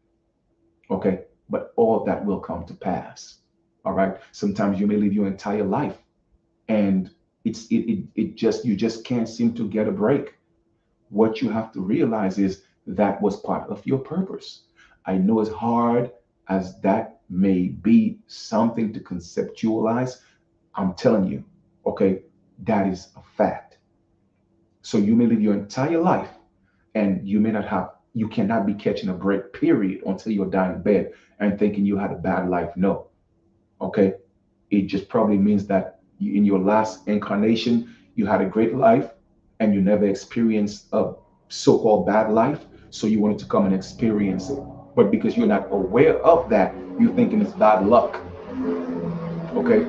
Okay. But all that will come to pass. All right. Sometimes you may live your entire life and you just can't seem to get a break. What you have to realize is that was part of your purpose. I know as hard as that may be something to conceptualize, I'm telling you, okay, that is a fact. So you may live your entire life and you cannot be catching a break, period, until you're dying in bed and thinking you had a bad life. No, okay. It just probably means that in your last incarnation, you had a great life and you never experienced a so-called bad life. So you wanted to come and experience it. But because you're not aware of that, you're thinking it's bad luck. Okay.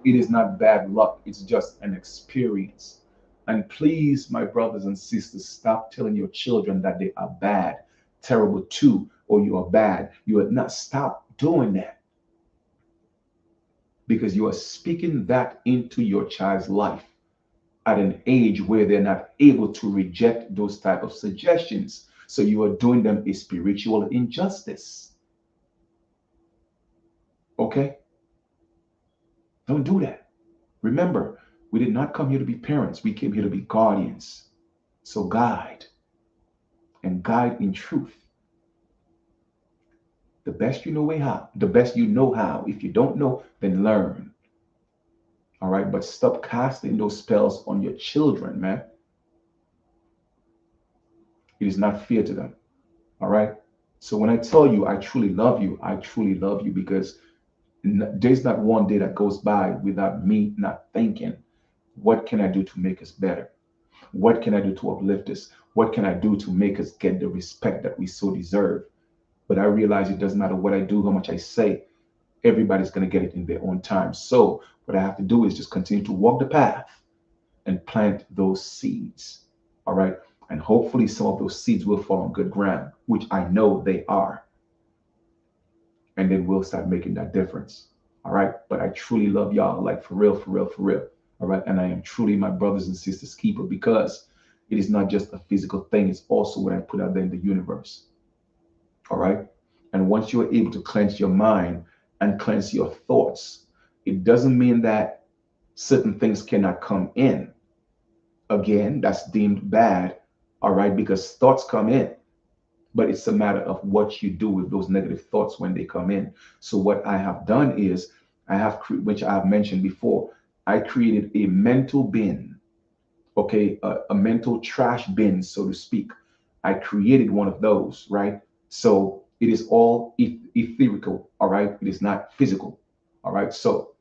It is not bad luck. It's just an experience. And please, my brothers and sisters, stop telling your children that they are bad, terrible too, or you are bad. You are not. Stop doing that because you are speaking that into your child's life at an age where they're not able to reject those type of suggestions. So you are doing them a spiritual injustice. Okay? Don't do that. Remember, we did not come here to be parents. We came here to be guardians. So guide and guide in truth. The best you know how. The best you know how. If you don't know, then learn. All right. But stop casting those spells on your children, man. It is not fair to them. All right. So when I tell you I truly love you, I truly love you because there's not one day that goes by without me not thinking, what can I do to make us better? What can I do to uplift us? What can I do to make us get the respect that we so deserve? But I realize it doesn't matter what I do, how much I say, everybody's going to get it in their own time. So what I have to do is just continue to walk the path and plant those seeds. All right. And hopefully some of those seeds will fall on good ground, which I know they are. And then we'll start making that difference. All right. But I truly love y'all, like for real, for real, for real. All right. And I am truly my brothers and sisters keeper because it is not just a physical thing, it's also what I put out there in the universe. All right. And once you're able to cleanse your mind and cleanse your thoughts, it doesn't mean that certain things cannot come in. Again, that's deemed bad. All right. Because thoughts come in, but it's a matter of what you do with those negative thoughts when they come in. So what I have done is which I have mentioned before, I created a mental bin, okay, a mental trash bin, so to speak. I created one of those, right? So it is all etherical, all right? It is not physical, all right? So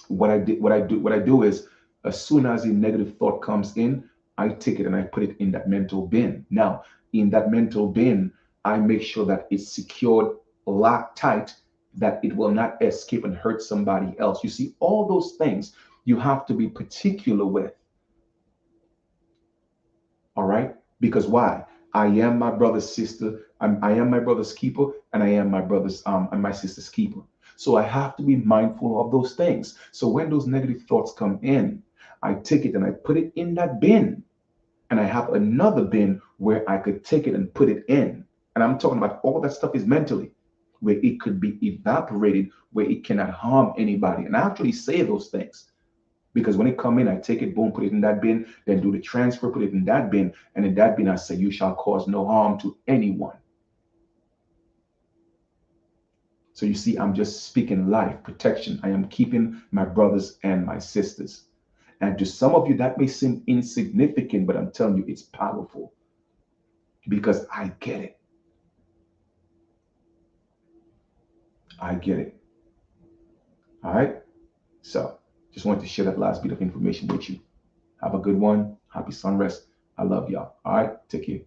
what I do is, as soon as a negative thought comes in, I take it and I put it in that mental bin. Now, in that mental bin, I make sure that it's secured, locked tight, that it will not escape and hurt somebody else. You see, all those things you have to be particular with. All right? Because why? I am my brother's sister. I am my brother's keeper, and I am my brother's and my sister's keeper. So I have to be mindful of those things. So when those negative thoughts come in, I take it and I put it in that bin. And I have another bin where I could take it and put it in. And I'm talking about all that stuff is mentally, where it could be evaporated, where it cannot harm anybody. And I actually say those things. Because when it come in, I take it, boom, put it in that bin, then do the transfer, put it in that bin, and in that bin I say, you shall cause no harm to anyone. So you see, I'm just speaking life, protection. I am keeping my brothers and my sisters. And to some of you, that may seem insignificant, but I'm telling you, it's powerful because I get it. I get it. All right. So just wanted to share that last bit of information with you. Have a good one. Happy SUNREST. I love y'all. All right. Take care.